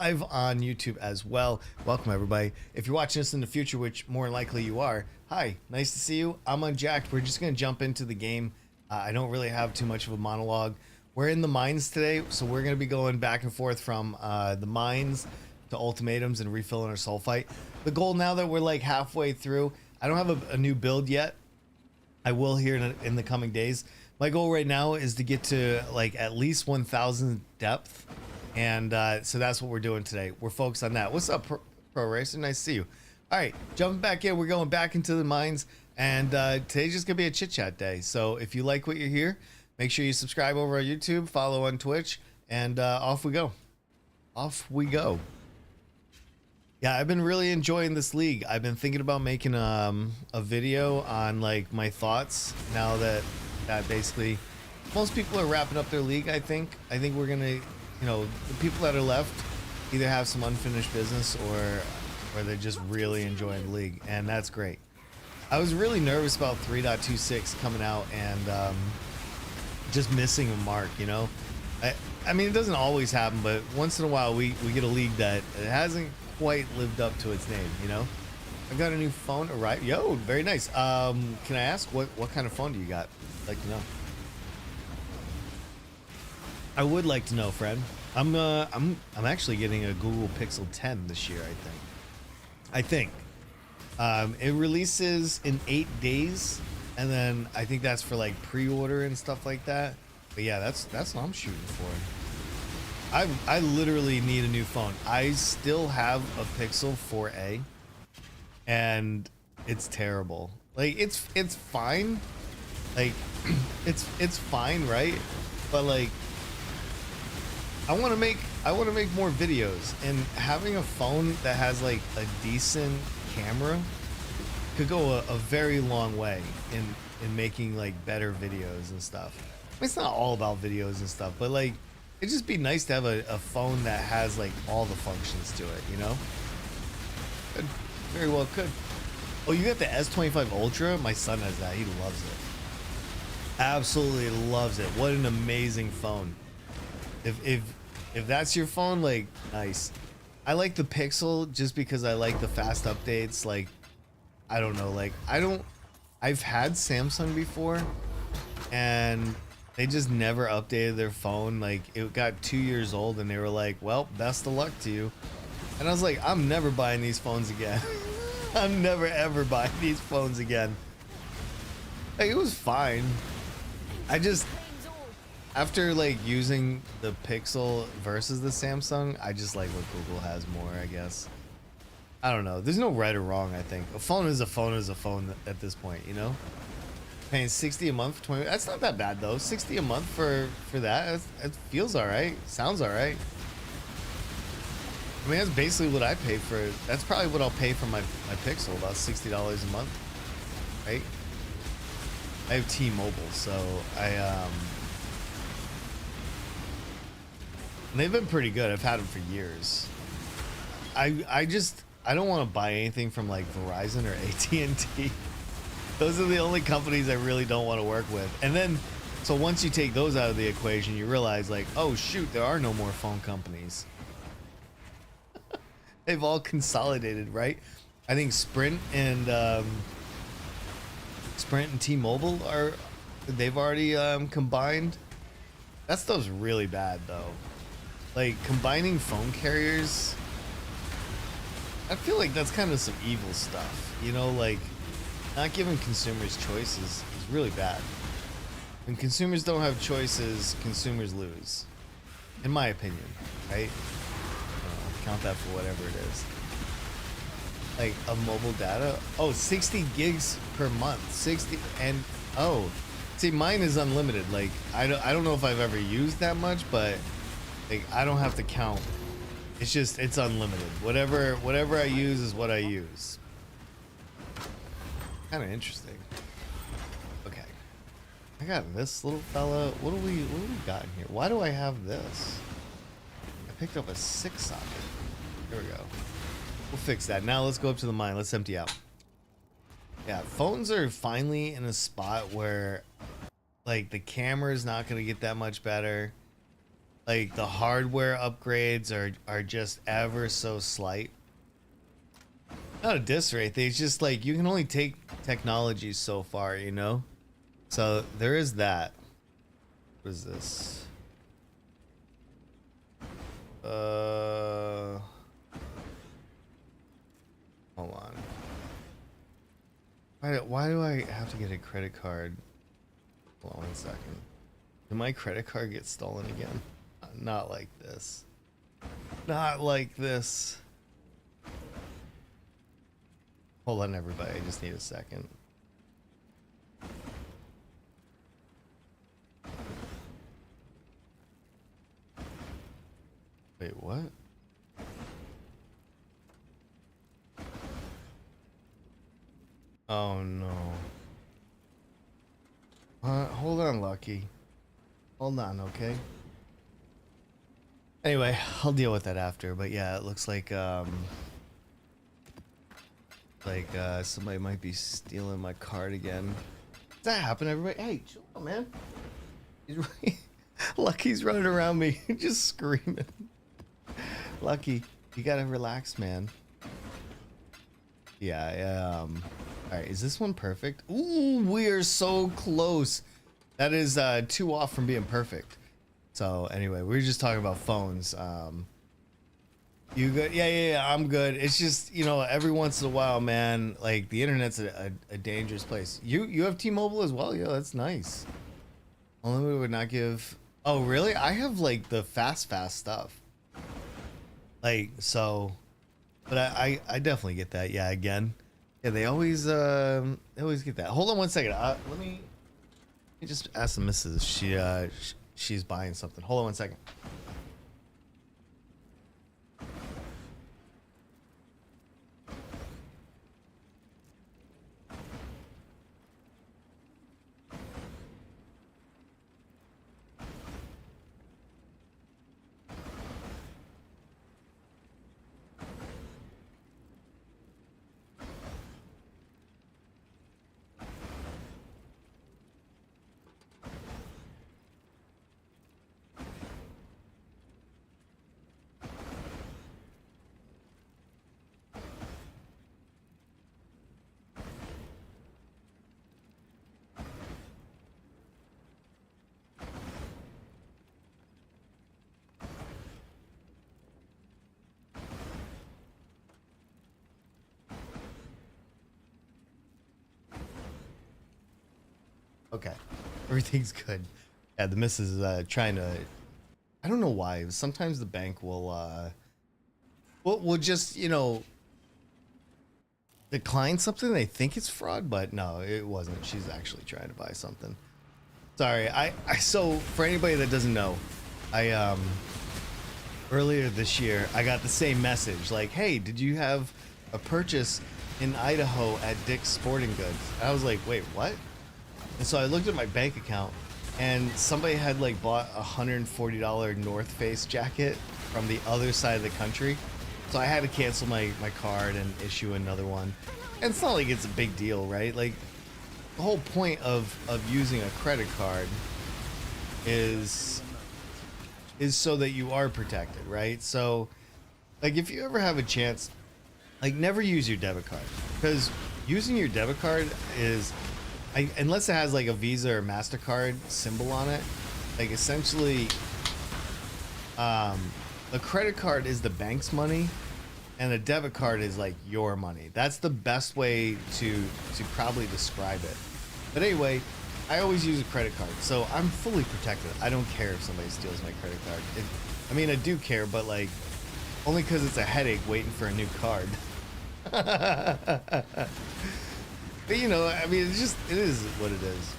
live on YouTube as well. Welcome everybody. If you're watching this in the future, which more than likely you are, hi, nice to see you. I'm Unjacked. We're just gonna jump into the game. I don't really have too much of a monologue. We're in the mines today, so we're gonna be going back and forth from the mines to ultimatums and refilling our sulfite. The goal now that we're like halfway through, I don't have a new build yet. I will here in the coming days. My goal right now is to get to like at least 1,000 depth. And so that's what we're doing today. We're focused on that. What's up, Pro Racer? Nice to see you. All right, jumping back in. We're going back into the mines. And today's just going to be a chit-chat day. So if you like what you hear, make sure you subscribe over on YouTube, follow on Twitch, and off we go. Off we go. Yeah, I've been really enjoying this league. I've been thinking about making a video on like my thoughts now that basically most people are wrapping up their league. I think we're gonna, you know, the people that are left either have some unfinished business or they're just really enjoying the league, and that's great. I was really nervous about 3.26 coming out and just missing a mark, you know. I mean, it doesn't always happen, but once in a while we get a league that it hasn't quite lived up to its name, you know. I got a new phone, right? Yo, very nice. Can I ask what kind of phone do you got? I'd like to know. I would like to know, friend. I'm actually getting a Google Pixel 10 this year, I think. It releases in 8 days, and then I think that's for like pre-order and stuff like that. But yeah, that's what I'm shooting for. I literally need a new phone. I still have a Pixel 4a, and it's terrible. Like it's fine. Like it's fine, right? But like I want to make more videos, and having a phone that has like a decent camera could go a very long way in making like better videos and stuff. I mean, it's not all about videos and stuff, but like it'd just be nice to have a phone that has like all the functions to it, you know? Could. Very well could. Oh, you got the S25 Ultra? My son has that. He loves it. Absolutely loves it. What an amazing phone. If that's your phone, like, nice. I like the Pixel just because I like the fast updates. Like, I don't know, like I've had Samsung before and they just never updated their phone. Like, it got 2 years old and they were like, well, best of luck to you. And I was like, I'm never buying these phones again. I'm never ever buying these phones again. Like, it was fine. I just, after like using the Pixel versus the Samsung, I just like what Google has more, I guess. I don't know. There's no right or wrong, I think. A phone is a phone is a phone at this point, you know? Paying 60 a month for 20, that's not that bad though. 60 a month for that, it feels all right. Sounds all right. I mean, that's basically what I pay for. That's probably what I'll pay for my Pixel, about $60 a month, right? I have T-Mobile, so and they've been pretty good. I've had them for years. I don't want to buy anything from like Verizon or AT&T. Those are the only companies I really don't want to work with. And then, so once you take those out of the equation, you realize like, oh shoot, there are no more phone companies. They've all consolidated, right? I think Sprint and T-Mobile they've already combined. That stuff's really bad though. Like, combining phone carriers, I feel like that's kind of some evil stuff, you know? Like, not giving consumers choices is really bad. When consumers don't have choices, consumers lose, in my opinion, right? Count that for whatever it is. Like, a mobile data, oh, 60 gigs per month, 60, and oh, see, mine is unlimited. Like, I don't know if I've ever used that much, but like, I don't have to count. It's just, it's unlimited. Whatever I use is what I use. Kind of interesting. Okay, I got this little fella. What do we got in here? Why do I have this? I picked up a 6 socket. Here we go. We'll fix that. Now let's go up to the mine. Let's empty out. Yeah, phones are finally in a spot where like the camera is not going to get that much better. Like the hardware upgrades are just ever so slight. Not a diss rate. They just like you can only take technology so far, you know. So there is that. What is this? Hold on. Why do I have to get a credit card? Hold on 1 second. Did my credit card get stolen again? Not like this. Not like this. Hold on, everybody. I just need a second. Wait, what? Oh no. Hold on, Lucky. Hold on, okay? Anyway, I'll deal with that after, but yeah, it looks like somebody might be stealing my card again. Does that happen, everybody? Hey, chill out, man. Lucky's running around me, just screaming. Lucky, you gotta relax, man. Yeah, alright, is this one perfect? Ooh, we are so close. That is 2 off from being perfect. So anyway, we were just talking about phones. You good? Yeah, I'm good. It's just, you know, every once in a while, man, like the internet's a dangerous place. You have T-Mobile as well? Yeah, that's nice. Unlimited would not give. Oh, really? I have like the fast stuff. Like, so, but I definitely get that. Yeah, again. Yeah, they always get that. Hold on 1 second. Let me just ask the missus. She's buying something. Hold on 1 second. Okay, everything's good. Yeah, the missus is trying to. I don't know why. Sometimes the bank will just, you know, decline something. They think it's fraud, but no, it wasn't. She's actually trying to buy something. Sorry, so for anybody that doesn't know, I earlier this year I got the same message like, hey, did you have a purchase in Idaho at Dick's Sporting Goods? And I was like, wait, what? And so I looked at my bank account and somebody had like bought a $140 North Face jacket from the other side of the country. So I had to cancel my card and issue another one. And it's not like it's a big deal, right? Like the whole point of using a credit card is so that you are protected, right? So like if you ever have a chance, like never use your debit card, because using your debit card is, unless it has like a Visa or MasterCard symbol on it, like essentially a credit card is the bank's money and a debit card is like your money. That's the best way to probably describe it. But anyway, I always use a credit card, so I'm fully protected. I don't care if somebody steals my credit card. I mean, I do care, but like only because it's a headache waiting for a new card. But you know, I mean, it is what it is.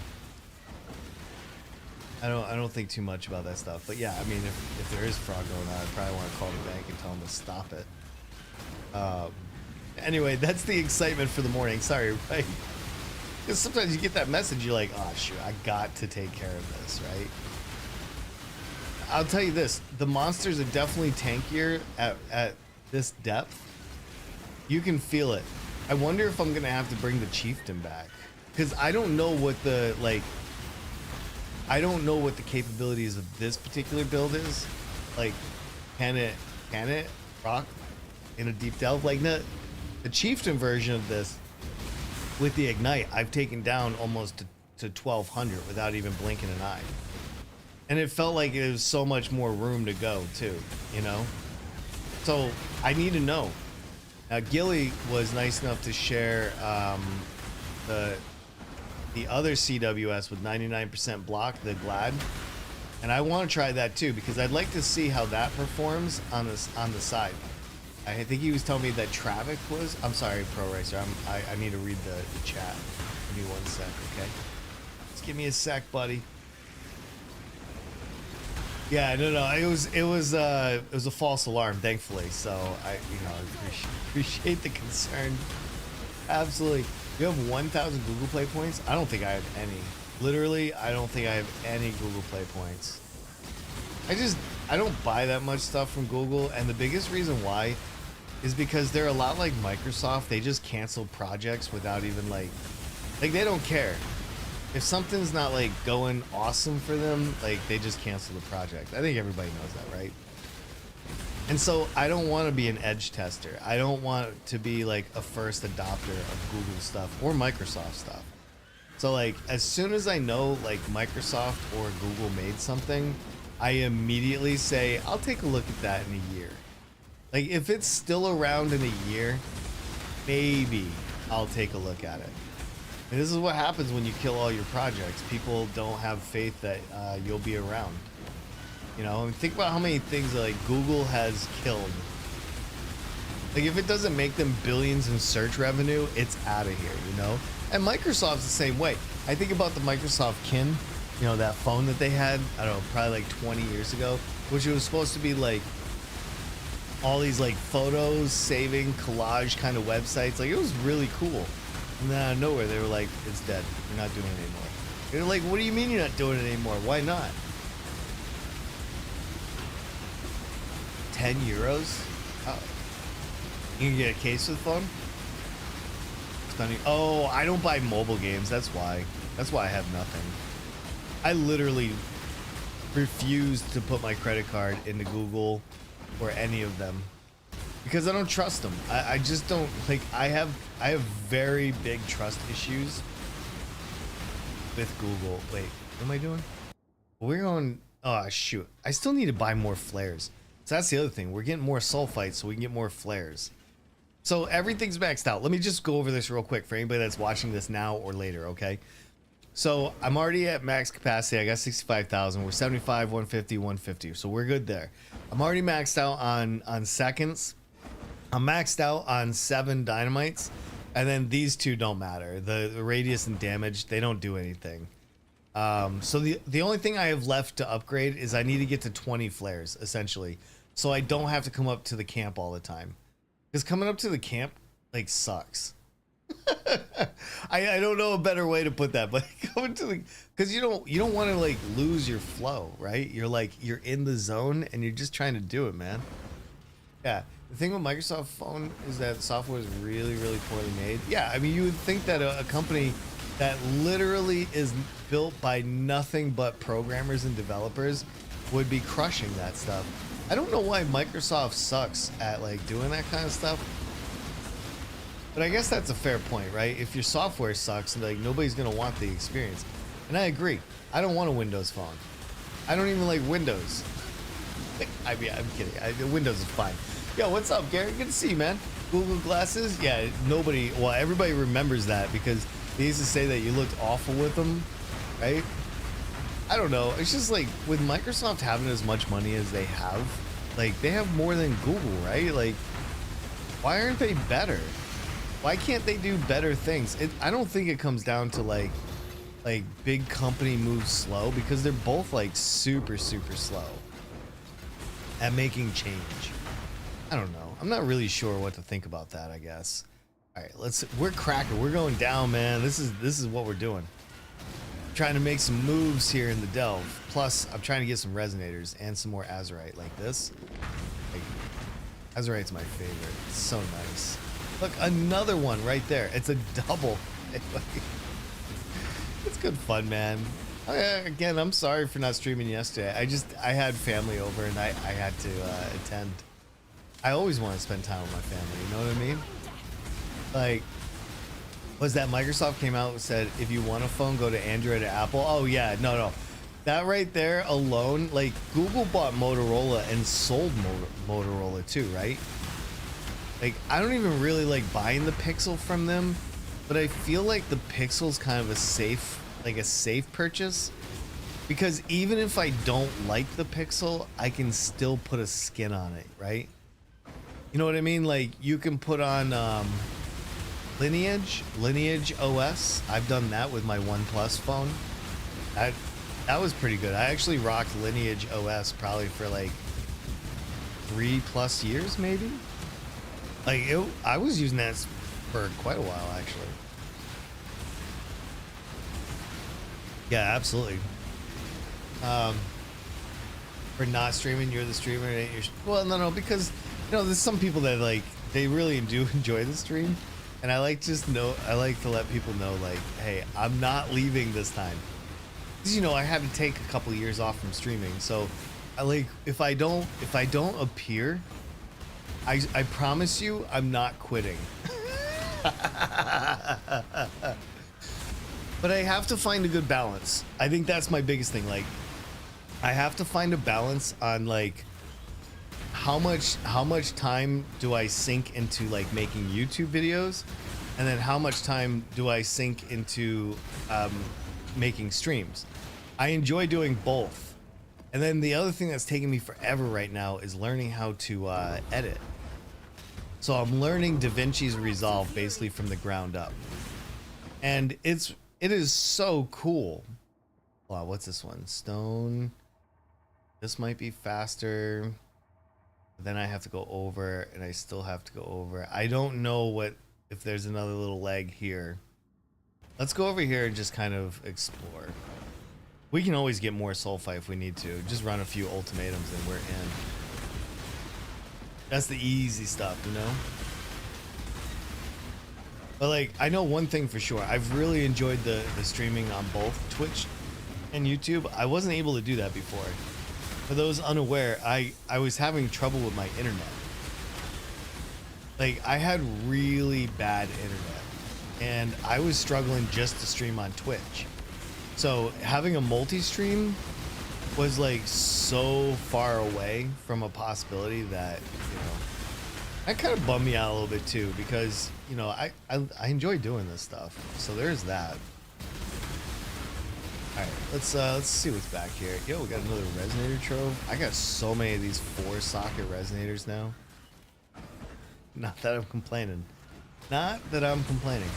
I don't think too much about that stuff. But yeah, I mean, if there is fraud going on, I probably want to call the bank and tell them to stop it. Anyway, that's the excitement for the morning. Sorry, right? Because sometimes you get that message, you're like, oh shoot, I got to take care of this, right? I'll tell you this, the monsters are definitely tankier at this depth. You can feel it. I wonder if I'm gonna have to bring the chieftain back, because I don't know what the capabilities of this particular build is. Like, can it rock in a deep delve? Like the chieftain version of this with the ignite, I've taken down almost to 1200 without even blinking an eye, and it felt like it was so much more room to go too, you know. So I need to know. Now Gilly was nice enough to share the other CWS with 99% block, the Glad, and I want to try that too because I'd like to see how that performs on the side. I think he was telling me that Travic was. I'm sorry, Pro Racer. I need to read the chat. Give me 1 sec, okay? Just give me a sec, buddy. Yeah, no. It was a false alarm, thankfully. So I appreciate the concern. Absolutely. You have 1,000 Google Play points? I don't think I have any. Literally, I don't think I have any Google Play points. I don't buy that much stuff from Google, and the biggest reason why is because they're a lot like Microsoft. They just cancel projects without even like they don't care. If something's not like going awesome for them, like they just cancel the project. I think everybody knows that, right? And so I don't want to be an edge tester. I don't want to be like a first adopter of Google stuff or Microsoft stuff. So like as soon as I know like Microsoft or Google made something, I immediately say, I'll take a look at that in a year. Like if it's still around in a year, maybe I'll take a look at it. And this is what happens when you kill all your projects. People don't have faith that you'll be around. You know, and think about how many things like Google has killed. Like if it doesn't make them billions in search revenue, it's out of here, you know? And Microsoft's the same way. I think about the Microsoft Kin, you know, that phone that they had, I don't know, probably like 20 years ago, which it was supposed to be like all these like photos, saving, collage kind of websites. Like it was really cool. And then out of nowhere, they were like, it's dead. We're not doing it anymore. They're like, what do you mean you're not doing it anymore? Why not? 10 euros? Oh. You can get a case for the phone? Stunning. Oh, I don't buy mobile games. That's why. That's why I have nothing. I literally refuse to put my credit card into Google or any of them because I don't trust them. I just don't like. I have very big trust issues with Google. Wait, what am I doing? We're going. Oh shoot! I still need to buy more flares. So that's the other thing. We're getting more sulfites so we can get more flares. So everything's maxed out. Let me just go over this real quick for anybody that's watching this now or later. Okay. So I'm already at max capacity. I got 65,000. We're 75, 150, 150. So we're good there. I'm already maxed out on seconds. I'm maxed out on 7 dynamites. And then these two don't matter. The radius and damage, they don't do anything. So the only thing I have left to upgrade is I need to get to 20 flares, essentially. So I don't have to come up to the camp all the time. Because coming up to the camp, like, sucks. I don't know a better way to put that, but going to the, because you don't want to like lose your flow, right? You're in the zone and you're just trying to do it, man. Yeah, the thing with Microsoft Phone is that the software is really, really poorly made. Yeah, I mean, you would think that a company that literally is built by nothing but programmers and developers would be crushing that stuff. I don't know why Microsoft sucks at like doing that kind of stuff. But I guess that's a fair point, right? If your software sucks, like nobody's gonna want the experience. And I agree. I don't want a Windows phone. I don't even like Windows. I mean, I'm kidding. Windows is fine. Yo, what's up, Gary? Good to see you, man. Google Glasses? Yeah, everybody remembers that because they used to say that you looked awful with them, right? I don't know. It's just like with Microsoft having as much money as they have, like they have more than Google, right? Like, why aren't they better? Why can't they do better things? I don't think it comes down to like big company moves slow because they're both like super, super slow at making change. I don't know. I'm not really sure what to think about that, I guess. All right, we're cracking. We're going down, man. This is what we're doing. Trying to make some moves here in the Delve. Plus, I'm trying to get some resonators and some more Azurite like this. Like, Azurite's my favorite. It's so nice. Look, another one right there. It's a double. It's good fun, man. Again, I'm sorry for not streaming yesterday. I had family over and I had to attend. I always want to spend time with my family, you know what I mean? Like, was that Microsoft came out and said, if you want a phone, go to Android or Apple? Oh yeah, no. That right there alone, like Google bought Motorola and sold Motorola too, right? Like, I don't even really like buying the Pixel from them, but I feel like the Pixel's kind of a safe purchase, because even if I don't like the Pixel, I can still put a skin on it, right? You know what I mean? Like, you can put on Lineage OS. I've done that with my OnePlus phone. That was pretty good. I actually rocked Lineage OS probably for like 3+ years, maybe. Like, I was using that for quite a while, actually. Yeah, absolutely. For not streaming, you're the streamer. And well, no, because you know, there's some people that like they really do enjoy the stream, and I like to let people know, like, hey, I'm not leaving this time. Because, you know, I had to take a couple years off from streaming, so I like if I don't appear, I promise you I'm not quitting. But I have to find a good balance. I think that's my biggest thing. Like, I have to find a balance on like how much time do I sink into like making YouTube videos, and then how much time do I sink into making streams. I enjoy doing both. And then the other thing that's taking me forever right now is learning how to edit. So I'm learning DaVinci's Resolve basically from the ground up, and it is so cool. Wow, what's this one? Stone. This might be faster. Then I have to go over, and I still have to go over. I don't know if there's another little leg here. Let's go over here and just kind of explore. We can always get more Sulfite if we need to. Just run a few ultimatums and we're in. That's the easy stuff, you know? But like, I know one thing for sure. I've really enjoyed the streaming on both Twitch and YouTube. I wasn't able to do that before. For those unaware, I was having trouble with my internet. Like, I had really bad internet, and I was struggling just to stream on Twitch. So having a multi-stream was like so far away from a possibility that, you know, that kind of bummed me out a little bit too, because, you know, I enjoy doing this stuff. So there's that. All right, let's see what's back here. Yo, we got another resonator trove. I got so many of these 4-socket resonators now. Not that I'm complaining. Not that I'm complaining.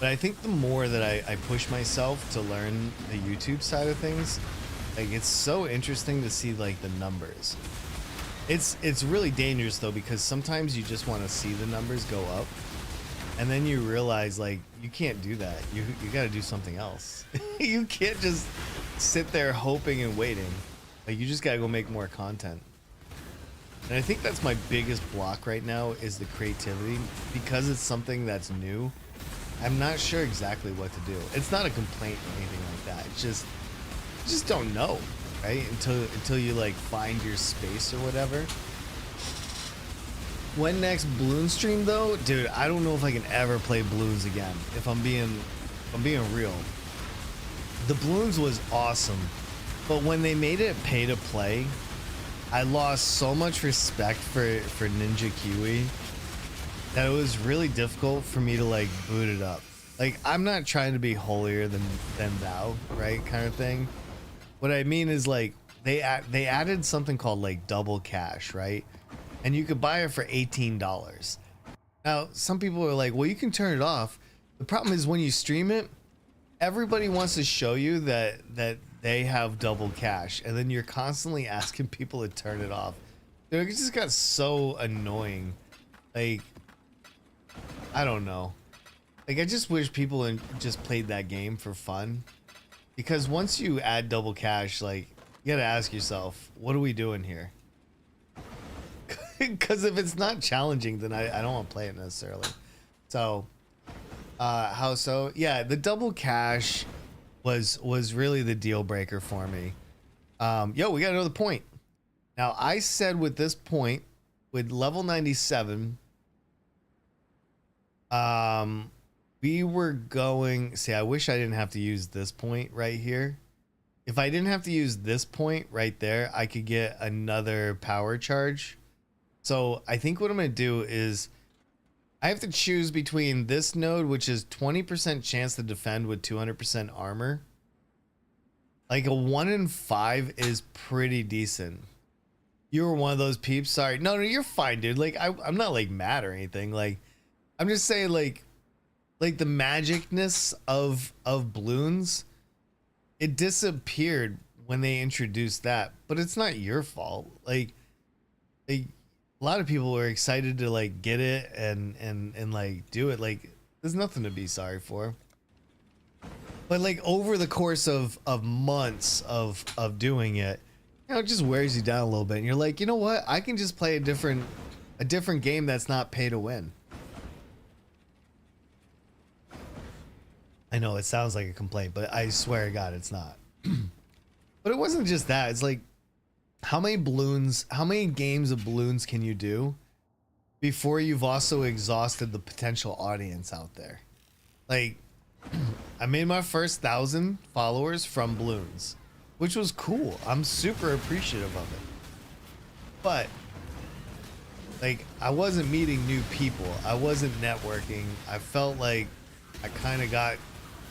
But I think the more that I push myself to learn the YouTube side of things, like, it's so interesting to see like the numbers. It's really dangerous though, because sometimes you just want to see the numbers go up, and then you realize like you can't do that. You got to do something else. You can't just sit there hoping and waiting. Like, you just got to go make more content. And I think that's my biggest block right now, is the creativity, because it's something that's new. I'm not sure exactly what to do. It's not a complaint or anything like that. It's just, you just don't know, right? Until you like find your space or whatever. When next balloon stream though, dude, I don't know if I can ever play balloons again. If I'm being real. The balloons was awesome, but when they made it pay to play, I lost so much respect for Ninja Kiwi that it was really difficult for me to like boot it up. Like, I'm not trying to be holier than thou, right, kind of thing. What I mean is, like, they added something called like double cash, right? And you could buy it for $18. Now, some people are like, well, you can turn it off. The problem is, when you stream it, everybody wants to show you that they have double cash, and then you're constantly asking people to turn it off. Dude, it just got so annoying. Like, I don't know. Like, I just wish people just played that game for fun. Because once you add double cash, like, you gotta ask yourself, what are we doing here? Because if it's not challenging, then I don't want to play it necessarily. So, How so? Yeah, the double cash was really the deal breaker for me. Yo, we got another point. Now I said with this point, with level 97, we were going. See, I wish I didn't have to use this point right here. If I didn't have to use this point right there, I could get another power charge. So I think what I'm gonna do is I have to choose between this node, which is 20% chance to defend with 200% armor. Like a 1 in 5 is pretty decent. You were one of those peeps. Sorry. No, you're fine, dude. Like I'm not like mad or anything. Like I'm just saying like the magicness of balloons, it disappeared when they introduced that, but it's not your fault. Like a lot of people were excited to like get it and like do it. Like there's nothing to be sorry for. But like over the course of months of doing it, you know, it just wears you down a little bit. And you're like, you know what? I can just play a different game that's not pay to win. I know it sounds like a complaint, but I swear to God, it's not. But it wasn't just that. It's like, how many games of balloons can you do before you've also exhausted the potential audience out there? Like, I made my first 1,000 followers from balloons, which was cool. I'm super appreciative of it. But like, I wasn't meeting new people. I wasn't networking. I felt like I kind of got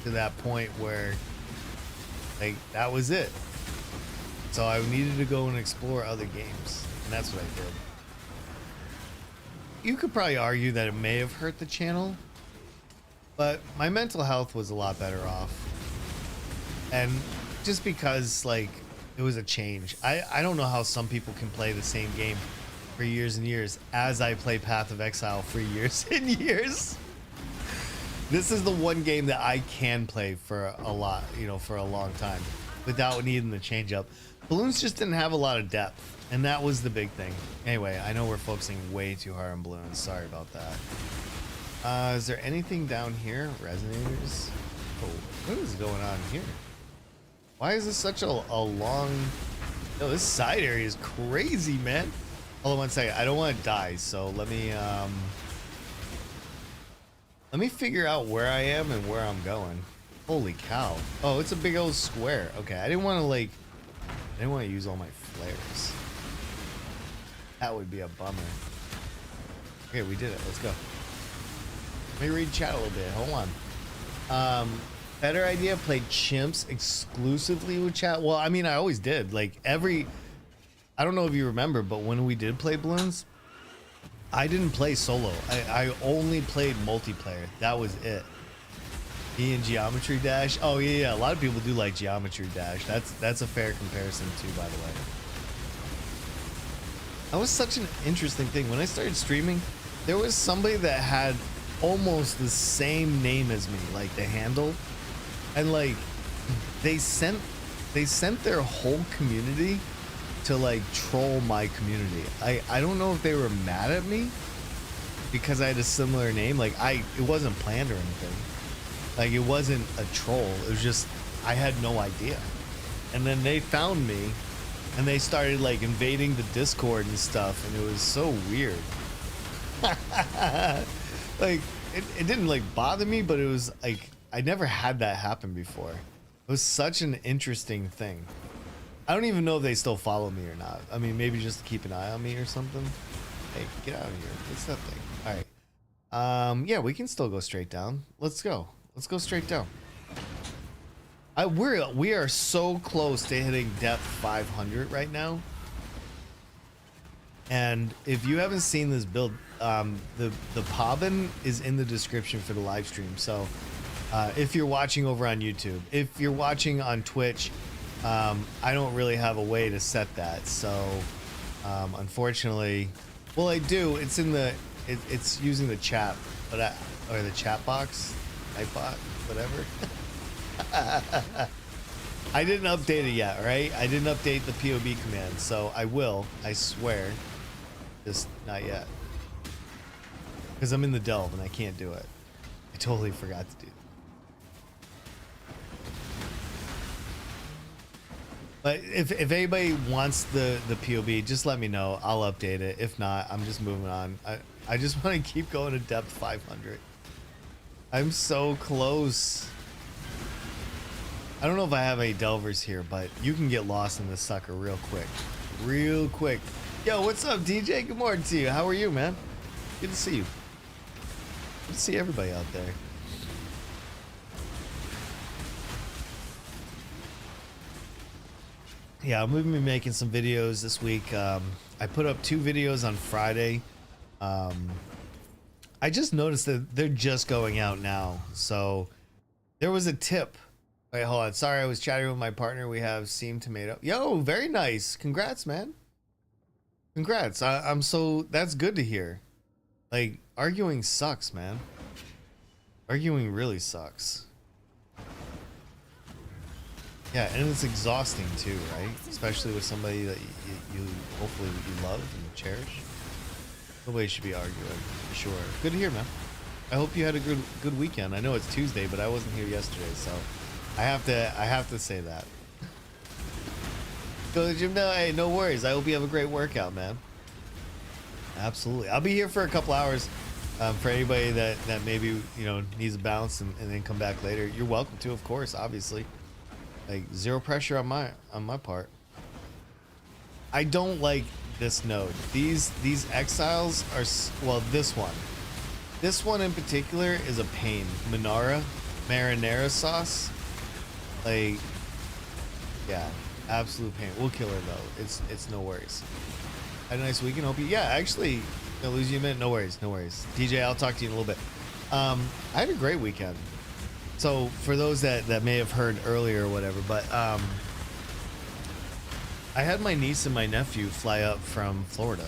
to that point where like that was it. So I needed to go and explore other games, and that's what I did. You could probably argue that it may have hurt the channel, but my mental health was a lot better off. And just because like it was a change. I don't know how some people can play the same game for years and years as I play Path of Exile for years and years. This is the one game that I can play for a lot, you know, for a long time without needing to change up. Balloons just didn't have a lot of depth, and that was the big thing. Anyway, I know we're focusing way too hard on balloons. Sorry about that. Is there anything down here? Resonators? Oh, what is going on here? Why is this such a long... Oh, this side area is crazy, man. Hold on one second. I don't want to die, so let me figure out where I am and where I'm going. Holy cow. Oh, it's a big old square. Okay, I didn't want to use all my flares. That would be a bummer. Okay, we did it. Let's go. Let me read chat a little bit. Hold on. Better idea, played chimps exclusively with chat. Well, I mean, I always did. Like I don't know if you remember, but when we did play balloons, I didn't play solo. I only played multiplayer. That was it. Me and Geometry Dash. Oh yeah. A lot of people do like Geometry Dash. That's a fair comparison too, by the way. That was such an interesting thing. When I started streaming, there was somebody that had almost the same name as me, like the handle, and like they sent their whole community to like troll my community. I don't know if they were mad at me because I had a similar name. Like it wasn't planned or anything. Like it wasn't a troll. It was just I had no idea. And then they found me and they started like invading the Discord and stuff, and it was so weird. Like it didn't like bother me, but it was like I never had that happen before. It was such an interesting thing. I don't even know if they still follow me or not. I mean, maybe just to keep an eye on me or something. Hey, get out of here. What's that thing? All right. Yeah, we can still go straight down. Let's go. Let's go straight down. We are so close to hitting depth 500 right now. And if you haven't seen this build, the Pobbin is in the description for the live stream. So if you're watching over on YouTube, if you're watching on Twitch, I don't really have a way to set that, so unfortunately, well, I do. It's in the it's using the chat, but or the chat box, Nightbot, whatever. I didn't update it yet, right? I didn't update the POB command, so I will. I swear, just not yet, because I'm in the Delve and I can't do it. I totally forgot to do that. But if anybody wants the POB, just let me know. I'll update it. If not, I'm just moving on. I just want to keep going to depth 500. I'm so close. I don't know if I have any delvers here, but you can get lost in this sucker real quick. Real quick. Yo, what's up, DJ? Good morning to you. How are you, man? Good to see you. Good to see everybody out there. Yeah, I'm gonna be making some videos this week. I put up 2 videos on Friday. I just noticed that they're just going out now. So there was a tip. Wait, hold on. Sorry, I was chatting with my partner. We have Seam Tomato. Yo, very nice. Congrats, man. Congrats. I'm so, that's good to hear. Like, arguing sucks, man. Arguing really sucks. Yeah, and it's exhausting too, right? Especially with somebody that you hopefully you love and cherish. Nobody should be arguing, for sure. Good to hear, man. I hope you had a good weekend. I know it's Tuesday, but I wasn't here yesterday, so I have to say that. Go to the gym now? Hey, no worries. I hope you have a great workout, man. Absolutely. I'll be here for a couple hours. For anybody that maybe, you know, needs a bounce and then come back later, you're welcome to, of course, obviously. Like, zero pressure on my part. I don't like this node. These exiles are, well, this one in particular is a pain. Marinara sauce. Like, yeah, absolute pain. We'll kill her though. It's no worries. Had a nice weekend. Hope you. Yeah, actually, gonna lose you a minute. No worries. No worries. DJ, I'll talk to you in a little bit. I had a great weekend. So for those that may have heard earlier or whatever, but I had my niece and my nephew fly up from Florida.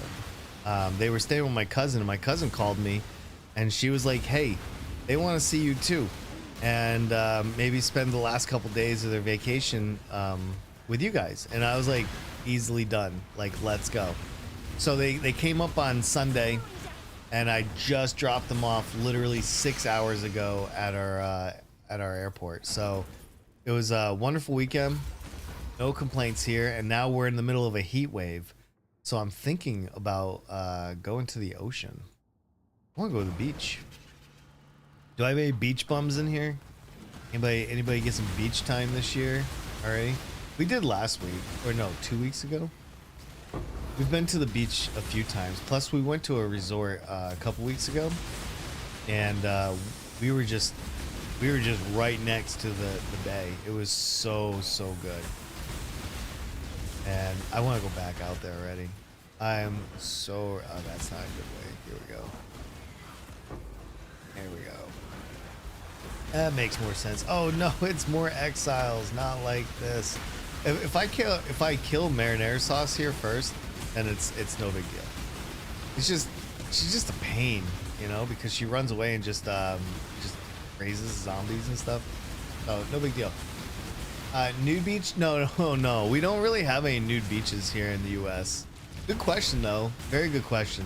They were staying with my cousin, and my cousin called me, and she was like, "Hey, they want to see you too, and maybe spend the last couple days of their vacation with you guys." And I was like, "Easily done. Like, let's go." So they came up on Sunday, and I just dropped them off literally 6 hours ago at our airport. So it was a wonderful weekend. No complaints here. And now we're in the middle of a heat wave. So I'm thinking about going to the ocean. I want to go to the beach. Do I have any beach bums in here? Anybody get some beach time this year already? We did last week, or no, 2 weeks ago. We've been to the beach a few times. Plus we went to a resort a couple weeks ago, and we were just right next to the bay. It was so good, and I want to go back out there already. I'm so, oh, that's not a good way. Here we go. Here we go. That makes more sense. Oh no, it's more exiles, not like this. If I kill marinara sauce here first, then it's no big deal. She's just a pain, you know, because she runs away and just raises zombies and stuff. Oh, no big deal. Nude beach? No. We don't really have any nude beaches here in the US. Good question though. Very good question.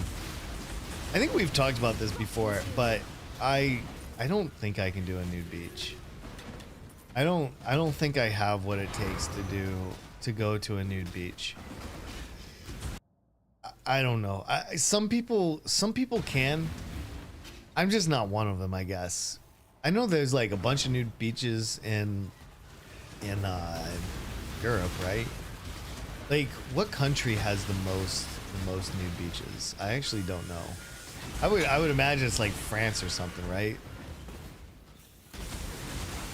I think we've talked about this before, but I don't think I can do a nude beach. I don't think I have what it takes to go to a nude beach. I don't know. Some people can. I'm just not one of them, I guess. I know there's like a bunch of nude beaches in Europe, right? Like, what country has the most nude beaches? I actually don't know. I would imagine it's like France or something, right?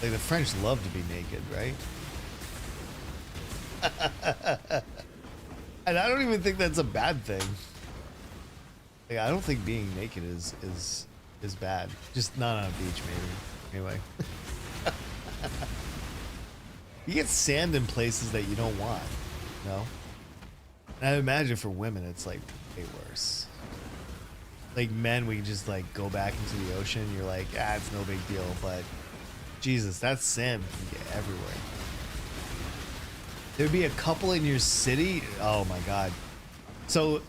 Like, the French love to be naked, right? And I don't even think that's a bad thing. Like, I don't think being naked is bad. Just not on a beach, maybe. Anyway. You get sand in places that you don't want, you know? And I imagine for women, it's like way worse. Like, men, we can just like go back into the ocean. You're like, it's no big deal. But Jesus, that sand can get everywhere. There'd be a couple in your city. Oh my God. So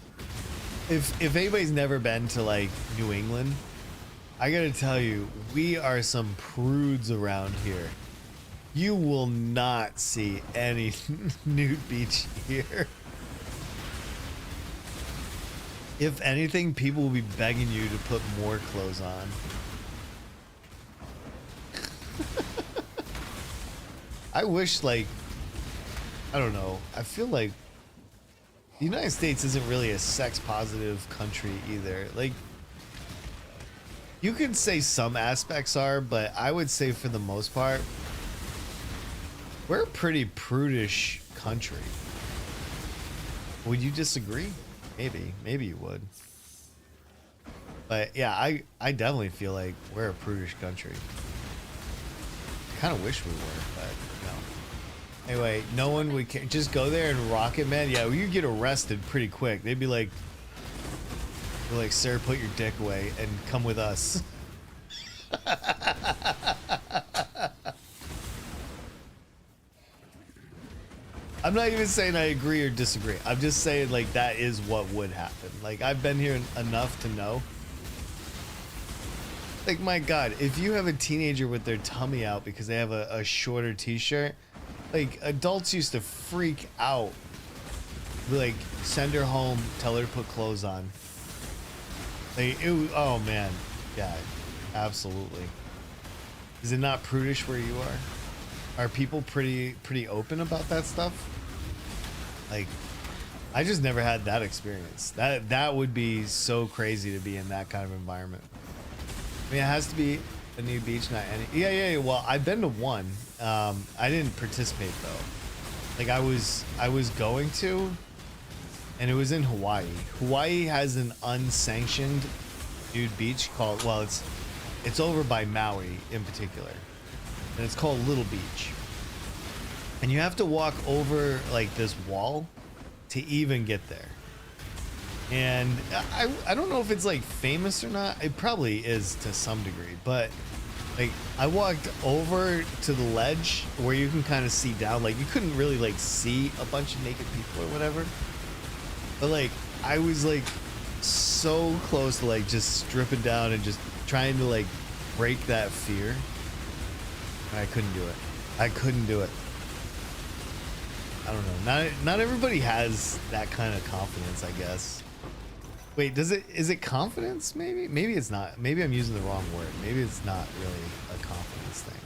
if anybody's never been to like New England, I gotta tell you, we are some prudes around here. You will not see any nude beach here. If anything, people will be begging you to put more clothes on. I wish, like, I don't know. I feel like the United States isn't really a sex positive country either. Like, you could say some aspects are, but I would say for the most part, we're a pretty prudish country. Would you disagree? Maybe you would. But yeah, I definitely feel like we're a prudish country. I kind of wish we were, but no. Anyway, no one would care. Just go there and rock it, man. Yeah, well, you get arrested pretty quick. They'd be like, sir, put your dick away and come with us. I'm not even saying I agree or disagree. I'm just saying, like, that is what would happen. Like, I've been here enough to know. Like, my God, if you have a teenager with their tummy out because they have a shorter t-shirt, like, adults used to freak out. Like, send her home, tell her to put clothes on. Like, oh man, yeah, absolutely. Is it not prudish where you are? Are people pretty open about that stuff? Like, I just never had that experience. That would be so crazy to be in that kind of environment. I mean, it has to be a new beach, not any. Yeah. Well, I've been to one. I didn't participate though. Like, I was going to, and it was in Hawaii. Hawaii has an unsanctioned nude beach called, well, it's over by Maui in particular, and it's called Little Beach. And you have to walk over like this wall to even get there. And I don't know if it's like famous or not. It probably is to some degree, but like I walked over to the ledge where you can kind of see down. Like you couldn't really like see a bunch of naked people or whatever. But like I was like so close to like just stripping down and just trying to like break that fear. And I couldn't do it. I couldn't do it. I don't know. Not everybody has that kind of confidence, I guess. Wait, is it confidence? Maybe it's not. Maybe I'm using the wrong word. Maybe it's not really a confidence thing.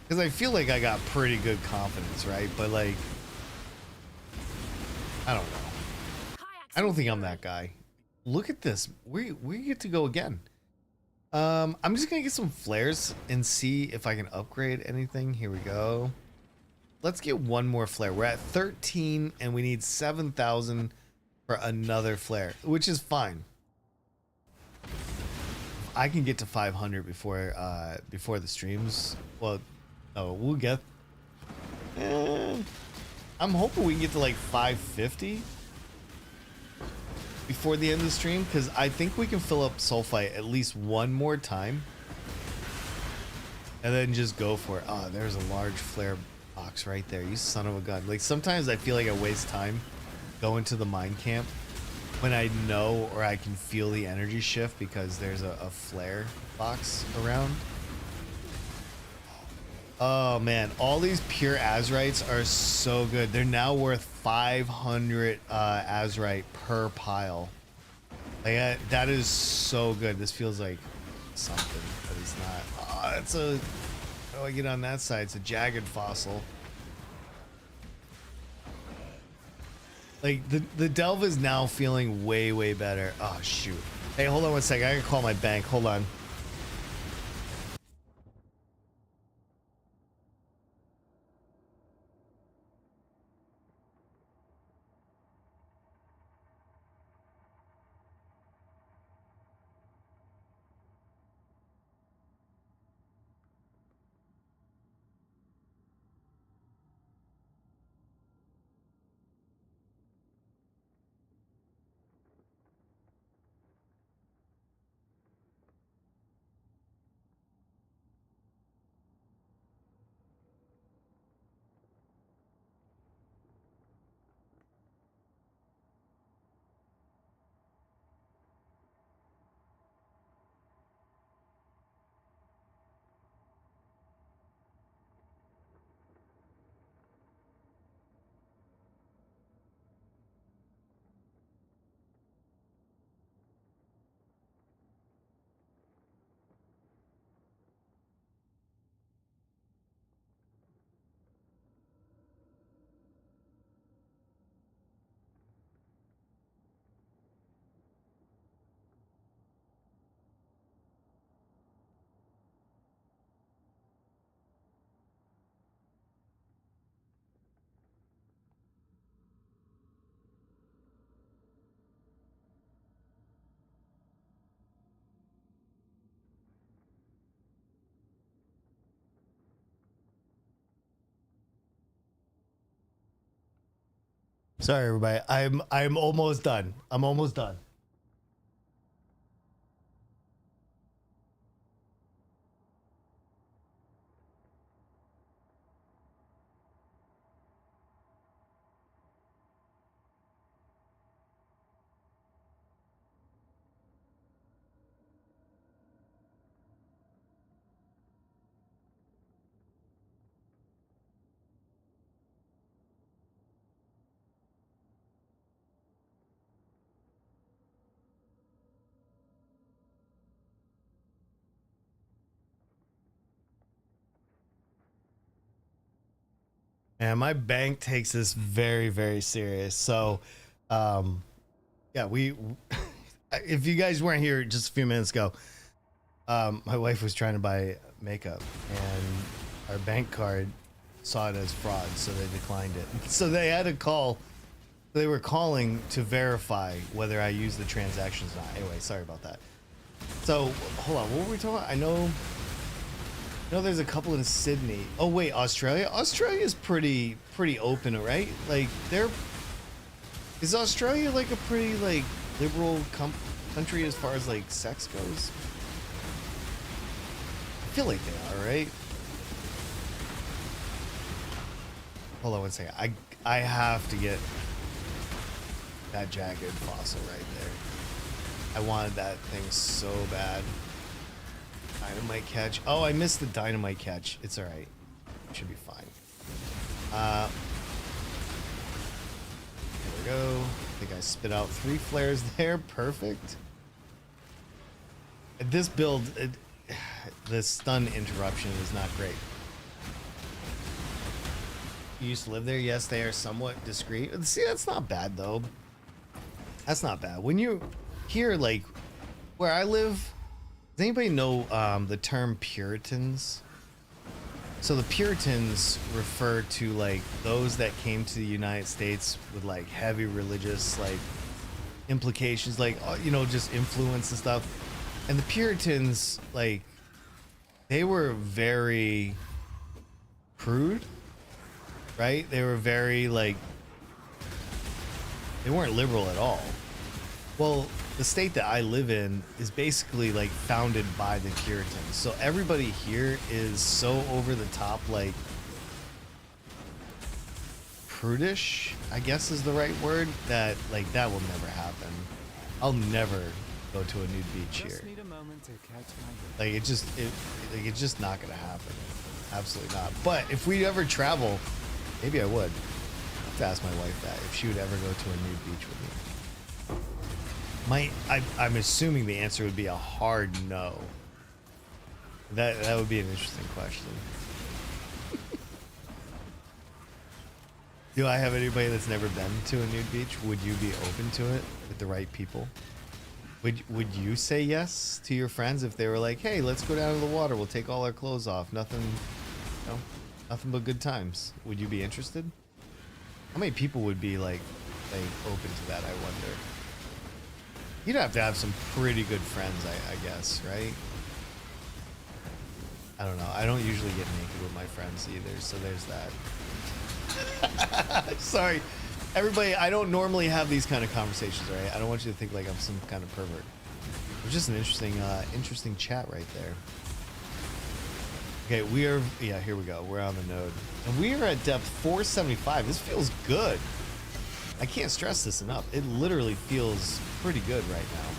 Because I feel like I got pretty good confidence, right? But like, I don't know. I don't think I'm that guy. Look at this. We get to go again. I'm just gonna get some flares and see if I can upgrade anything. Here we go. Let's get one more flare. We're at 13 and we need 7,000 for another flare, which is fine. I can get to 500 before the streams. Well, no, we'll get. I'm hoping we can get to like 550 before the end of the stream, because I think we can fill up Sulfite at least one more time and then just go for it. Oh, there's a large flare box right there, you son of a gun. Like sometimes I feel like I waste time going to the mine camp when I know or I can feel the energy shift because there's a flare box around. Oh man, all these pure Azerites are so good. They're now worth 500 Azerite per pile. Like that is so good. This feels like something, but it's not. Oh, it's a. How do I get on that side? It's a jagged fossil. Like the Delve is now feeling way better. Oh shoot. Hey, hold on one second. I gotta call my bank. Hold on. Sorry, everybody. I'm almost done. I'm almost done. And my bank takes this very, very serious. So, yeah, if you guys weren't here just a few minutes ago, my wife was trying to buy makeup and our bank card saw it as fraud, so they declined it. So they had to call, they were calling to verify whether I used the transactions or not. Anyway, sorry about that. So, hold on, what were we talking about? I know there's a couple in Sydney. Oh wait, Australia? Australia's pretty open, right? Like is Australia like a pretty like liberal country as far as like sex goes? I feel like they are, right? Hold on one second. I have to get that jagged fossil right there. I wanted that thing so bad. Dynamite catch. Oh, I missed the dynamite catch. It's all right. Should be fine. There we go. I think I spit out 3 flares there. Perfect. This build, the stun interruption is not great. You used to live there? Yes, they are somewhat discreet. See, that's not bad though. That's not bad. When you hear like where I live, does anybody know the term Puritans? So the Puritans refer to like those that came to the United States with like heavy religious like implications, like you know, just influence and stuff. And the Puritans, like, they were very prude, right? They were very like, they weren't liberal at all. Well, the state that I live in is basically like founded by the Puritans. So everybody here is so over the top, like prudish, I guess is the right word, that like that will never happen. I'll never go to a nude beach here. Need a moment to catch my like it's just not gonna happen. Absolutely not. But if we ever travel, maybe I would. I have to ask my wife that if she would ever go to a nude beach with me. I'm assuming the answer would be a hard no. That would be an interesting question. Do I have anybody that's never been to a nude beach? Would you be open to it with the right people? Would you say yes to your friends if they were like, hey, let's go down to the water, we'll take all our clothes off, nothing, you know, nothing but good times? Would you be interested? How many people would be like open to that, I wonder? You'd have to have some pretty good friends, I guess, right? I don't know. I don't usually get naked with my friends either, so there's that. Sorry. Everybody, I don't normally have these kind of conversations, right? I don't want you to think like I'm some kind of pervert. It was just an interesting chat right there. Okay, yeah, here we go. We're on the node. And we are at depth 475. This feels good. I can't stress this enough. It literally feels pretty good right now.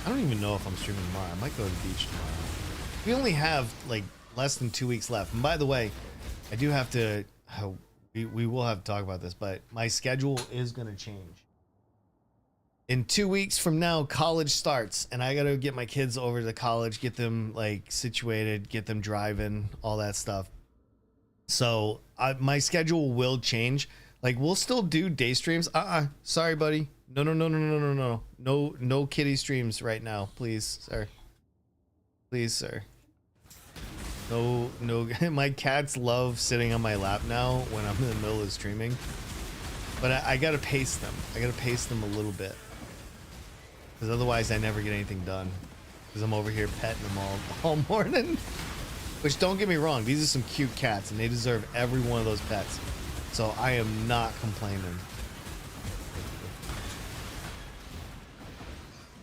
I don't even know if I'm streaming tomorrow. I might go to the beach tomorrow. We only have like less than 2 weeks left. And by the way, I do have to, we will have to talk about this, but my schedule is going to change. In 2 weeks from now, college starts, and I got to get my kids over to college, get them like situated, get them driving, all that stuff. So my schedule will change. Like, we'll still do day streams. Sorry, buddy. No kitty streams right now, please, sir. Please, sir. No. My cats love sitting on my lap now when I'm in the middle of streaming. But I gotta pace them. I gotta pace them a little bit. Because otherwise I never get anything done. Because I'm over here petting them all morning. Which, don't get me wrong, these are some cute cats and they deserve every one of those pets. So I am not complaining.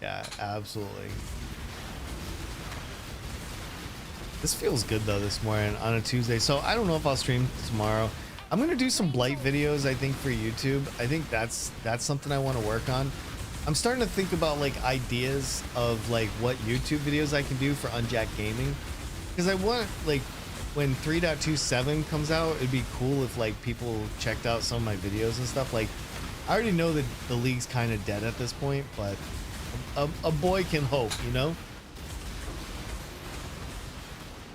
Yeah, absolutely. This feels good though this morning on a Tuesday. So I don't know if I'll stream tomorrow. I'm gonna do some blight videos, I think, for YouTube. I think that's something I want to work on. I'm starting to think about like ideas of like what YouTube videos I can do for Unjacked Gaming, because I want, like, when 3.27 comes out, it'd be cool if like people checked out some of my videos and stuff. Like, I already know that the league's kind of dead at this point, but a boy can hope, you know?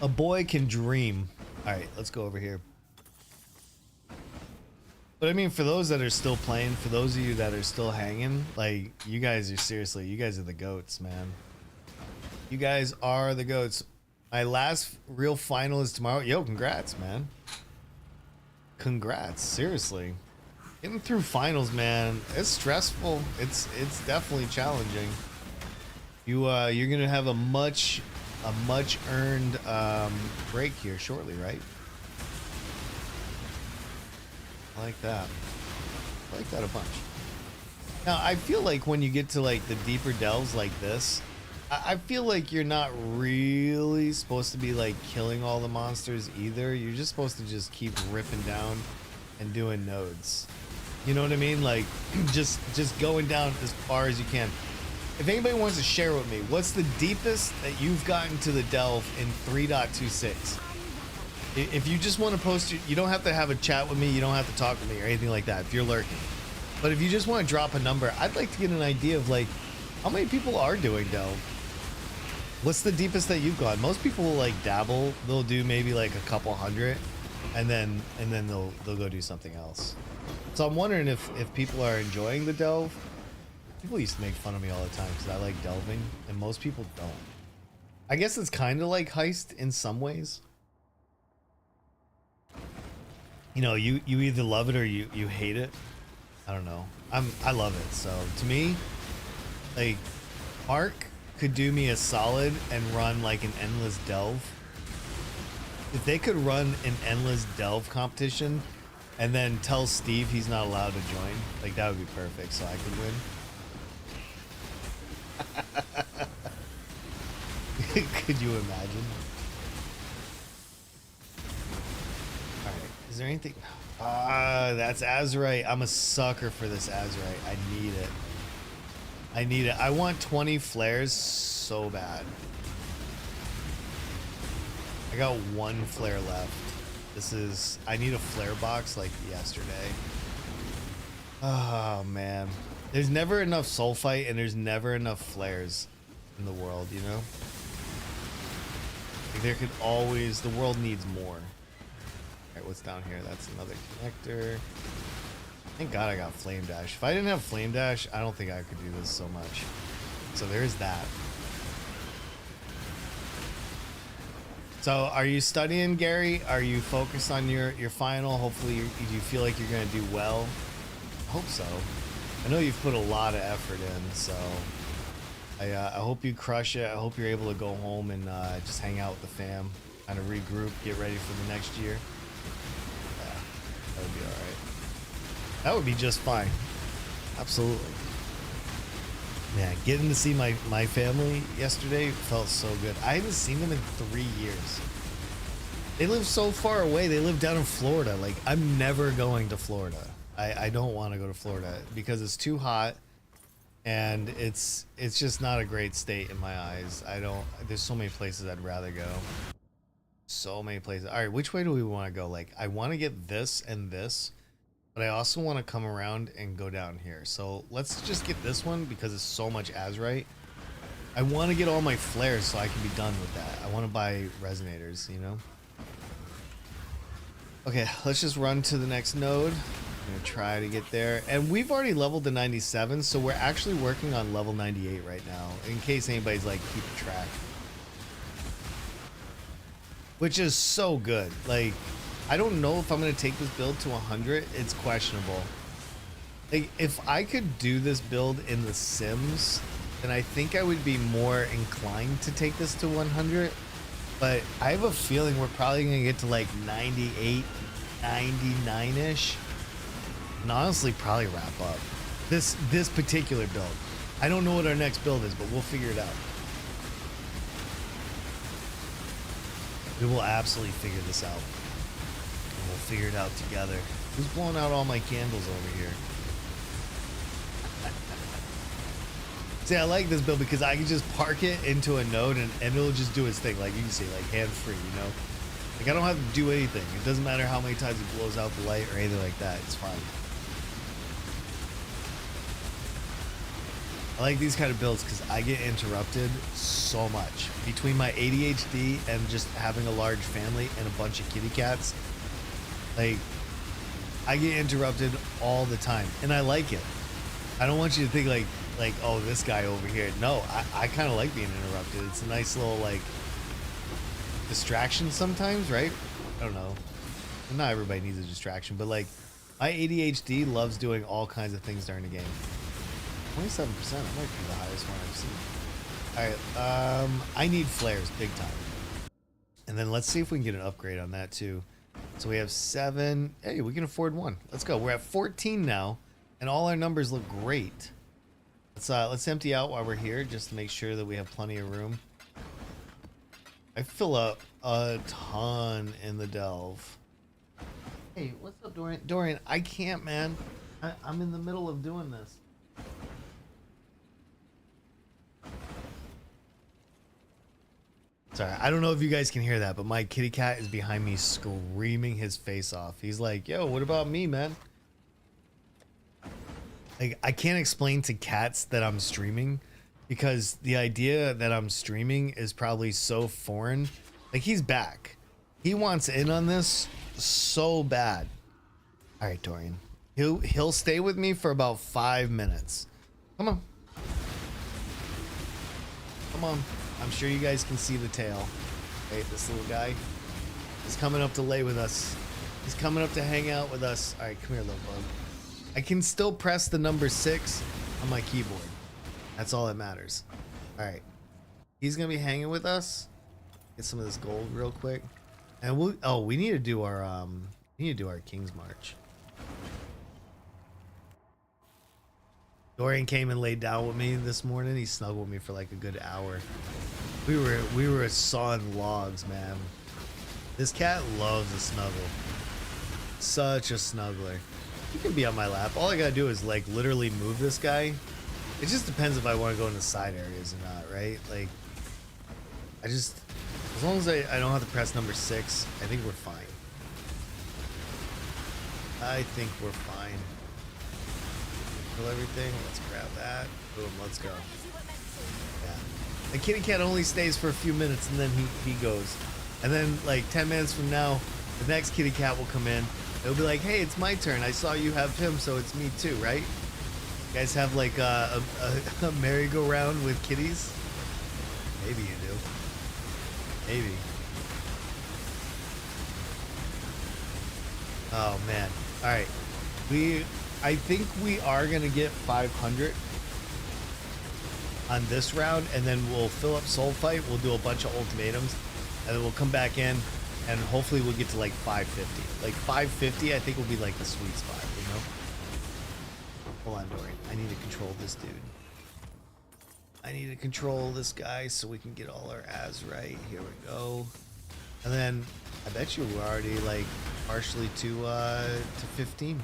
A boy can dream. All right, let's go over here. But I mean, for those that are still playing, for those of you that are still hanging, like, you guys are seriously, you guys are the goats, man. You guys are the goats. My last real final is tomorrow. Yo, congrats, man. Congrats, seriously. Getting through finals, man, it's stressful. It's definitely challenging. You're gonna have a much earned break here shortly, right? I like that. I like that a bunch. Now, I feel like when you get to like the deeper delves like this, I feel like you're not really supposed to be like killing all the monsters either. You're just supposed to just keep ripping down and doing nodes. You know what I mean? Like, just going down as far as you can. If anybody wants to share with me, what's the deepest that you've gotten to the delve in 3.26? If you just want to post, you don't have to have a chat with me. You don't have to talk with me or anything like that if you're lurking. But if you just want to drop a number, I'd like to get an idea of like how many people are doing delve. What's the deepest that you've gone? Most people will like dabble. They'll do maybe like a couple hundred, and then they'll go do something else. So I'm wondering if people are enjoying the delve. People used to make fun of me all the time because I like delving, and most people don't. I guess it's kind of like Heist in some ways. You know, you either love it or you hate it. I don't know. I love it. So to me, like, Mark could do me a solid and run like an endless delve. If they could run an endless delve competition and then tell Steve he's not allowed to join, like, that would be perfect so I could win. Could you imagine? All right, is there anything? That's Azurite. I'm a sucker for this Azurite. I need it. I need it. I want 20 flares so bad. I got one flare left. I need a flare box like yesterday. Oh man. There's never enough sulfite and there's never enough flares in the world, you know? Like, there could always, the world needs more. Alright, what's down here? That's another connector. Thank God I got Flame Dash. If I didn't have Flame Dash, I don't think I could do this so much. So there's that. So are you studying, Gary? Are you focused on your final? Hopefully you feel like you're going to do well. I hope so. I know you've put a lot of effort in, so I hope you crush it. I hope you're able to go home and just hang out with the fam, kind of regroup, get ready for the next year. Yeah, that would be all right. That would be just fine. Absolutely. Man, getting to see my family yesterday felt so good. I haven't seen them in 3 years. They live so far away. They live down in Florida. Like, I'm never going to Florida. I don't want to go to Florida because it's too hot and it's just not a great state in my eyes. There's so many places I'd rather go. So many places. All right, which way do we want to go? Like, I want to get this and this, but I also want to come around and go down here. So let's just get this one because it's so much Azurite. I want to get all my flares so I can be done with that. I want to buy resonators, you know? Okay, let's just run to the next node. I'm gonna try to get there. And we've already leveled to 97, so we're actually working on level 98 right now, in case anybody's like keeping track. Which is so good. Like, I don't know if I'm gonna take this build to 100. It's questionable. Like, if I could do this build in the Sims, then I think I would be more inclined to take this to 100. But I have a feeling we're probably gonna get to like 98, 99-ish. and honestly probably wrap up this particular build. I don't know what our next build is, but we'll figure it out. We will absolutely figure this out. And we'll figure it out together. Who's blowing out all my candles over here? See, I like this build because I can just park it into a node and it'll just do its thing. Like you can see, like hands free, you know? Like I don't have to do anything. It doesn't matter how many times it blows out the light or anything like that. It's fine. I like these kind of builds because I get interrupted so much. Between my ADHD and just having a large family and a bunch of kitty cats, like I get interrupted all the time and I like it. I don't want you to think like, oh, this guy over here. No, I kind of like being interrupted. It's a nice little like distraction sometimes, right? I don't know. Not everybody needs a distraction, but like my ADHD loves doing all kinds of things during the game. 27%, that might be the highest one I've seen. All right, I need flares big time. And then let's see if we can get an upgrade on that too. So we have 7. Hey, we can afford 1. Let's go. We're at 14 now, and all our numbers look great. Let's empty out while we're here, just to make sure that we have plenty of room. I fill up a ton in the Delve. Hey, what's up, Dorian? Dorian, I can't, man. I'm in the middle of doing this. Sorry, I don't know if you guys can hear that, but my kitty cat is behind me screaming his face off. He's like, yo, what about me, man? Like, I can't explain to cats that I'm streaming because the idea that I'm streaming is probably so foreign. Like, he's back. He wants in on this so bad. All right, Dorian. He'll stay with me for about 5 minutes. Come on. Come on. I'm sure you guys can see the tail. Hey, this little guy is coming up to lay with us. He's coming up to hang out with us. All right, come here, little bug. I can still press the number 6 on my keyboard. That's all that matters. All right, he's gonna be hanging with us. Get some of this gold real quick, and we need to do our King's March. Dorian came and laid down with me this morning. He snuggled with me for like a good hour. We were sawing logs, man. This cat loves a snuggle. Such a snuggler. He can be on my lap. All I gotta do is like literally move this guy. It just depends if I want to go into side areas or not, right? Like, as long as I don't have to press number 6, I think we're fine. I think we're fine. Kill everything. Let's grab that. Boom. Let's go. Yeah. The kitty cat only stays for a few minutes and then he goes. And then like 10 minutes from now, the next kitty cat will come in. It'll be like, hey, it's my turn. I saw you have him, so it's me too, right? You guys have like a merry-go-round with kitties? Maybe you do. Maybe. Oh man. All right. I think we are gonna get 500 on this round, and then we'll fill up Soul Fight. We'll do a bunch of ultimatums, and then we'll come back in, and hopefully we'll get to like 550. Like 550, I think will be like the sweet spot, you know? Hold on, Dorian. I need to control this dude. I need to control this guy so we can get all our ads right. Here we go. And then I bet you we're already like partially to 15.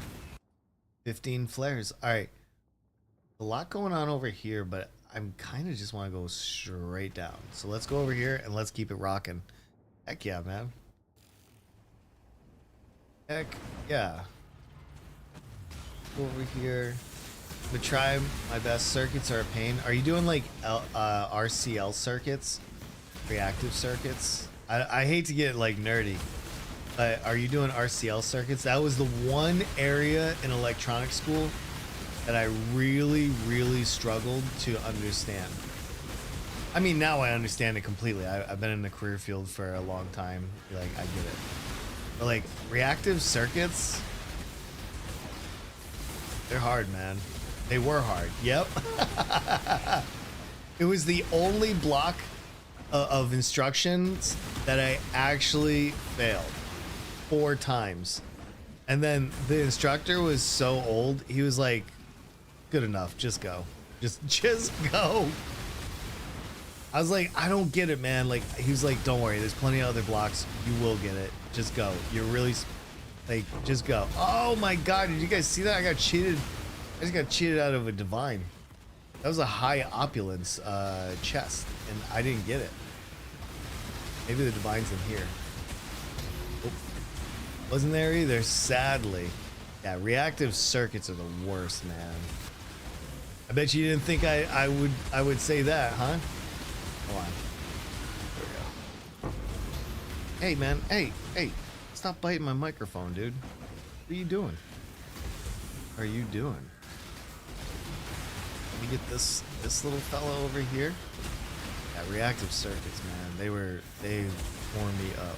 15 flares. All right. A lot going on over here, but I'm kind of just want to go straight down. So let's go over here and let's keep it rocking. Heck yeah, man. Heck yeah. Go over here. I'm gonna try my best. Circuits are a pain. Are you doing like RCL circuits? Reactive circuits? I hate to get like nerdy. Are you doing RCL circuits? That was the one area in electronics school that I really struggled to understand. I mean, now I understand it completely. I've been in the career field for a long time. Like, I get it. But like, reactive circuits, they're hard, man. They were hard. Yep. It was the only block of instructions that I actually failed 4 times. And then the instructor was so old, he was like, good enough, just go. Just go. I was like, I don't get it, man. Like, he was like, don't worry, there's plenty of other blocks. You will get it. Just go. You're really, like, just go. Oh my God, did you guys see that? I got cheated. I just got cheated out of a divine. That was a high opulence chest, and I didn't get it. Maybe the divine's in here. Oh, wasn't there either, sadly. Yeah, reactive circuits are the worst, man. I bet you didn't think I would say that, huh? Hold on. There we go. Hey, man. Hey. Stop biting my microphone, dude. What are you doing? What are you doing? Let me get this little fella over here. Yeah, reactive circuits, man. They tore me up.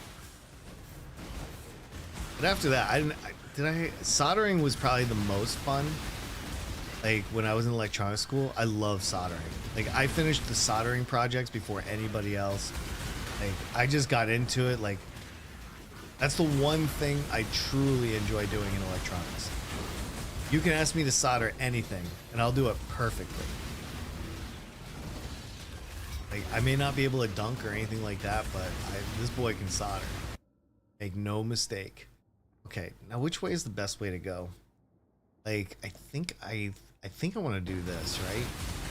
But after that, soldering was probably the most fun. Like when I was in electronics school, I love soldering. Like I finished the soldering projects before anybody else. Like I just got into it. Like that's the one thing I truly enjoy doing in electronics. You can ask me to solder anything and I'll do it perfectly. Like I may not be able to dunk or anything like that, but this boy can solder. Make no mistake. Okay, now which way is the best way to go? Like I think I want to do this, right?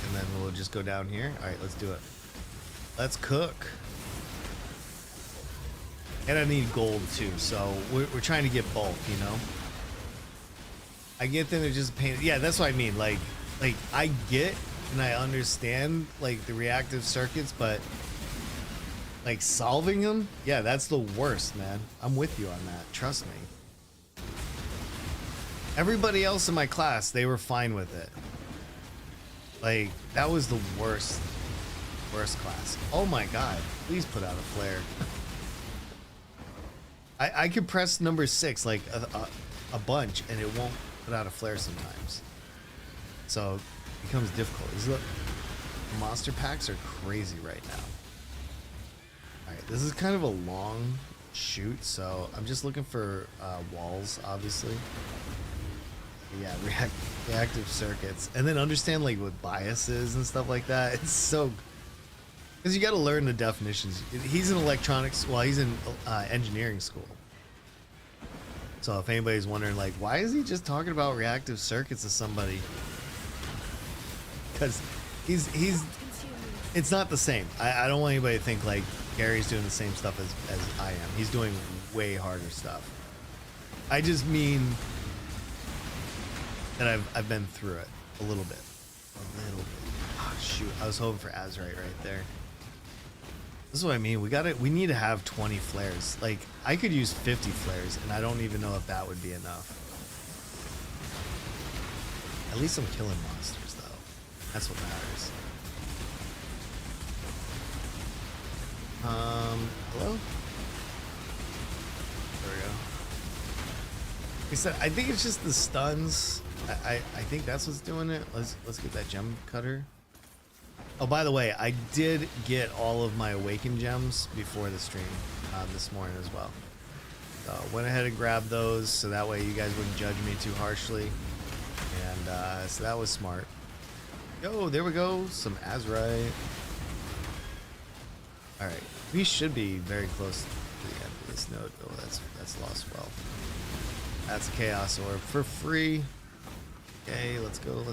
And then we'll just go down here. All right, let's do it. Let's cook. And I need gold too, so we're trying to get bulk, you know? I get them to just paint. Yeah, that's what I mean. Like I get and I understand like the reactive circuits, but like solving them, yeah, that's the worst, man. I'm with you on that. Trust me. Everybody else in my class, they were fine with it. Like that was the worst class. Oh my God! Please put out a flare. I could press number 6 like a bunch and it won't put out a flare sometimes. So it becomes difficult. Look, monster packs are crazy right now. All right, this is kind of a long shoot, so I'm just looking for walls, obviously. Yeah, reactive circuits, and then understand like what biases and stuff like that. It's so because you got to learn the definitions. He's in electronics. Well, he's in engineering school. So if anybody's wondering, like, why is he just talking about reactive circuits to somebody? Because he's it's not the same. I don't want anybody to think like Gary's doing the same stuff as I am. He's doing way harder stuff. I just mean that I've been through it a little bit. Oh shoot, I was hoping for Azrite right there. This is what I mean. We need to have 20 flares. Like I could use 50 flares and I don't even know if that would be enough. At least I'm killing monsters though. That's what matters. Hello? There we go. Like I said, I think it's just the stuns. I think that's what's doing it. Let's get that gem cutter. Oh, by the way, I did get all of my awakened gems before the stream this morning as well. So went ahead and grabbed those so that way you guys wouldn't judge me too harshly. And so that was smart. Yo, there we go. Some Azrite. All right, we should be very close to the end of this node. Oh, that's lost well. That's a chaos orb for free. Okay, let's go.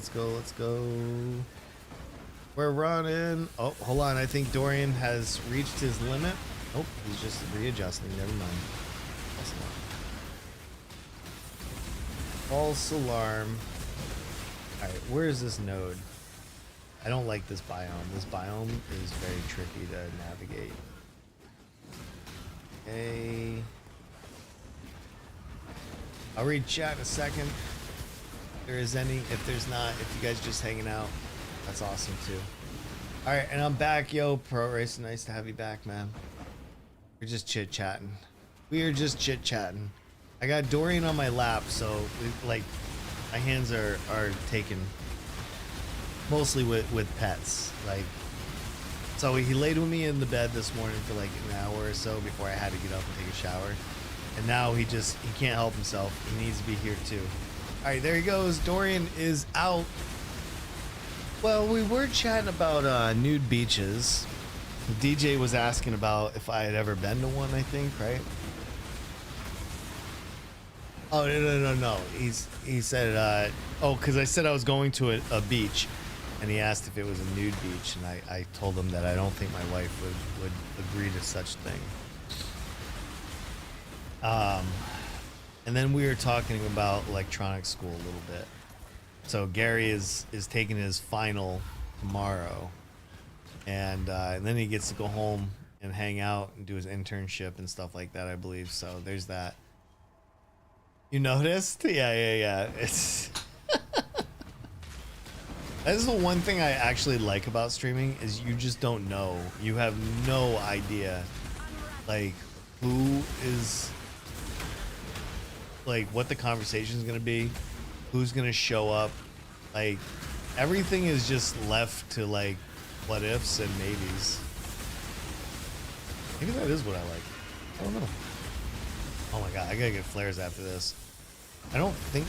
We're running. Oh, hold on. I think Dorian has reached his limit. Oh, he's just readjusting. Never mind. False alarm. All right, where is this node? I don't like this biome. This biome is very tricky to navigate. Okay. I'll read chat in a second. If there is any. If there's not, if you guys just hanging out, that's awesome too. All right, and I'm back, yo. Pro Racer, nice to have you back, man. We're just chit chatting. We are just chit chatting. I got Dorian on my lap, so like my hands are taken mostly with pets. Like, so he laid with me in the bed this morning for like an hour or so before I had to get up and take a shower. and now he can't help himself. He needs to be here too. All right, there he goes. Dorian is out. Well, we were chatting about nude beaches. DJ was asking about if I had ever been to one, I think, right? Oh, no. He said, oh, because I said I was going to a beach, and he asked if it was a nude beach, and I told him that I don't think my wife would agree to such thing. And then we were talking about electronics school a little bit. So Gary is taking his final tomorrow, and then he gets to go home and hang out and do his internship and stuff like that, I believe. So there's that. You noticed? Yeah. It's that is the one thing I actually like about streaming is you just don't know. You have no idea, like, who is, like, what the conversation is gonna be, who's gonna show up. Like, everything is just left to, like, what ifs and maybes. Maybe that is what I like. I don't know. Oh my god, I gotta get flares after this. I don't think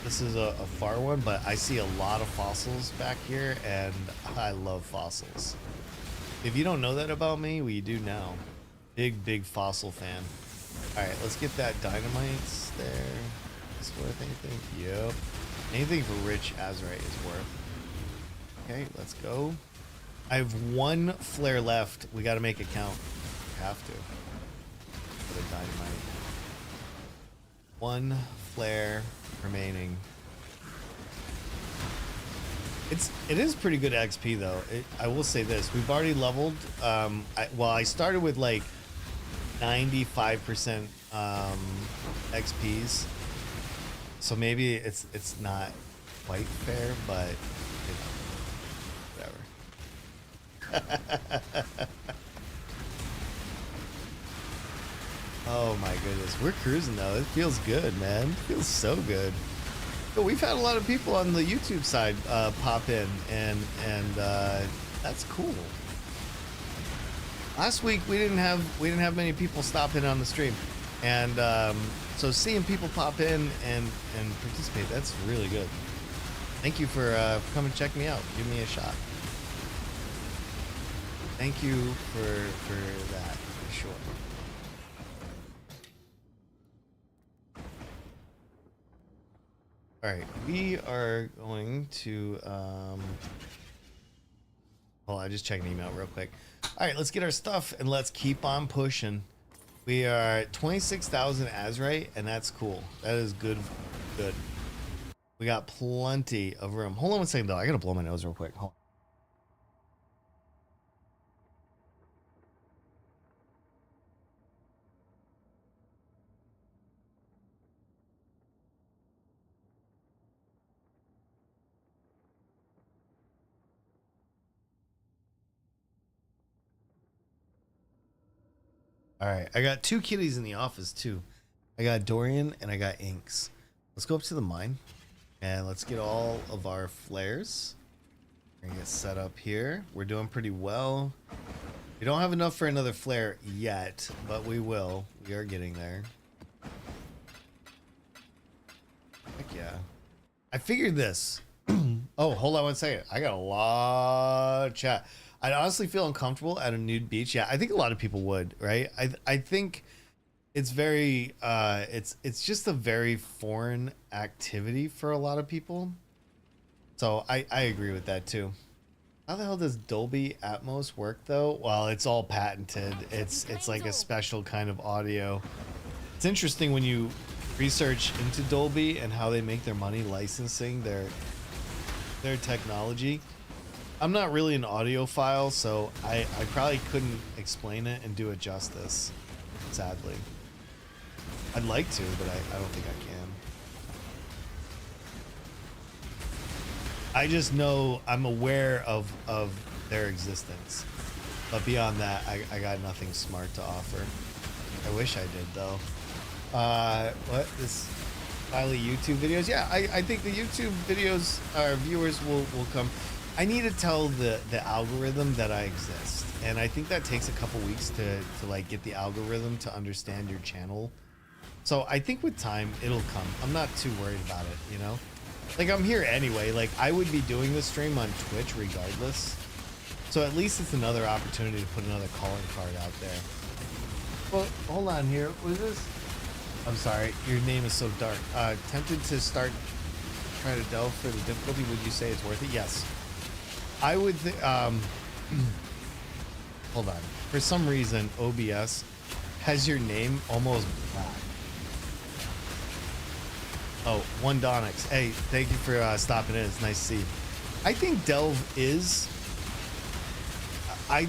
this is a far one, but I see a lot of fossils back here, and I love fossils. If you don't know that about me, well, you do now. Big fossil fan. Alright, let's get that dynamites there. Is this worth anything? Yep. Anything for rich Azurite is worth. Okay, let's go. I have one flare left. We gotta make it count. We have to. For the dynamite. One flare remaining. It is pretty good XP though. I will say this: we've already leveled. I started with like 95% XPs, so maybe it's not quite fair, but you know, whatever. Oh my goodness, we're cruising though. It feels good, man. It feels so good. But we've had a lot of people on the YouTube side pop in, and that's cool. Last week we didn't have many people stop in on the stream, and so seeing people pop in and participate, that's really good. Thank you for coming to check me out, give me a shot. Thank you for that, for sure. All right, we are going to, hold on, just checking the email real quick. All right, let's get our stuff and let's keep on pushing. We are at 26,000 Azurite, and that's cool. That is good. We got plenty of room. Hold on one second though, I gotta blow my nose real quick. Hold on. All right, I got two kitties in the office too. I got Dorian and I got Inks. Let's go up to the mine and let's get all of our flares. We're gonna get set up here. We're doing pretty well. We don't have enough for another flare yet, but we will. We are getting there. Heck yeah. I figured this. Oh, hold on one second. I got a lot of chat. I'd honestly feel uncomfortable at a nude beach. Yeah, I think a lot of people would, right? I think it's very it's just a very foreign activity for a lot of people. So I agree with that too. How the hell does Dolby Atmos work though? Well, it's all patented. It's like a special kind of audio. It's interesting when you research into Dolby and how they make their money licensing their technology. I'm not really an audiophile, so I probably couldn't explain it and do it justice, sadly. I'd like to, but I don't think I can. I just know I'm aware of their existence, but beyond that, I got nothing smart to offer. I wish I did though. What this finally YouTube videos? Yeah, I think the YouTube videos, our viewers will come. I need to tell the algorithm that I exist, and I think that takes a couple weeks to like get the algorithm to understand your channel. So I think with time it'll come. I'm not too worried about it, you know? Like I'm here anyway. Like I would be doing this stream on Twitch regardless. So at least it's another opportunity to put another calling card out there. Well, hold on here. Was this? I'm sorry. Your name is so dark. Tempted to start trying to delve for the difficulty. Would you say it's worth it? Yes. I would. Hold on. For some reason, OBS has your name almost black. Oh, one Donix. Hey, thank you for stopping in. It's nice to see you. I think Delve is. I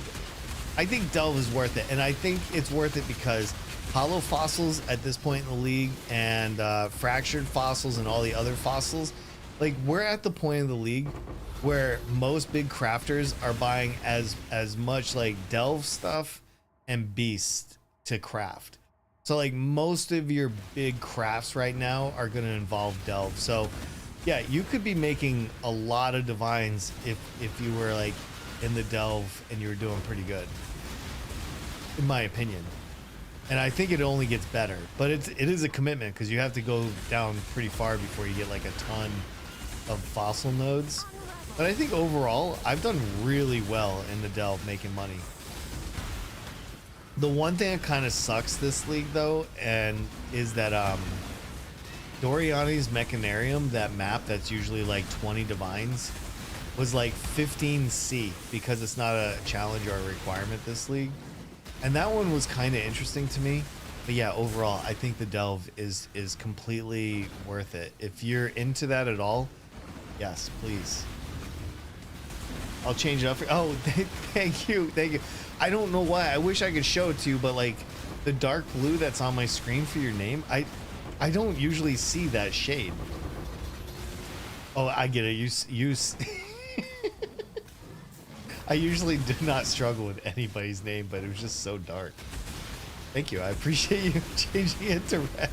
think Delve is worth it, and I think it's worth it because hollow fossils at this point in the league and fractured fossils and all the other fossils, like we're at the point of the league where most big crafters are buying as much like Delve stuff and Beast to craft. So like most of your big crafts right now are going to involve Delve. So yeah, you could be making a lot of divines if you were like in the Delve and you were doing pretty good, in my opinion. And I think it only gets better, but it is a commitment because you have to go down pretty far before you get like a ton of fossil nodes. But I think overall I've done really well in the Delve making money. The one thing that kind of sucks this league though, and is that Doriani's Mechanarium, that map that's usually like 20 divines, was like 15C because it's not a challenge or a requirement this league. And that one was kind of interesting to me. But yeah, overall, I think the Delve is completely worth it. If you're into that at all, yes, please. I'll change it up for, oh, thank you. I don't know why. I wish I could show it to you, but like the dark blue that's on my screen for your name, I don't usually see that shade. Oh, I get it. You I usually do not struggle with anybody's name, but it was just so dark. Thank you. I appreciate you changing it to red.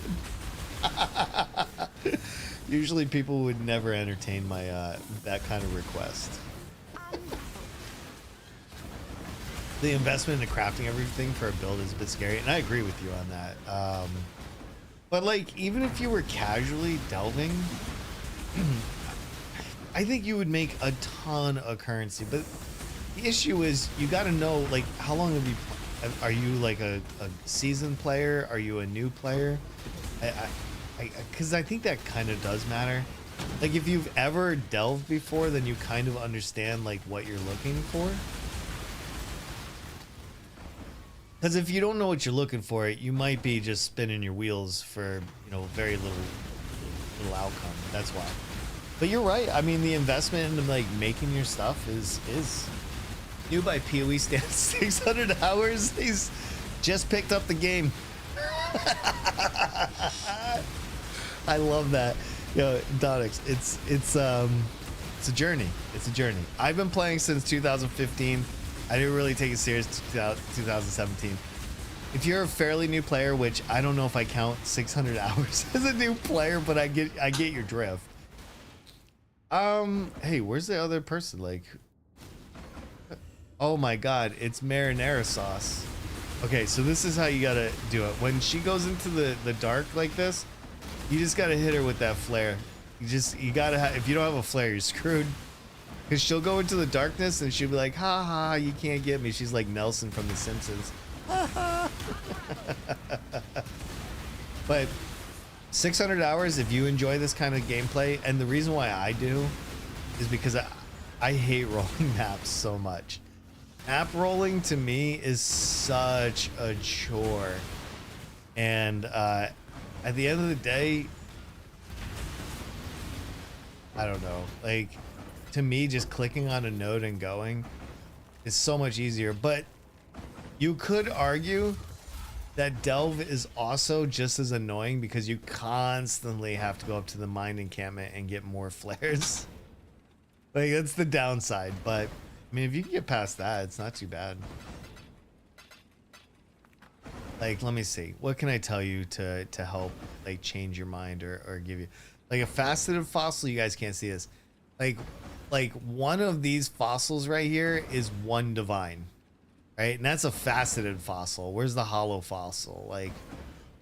Usually people would never entertain my that kind of request. The investment into crafting everything for a build is a bit scary, and I agree with you on that. But like, even if you were casually delving, I think you would make a ton of currency. But the issue is, you got to know, like, how long have you? Are you like a seasoned player? Are you a new player? Because I think that kind of does matter. Like, if you've ever delved before, then you kind of understand like what you're looking for. Because if you don't know what you're looking for, you might be just spinning your wheels for, you know, very little outcome. That's why. But you're right. I mean, the investment into like making your stuff is new by PoE stands 600 hours. He's just picked up the game. I love that. Yo, Donix, it's a journey. It's a journey. I've been playing since 2015. I didn't really take it serious 2017. If you're a fairly new player, which I don't know if I count 600 hours as a new player, but I get your drift. Hey, where's the other person? Like, oh my God, it's marinara sauce. Okay, so this is how you gotta do it. When she goes into the dark like this, you just gotta hit her with that flare. You gotta if you don't have a flare, you're screwed. Because she'll go into the darkness and she'll be like, ha ha, you can't get me. She's like Nelson from The Simpsons. But 600 hours, if you enjoy this kind of gameplay, and the reason why I do is because I hate rolling maps so much. Map rolling to me is such a chore. And at the end of the day, I don't know, like, to me, just clicking on a node and going is so much easier. But you could argue that Delve is also just as annoying because you constantly have to go up to the mine encampment and get more flares. Like, that's the downside. But I mean, if you can get past that, it's not too bad. Like, let me see. What can I tell you to help like change your mind or give you like a faceted fossil? You guys can't see this. Like, like one of these fossils right here is one divine, right? And that's a faceted fossil. Where's the hollow fossil? Like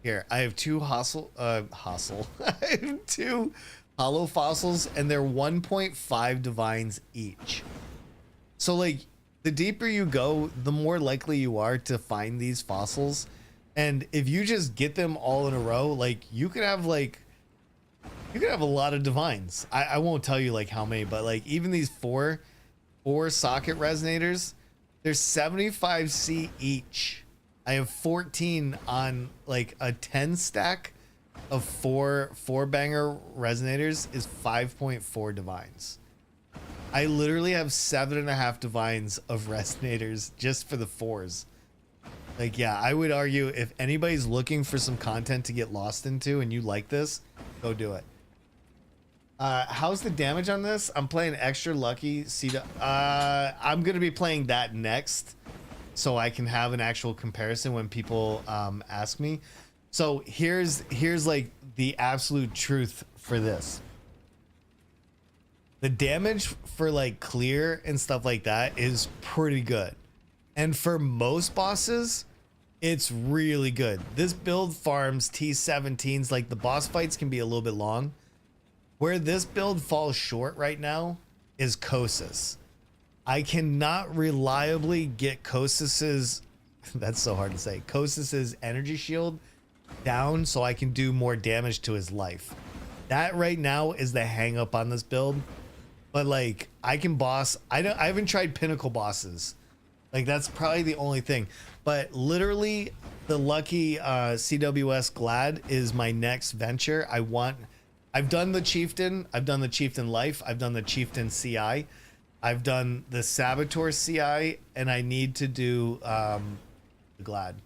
here, I have two I have two hollow fossils and they're 1.5 divines each. So like the deeper you go, the more likely you are to find these fossils. And if you just get them all in a row, like you could have a lot of divines. I won't tell you like how many, but like even these four socket resonators, they're 75C each. I have 14 on like a 10 stack of four banger resonators is 5.4 divines. I literally have 7.5 divines of resonators just for the fours. Like, yeah, I would argue if anybody's looking for some content to get lost into and you like this, go do it. How's the damage on this? I'm playing extra lucky. I'm going to be playing that next so I can have an actual comparison when people ask me. So here's like the absolute truth for this. The damage for like clear and stuff like that is pretty good. And for most bosses, it's really good. This build farms T17s, like the boss fights can be a little bit long. Where this build falls short right now is Kosis. I cannot reliably get Kosis's, that's so hard to say, Kosis's energy shield down so I can do more damage to his life. That right now is the hang up on this build. But like I can boss, I haven't tried pinnacle bosses. Like that's probably the only thing. But literally the lucky CWS Glad is my next venture. I've done the Chieftain, I've done the Chieftain Life, I've done the Chieftain CI, I've done the Saboteur CI, and I need to do the Glad.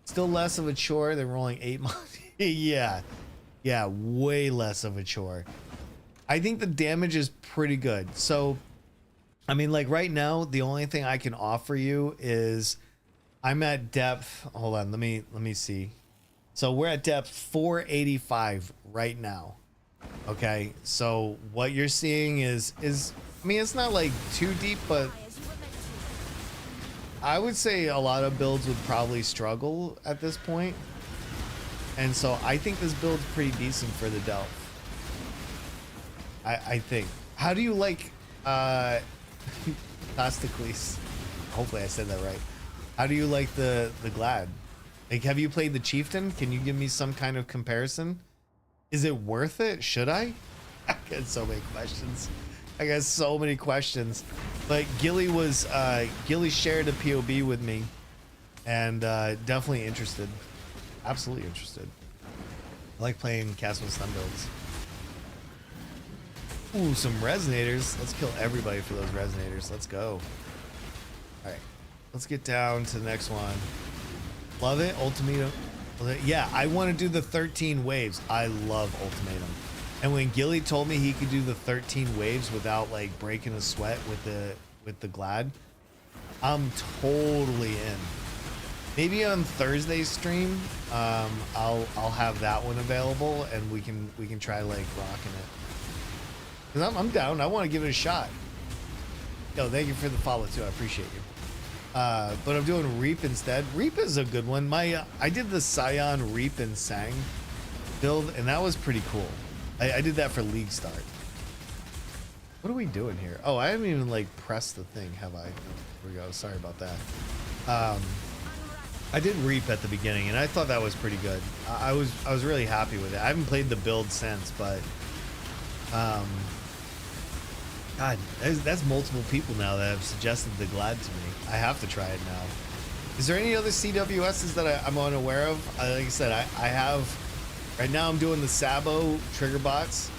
Still less of a chore than rolling 8 months. Yeah, way less of a chore. I think the damage is pretty good. So, I mean, like right now, the only thing I can offer you is I'm at depth. Hold on, let me see. So we're at depth 485 right now. Okay, so what you're seeing is I mean, it's not like too deep, but I would say a lot of builds would probably struggle at this point. And so I think this build's pretty decent for the Delve. I think. How do you like Costicles? Hopefully I said that right. How do you like the Glad? Like, have you played the Chieftain? Can you give me some kind of comparison? Is it worth it? Should I? I got so many questions. But Gilly shared a POB with me and definitely interested. Absolutely interested. I like playing Castle and Stun builds. Ooh, some resonators. Let's kill everybody for those resonators. Let's go. All right, let's get down to the next one. Love it. Ultimatum. Yeah, I want to do the 13 waves. I love Ultimatum. And when Gilly told me he could do the 13 waves without like breaking a sweat with the Glad, I'm totally in. Maybe on Thursday's stream, I'll have that one available and we can try like rocking it. Cause I'm down. I want to give it a shot. Yo, thank you for the follow too. I appreciate you. But I'm doing Reap instead. Reap is a good one. I did the Scion Reap and Sang build, and that was pretty cool. I did that for League Start. What are we doing here? Oh, I haven't even like pressed the thing, have I? Here we go. Sorry about that. I did Reap at the beginning, and I thought that was pretty good. I was really happy with it. I haven't played the build since, but God, that's multiple people now that have suggested the Glad to me. I have to try it now. Is there any other CWSs that I'm unaware of? Like I said, I have. Right now I'm doing the Sabo trigger bots.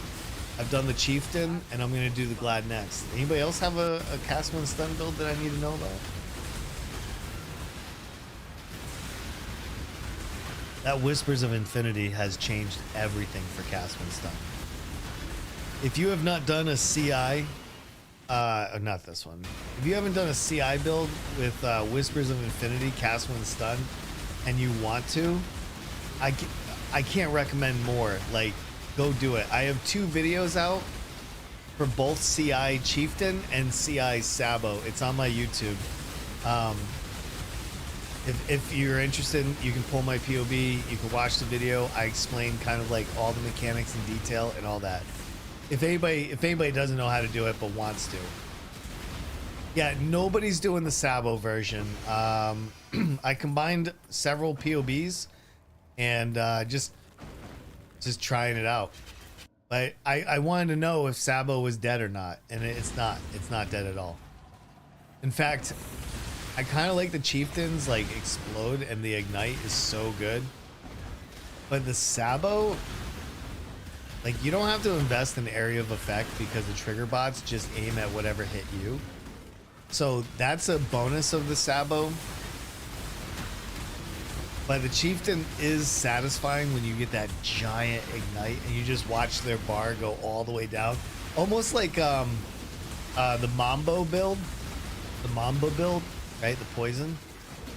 I've done the Chieftain, and I'm going to do the Glad next. Anybody else have a Cast One Stun build that I need to know about? That Whispers of Infinity has changed everything for Cast One Stun. If you have not done a CI, not this one. If you haven't done a CI build with Whispers of Infinity, Cast One Stun, and you want to, I can't recommend more. Like, go do it. I have 2 videos out for both CI Chieftain and CI Sabo. It's on my YouTube. If you're interested, you can pull my POV. You can watch the video. I explain kind of like all the mechanics in detail and all that. If anybody doesn't know how to do it but wants to. Yeah, nobody's doing the Sabo version. I combined several POBs and just trying it out. But I wanted to know if Sabo was dead or not, and it's not. It's not dead at all. In fact, I kind of like the Chieftains like explode and the ignite is so good. But the Sabo, like you don't have to invest in area of effect because the trigger bots just aim at whatever hit you. So that's a bonus of the Sabo. But the Chieftain is satisfying when you get that giant ignite and you just watch their bar go all the way down. Almost like the Mambo build. The Mamba build, right? The poison.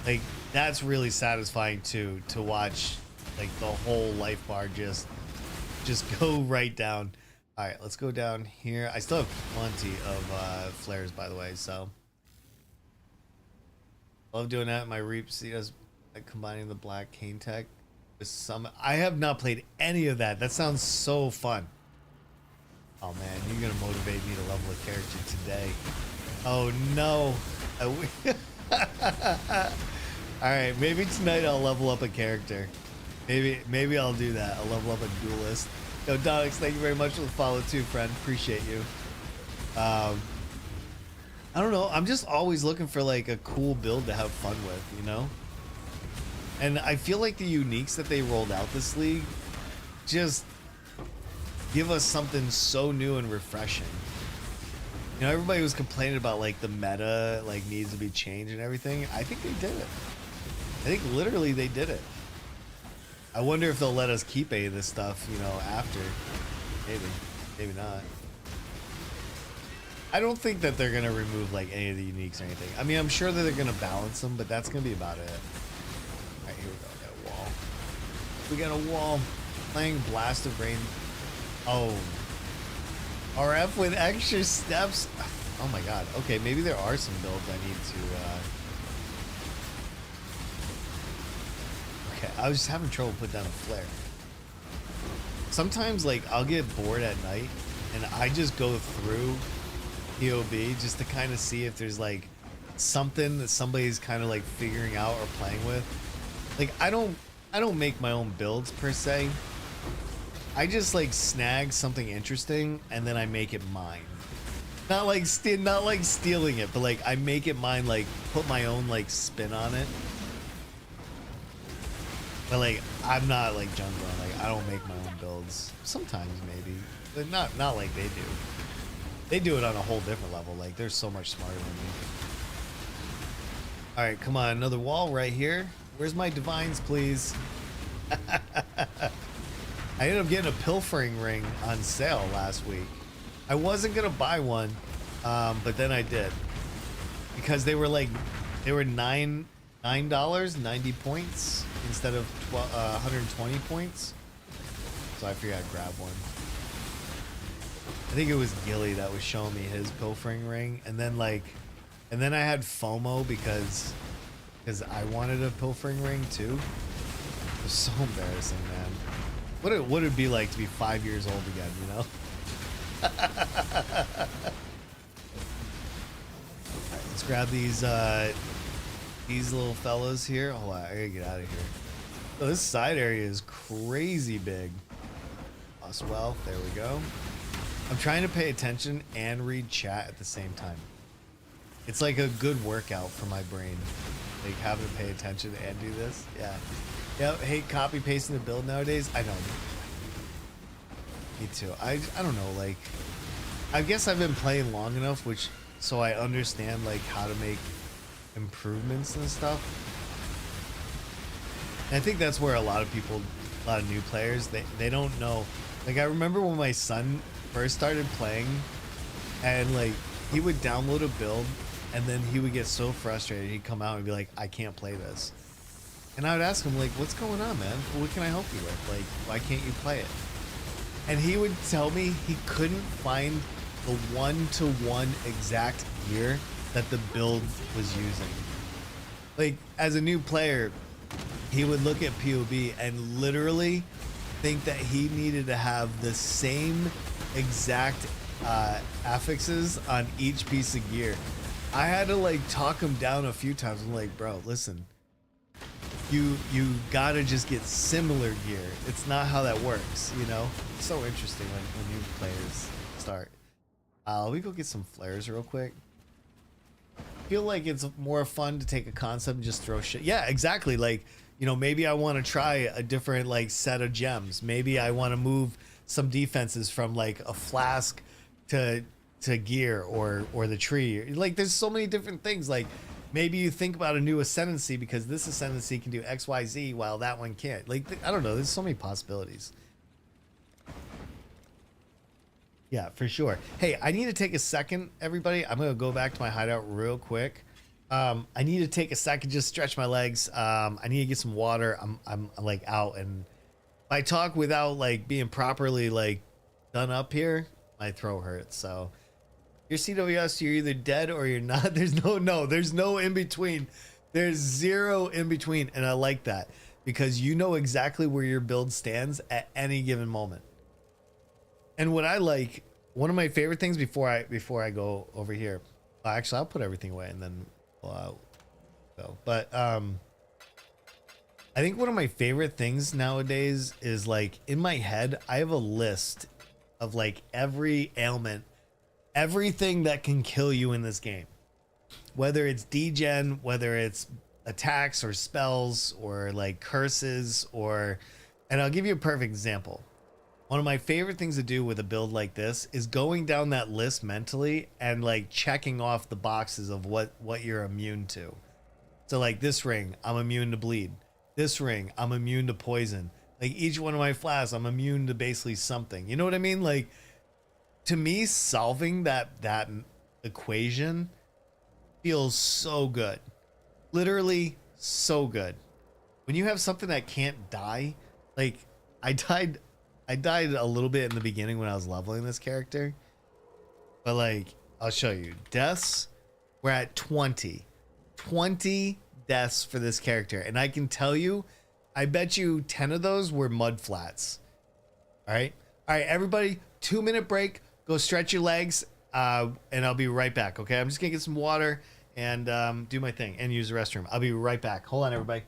Like that's really satisfying too, to watch like the whole life bar just go right down. All right, let's go down here. I still have plenty of flares, by the way, so love doing that. My Reap does combining the black cane tech with some. I have not played any of that. That sounds so fun. Oh man, you're gonna motivate me to level a character today. Oh no. All right, maybe tonight I'll level up a character. Maybe I'll do that. I'll level up a duelist. Yo, Donix, thank you very much for the follow too, friend. Appreciate you. I don't know. I'm just always looking for like a cool build to have fun with, you know? And I feel like the uniques that they rolled out this league just give us something so new and refreshing. You know, everybody was complaining about like the meta like needs to be changed and everything. I think they did it. I think literally they did it. I wonder if they'll let us keep any of this stuff, you know, after. Maybe not. I don't think that they're gonna remove like any of the uniques or anything. I mean, I'm sure that they're gonna balance them, but that's gonna be about it. All right, here we go. We got a wall. We got a wall. Playing Blast of Rain. Oh. RF with extra steps. Oh my god. Okay, maybe there are some builds I need to Okay, I was just having trouble putting down a flare. Sometimes like I'll get bored at night and I just go through POB just to kind of see if there's like something that somebody's kind of like figuring out or playing with. Like I don't make my own builds per se. I just like snag something interesting and then I make it mine. Not like stealing it, but like I make it mine, like put my own like spin on it. But like I'm not like Jungle, like I don't make my own builds. Sometimes maybe, but not like they do. They do it on a whole different level. Like they're so much smarter than me. All right, come on, another wall right here. Where's my divines, please? I ended up getting a pilfering ring on sale last week. I wasn't gonna buy one, but then I did because they were $9, 90 points instead of 120 points. So I figured I'd grab one. I think it was Gilly that was showing me his pilfering ring, and then I had FOMO because I wanted a pilfering ring too. It was so embarrassing, man. What would it be like to be 5 years old again, you know? Alright, let's grab these little fellas here. Hold on, I gotta get out of here. Oh, this side area is crazy big. Lost wealth, there we go. I'm trying to pay attention and read chat at the same time. It's like a good workout for my brain. Like having to pay attention and do this. Yeah. Yeah, hate copy pasting the build nowadays. I know. Me too. I don't know, like I guess I've been playing long enough so I understand like how to make improvements and stuff. And I think that's where a lot of new players, they don't know. Like I remember when my son first started playing and like he would download a build and then he would get so frustrated he'd come out and be like, I can't play this. And I would ask him like, what's going on, man? What can I help you with? Like, why can't you play it? And he would tell me he couldn't find the one-to-one exact gear that the build was using. Like, as a new player, he would look at POB and literally think that he needed to have the same exact affixes on each piece of gear. I had to like talk him down a few times. I'm like, bro, listen, you gotta just get similar gear. It's not how that works, you know? It's so interesting when new players start. We go get some flares real quick. Feel like it's more fun to take a concept and just throw shit. Yeah, exactly. Like, you know, maybe I want to try a different like set of gems. Maybe I want to move some defenses from like a flask to gear or the tree. Like, there's so many different things. Like, maybe you think about a new ascendancy because this ascendancy can do XYZ while that one can't. Like, I don't know. There's so many possibilities. Yeah, for sure. Hey, I need to take a second, everybody. I'm gonna go back to my hideout real quick. I need to take a second, just stretch my legs. I need to get some water. I'm like out, and if I talk without like being properly like done up here, my throat hurts. So you're CWS, you're either dead or you're not. There's there's no in between. There's zero in between, and I like that because you know exactly where your build stands at any given moment. And what I like, one of my favorite things before I go over here, actually I'll put everything away and then we'll go. But I think one of my favorite things nowadays is like in my head I have a list of like every ailment, everything that can kill you in this game, whether it's degen, whether it's attacks or spells or like curses and I'll give you a perfect example. One of my favorite things to do with a build like this is going down that list mentally and like checking off the boxes of what you're immune to. So like this ring, I'm immune to bleed. This ring, I'm immune to poison. Like each one of my flasks, I'm immune to basically something. You know what I mean? Like, to me, solving that equation feels so good. Literally so good. When you have something that can't die, like I died a little bit in the beginning when I was leveling this character, but like I'll show you deaths. We're at 20 deaths for this character, and I can tell you, I bet you 10 of those were mud flats. All right, everybody, 2-minute break. Go stretch your legs, and I'll be right back. Okay, I'm just gonna get some water and do my thing and use the restroom. I'll be right back. Hold on, everybody.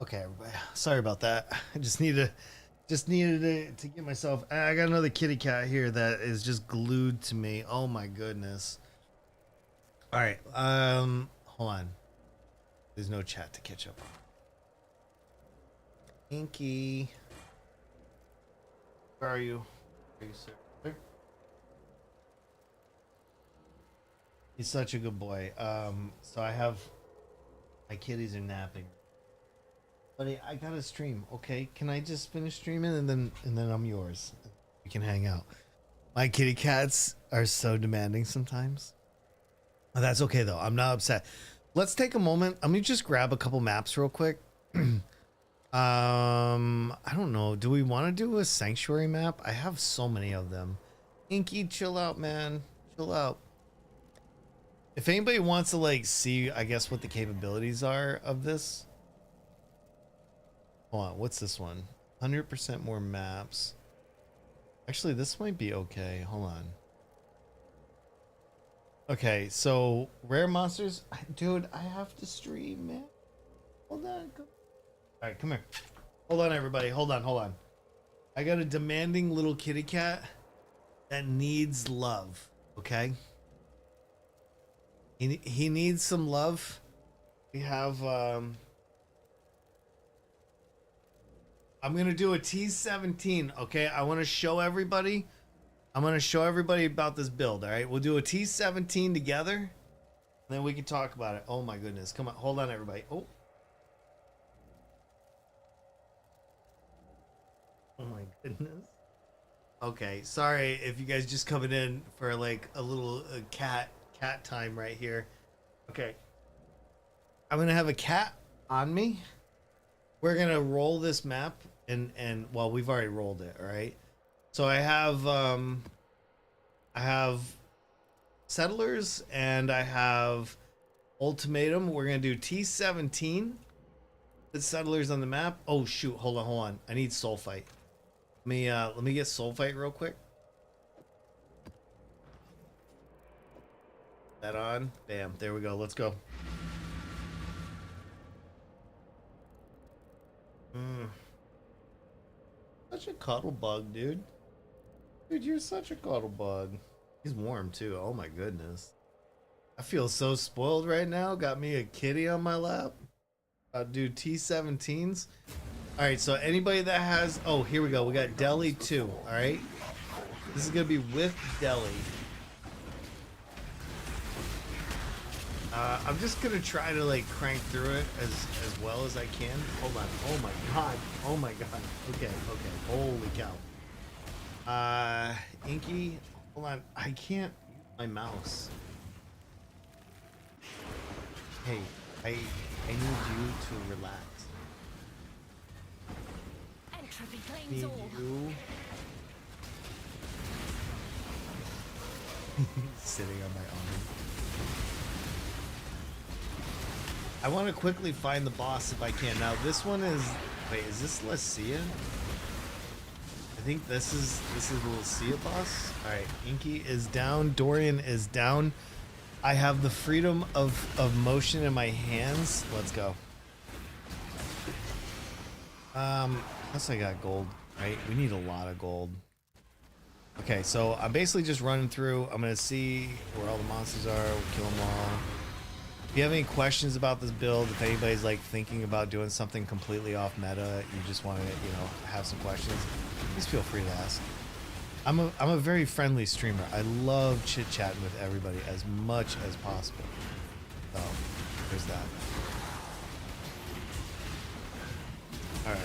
Okay, everybody. Sorry about that. I just needed to get myself. I got another kitty cat here that is just glued to me. Oh my goodness. All right. Hold on. There's no chat to catch up on. Inky. Where are you? Are you sir? He's such a good boy. So I have my kitties are napping. Buddy, I gotta stream. Okay, can I just finish streaming and then I'm yours. We can hang out. My kitty cats are so demanding sometimes. That's okay though. I'm not upset. Let's take a moment. Let me just grab a couple maps real quick. I don't know. Do we want to do a sanctuary map? I have so many of them. Inky, chill out, man. Chill out. If anybody wants to like see, I guess, what the capabilities are of this. Hold on, what's this one? 100% more maps. Actually, this might be okay. Hold on. Okay, so rare monsters. Dude, I have to stream, man. Hold on. All right, come here. Hold on, everybody. Hold on. I got a demanding little kitty cat that needs love. Okay. He needs some love. We have I'm gonna do a T17. Okay, I want to show everybody. I'm gonna show everybody about this build. All right, we'll do a T17 together, and then we can talk about it. Oh my goodness, come on, hold on, everybody. Oh my goodness. Okay, sorry if you guys just coming in for like a little cat time right here. Okay, I'm gonna have a cat on me. We're gonna roll this map, and well, we've already rolled it. All right. So I have settlers and I have ultimatum. We're gonna do T17. The settlers on the map. Oh shoot! Hold on. I need soul fight. Let me get soul fight real quick. That on. Bam. There we go. Let's go. Such a cuddle bug, dude. Dude, you're such a cuddle bug. He's warm too. Oh my goodness. I feel so spoiled right now. Got me a kitty on my lap. I'll do T17s. Alright, so anybody that has... Oh, here we go. We got Deli too. Alright. This is going to be with Deli. I'm just going to try to like crank through it as well as I can. Hold on. Oh my god. Oh my god. Okay. Holy cow. Inky, hold on. I can't use my mouse. Hey, I need you to relax. Entropy I claims need all. you. Sitting on my arm. I want to quickly find the boss if I can. Now this one is... Wait, is this Lucia? I think this is the Lucia boss. Alright, Inky is down. Dorian is down. I have the freedom of motion in my hands. Let's go. Plus I got gold, right? We need a lot of gold. Okay, so I'm basically just running through. I'm going to see where all the monsters are. We'll kill them all. If you have any questions about this build, if anybody's like thinking about doing something completely off meta, you just want to, you know, have some questions, please feel free to ask. I'm a very friendly streamer. I love chit-chatting with everybody as much as possible. So, there's that. Alright.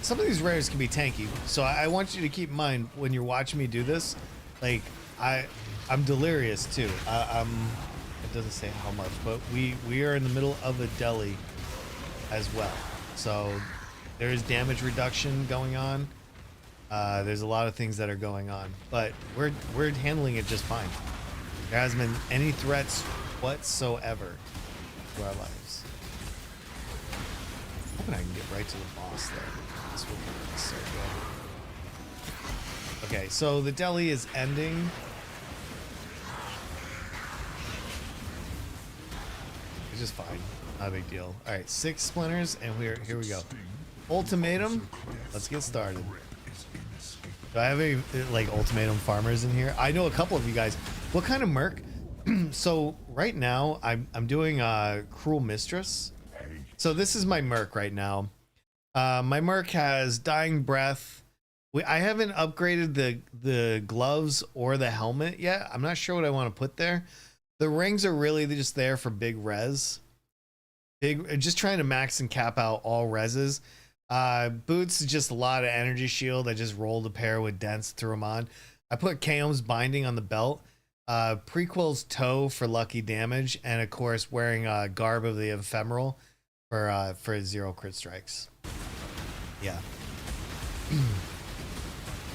Some of these rares can be tanky, so I want you to keep in mind when you're watching me do this, like, I'm delirious too. It doesn't say how much, but we are in the middle of a deli as well. So there is damage reduction going on. There's a lot of things that are going on, but we're handling it just fine. There hasn't been any threats whatsoever to our lives. I'm hoping I can get right to the boss there. This would be so good. Okay, so the deli is ending. It's just fine. Not a big deal. All right, 6 splinters, and here we go. Ultimatum. Let's get started. Do I have any like ultimatum farmers in here? I know a couple of you guys. What kind of merc? So right now I'm doing Cruel Mistress. So this is my merc right now. My merc has Dying Breath. I haven't upgraded the gloves or the helmet yet. I'm not sure what I want to put there. The rings are really just there for big res. Just trying to max and cap out all reses. Boots is just a lot of energy shield. I just rolled a pair with dents, threw them on. I put Kaom's binding on the belt. Prequel's toe for lucky damage, and of course wearing garb of the ephemeral for 0 crit strikes. Yeah.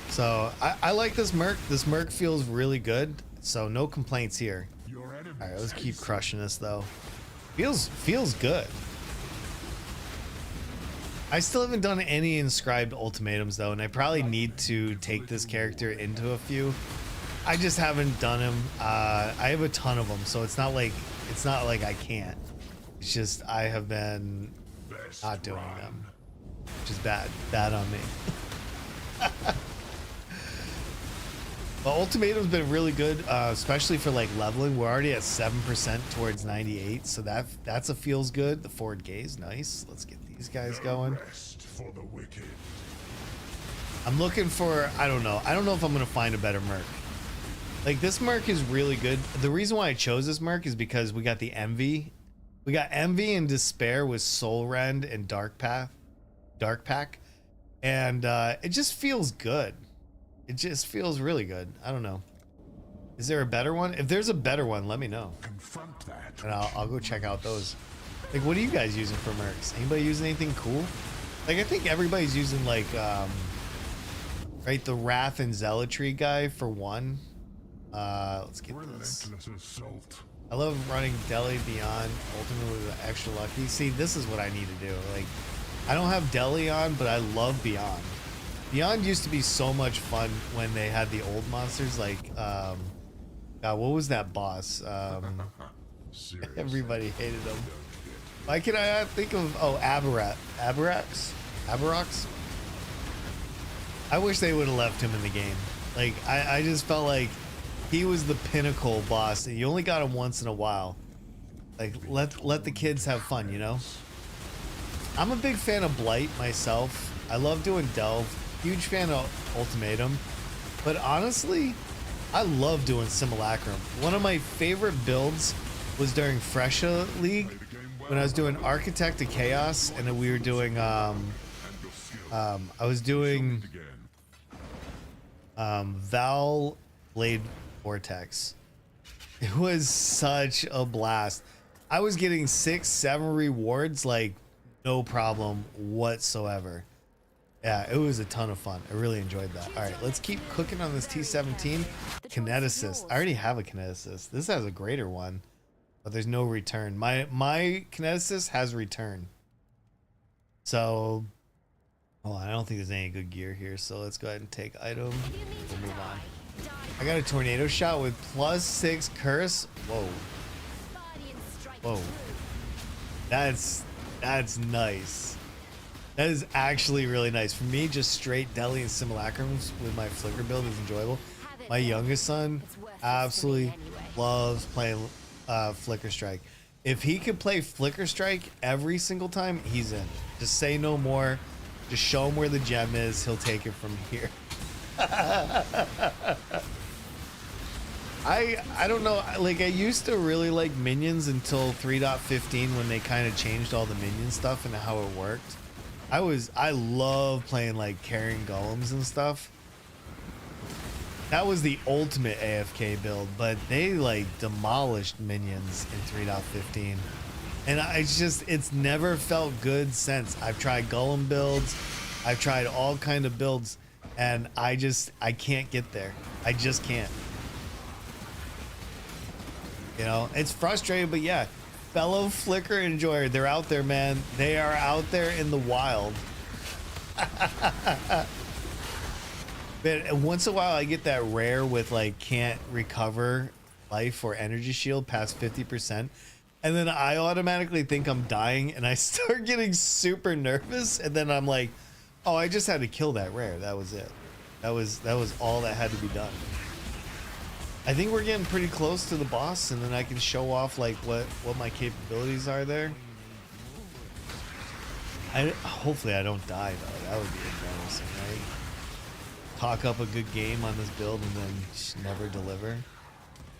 So I like this merc. This merc feels really good. So no complaints here. All right, let's keep crushing this though. Feels good. I still haven't done any inscribed ultimatums though, and I probably need to take this character into a few. I just haven't done him. I have a ton of them, so it's not like I can't. It's just I have been not doing them, which is bad on me. But Ultimatum's been really good, especially for like leveling. We're already at 7% towards 98, so that's a feels good. The forward gaze, nice. Let's get these guys going. I'm looking for, I don't know if I'm gonna find a better merc. Like this merc is really good. The reason why I chose this merc is because we got the Envy. We got Envy and Despair with Soul Rend and Dark Pack, and it just feels good. It just feels really good. I don't know. Is there a better one? If there's a better one, let me know. Confront that. And I'll go check out those. Like, what are you guys using for mercs? Anybody using anything cool? Like, I think everybody's using like, right, the Wrath and Zealotry guy for one. Let's get this. Assault. I love running Deli Beyond ultimately with extra lucky. See, this is what I need to do. Like, I don't have Deli on, but I love Beyond. Beyond used to be so much fun when they had the old monsters. Like, God, what was that boss? Everybody hated him. Why can I not think of? Oh, Abarox. I wish they would have left him in the game. Like, I just felt like he was the pinnacle boss, and you only got him once in a while. Like, let the kids have fun, you know? I'm a big fan of Blight myself. I love doing Delve. Huge fan of Ultimatum. But honestly, I love doing Simulacrum. One of my favorite builds was during Fresha League when I was doing Architect of Chaos, and then we were doing I was doing Val Blade Vortex. It was such a blast. I was getting 6-7 rewards like no problem whatsoever. Yeah, it was a ton of fun. I really enjoyed that. All right, let's keep cooking on this T17. Kineticist. I already have a Kineticist. This has a greater one, but there's no return. My Kineticist has return. So, oh, I don't think there's any good gear here. So let's go ahead and take item. We'll move on. I got a tornado shot with +6 curse. Whoa. Whoa. That's nice. That is actually really nice. For me, just straight Deli and Simulacrums with my Flicker build is enjoyable. My youngest son absolutely loves playing Flicker Strike. If he could play Flicker Strike every single time, he's in. Just say no more. Just show him where the gem is. He'll take it from here. I don't know. Like, I used to really like minions until 3.15 when they kind of changed all the minion stuff and how it worked. I love playing like carrying golems and stuff. That was the ultimate AFK build, but they like demolished minions in 3.15. And it's never felt good since. I've tried golem builds, I've tried all kind of builds, and I can't get there. I just can't. You know, it's frustrating, but yeah. Fellow Flicker enjoyer, they're out there, man. They are out there in the wild. But once in a while, I get that rare with like can't recover life or energy shield past 50%, and then I automatically think I'm dying, and I start getting super nervous, and then I'm like, oh, I just had to kill that rare. That was it. That was all that had to be done. I think we're getting pretty close to the boss, and then I can show off like what my capabilities are there. Hopefully I don't die though. That would be embarrassing, right? Talk up a good game on this build and then just never deliver.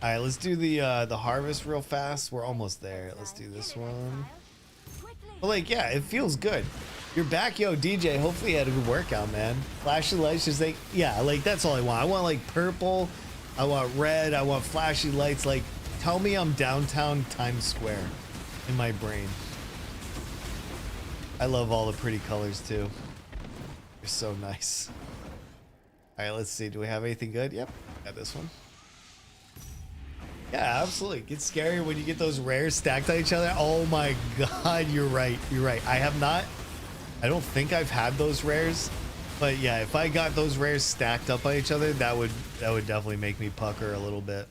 All right, let's do the harvest real fast. We're almost there. Let's do this one. But like, yeah, it feels good. You're back, yo, DJ. Hopefully you had a good workout, man. Flashing lights, just like, yeah, like that's all I want. I want like purple. I want red. I want flashy lights. Like, tell me I'm downtown Times Square in my brain. I love all the pretty colors too. They're so nice. All right, let's see. Do we have anything good? Yep, got this one. Yeah, absolutely. It gets scarier when you get those rares stacked on each other. Oh my God, you're right. You're right. I don't think I've had those rares, but yeah, if I got those rares stacked up on each other, that would definitely make me pucker a little bit.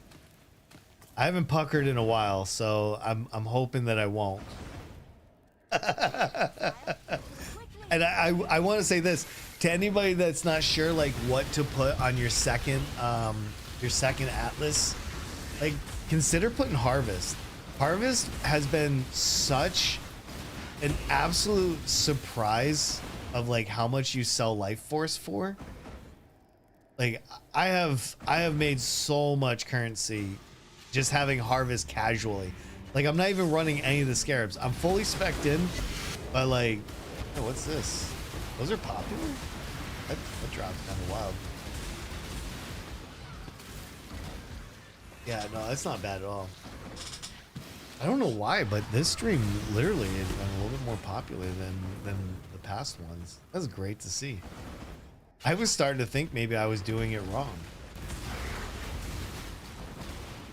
I haven't puckered in a while, so I'm hoping that I won't. And I want to say this to anybody that's not sure like what to put on your second atlas, like consider putting harvest. Harvest has been such an absolute surprise of like how much you sell life force for. Like I have made so much currency just having harvest casually. Like I'm not even running any of the scarabs. I'm fully spec'd in, but like, oh, what's this? Those are popular? That drop's kind of wild. Yeah, no, that's not bad at all. I don't know why, but this stream literally has been a little bit more popular than the past ones. That's great to see. I was starting to think maybe I was doing it wrong.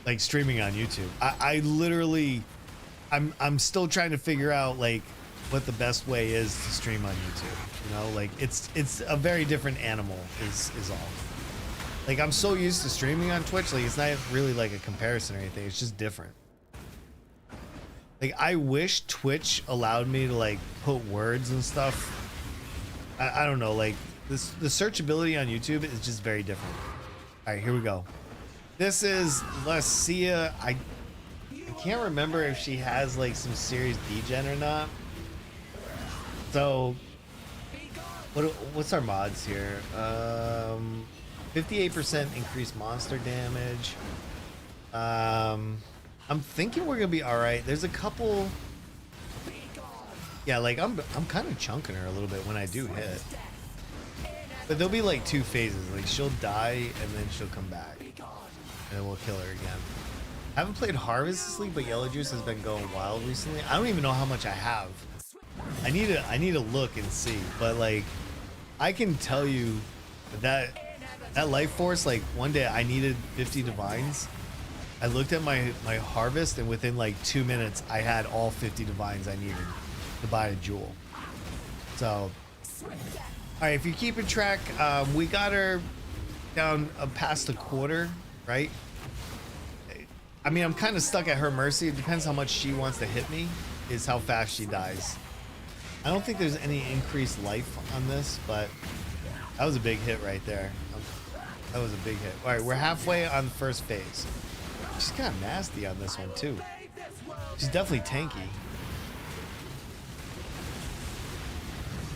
Like streaming on YouTube. I literally, I'm still trying to figure out like what the best way is to stream on YouTube. You know, like it's a very different animal is all. Like I'm so used to streaming on Twitch, like it's not really like a comparison or anything. It's just different. Like I wish Twitch allowed me to like put words and stuff. I don't know, like the searchability on YouTube is just very different. All right, here we go. This is Lucia. I can't remember if she has like some serious degen or not. So what's our mods here? 58% increased monster damage. I'm thinking we're gonna be all right. There's a couple. Yeah, like I'm kind of chunking her a little bit when I do hit. But there'll be like two phases. Like she'll die and then she'll come back, and then we'll kill her again. I haven't played Harvest this league, but Yellow Juice has been going wild recently. I don't even know how much I have. I need to look and see. But like, I can tell you that life force. Like one day I needed 50 divines. I looked at my harvest, and within like 2 minutes, I had all 50 divines I needed to buy a jewel. So, all right, if you're keeping track, we got her down past a quarter, right? I mean, I'm kind of stuck at her mercy. It depends how much she wants to hit me, is how fast she dies. I don't think there's any increased life on this, but that was a big hit right there. That was a big hit. All right, we're halfway on the first phase. She's kind of nasty on this one too. She's definitely tanky.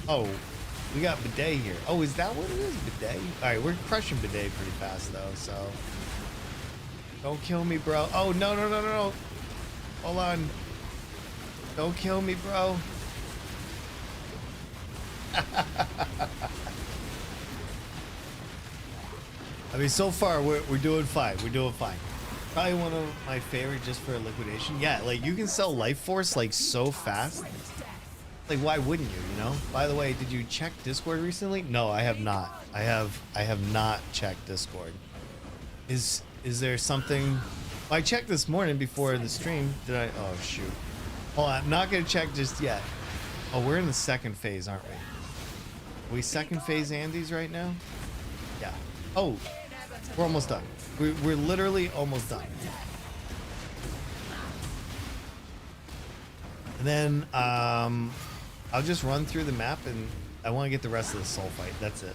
Oh, we got Bidet here. Oh, is that what it is? Bidet? All right, we're crushing Bidet pretty fast though, so. Don't kill me, bro. Oh, no, no, no, no, no. Hold on. Don't kill me, bro. I mean, so far, we're doing fine. We're doing fine. Probably one of my favorite just for liquidation. Yeah, like you can sell life force like so fast. Like why wouldn't you, you know? By the way, did you check Discord recently? No, I have not. I have not checked Discord. Is there something? Well, I checked this morning before the stream. Did I? Oh shoot. Hold on, I'm not gonna check just yet. Oh, we're in the second phase, aren't we? Are we second phase Andes right now? Yeah. Oh, we're almost done. We're literally almost done. And then I'll just run through the map, and I want to get the rest of the soul fight. That's it.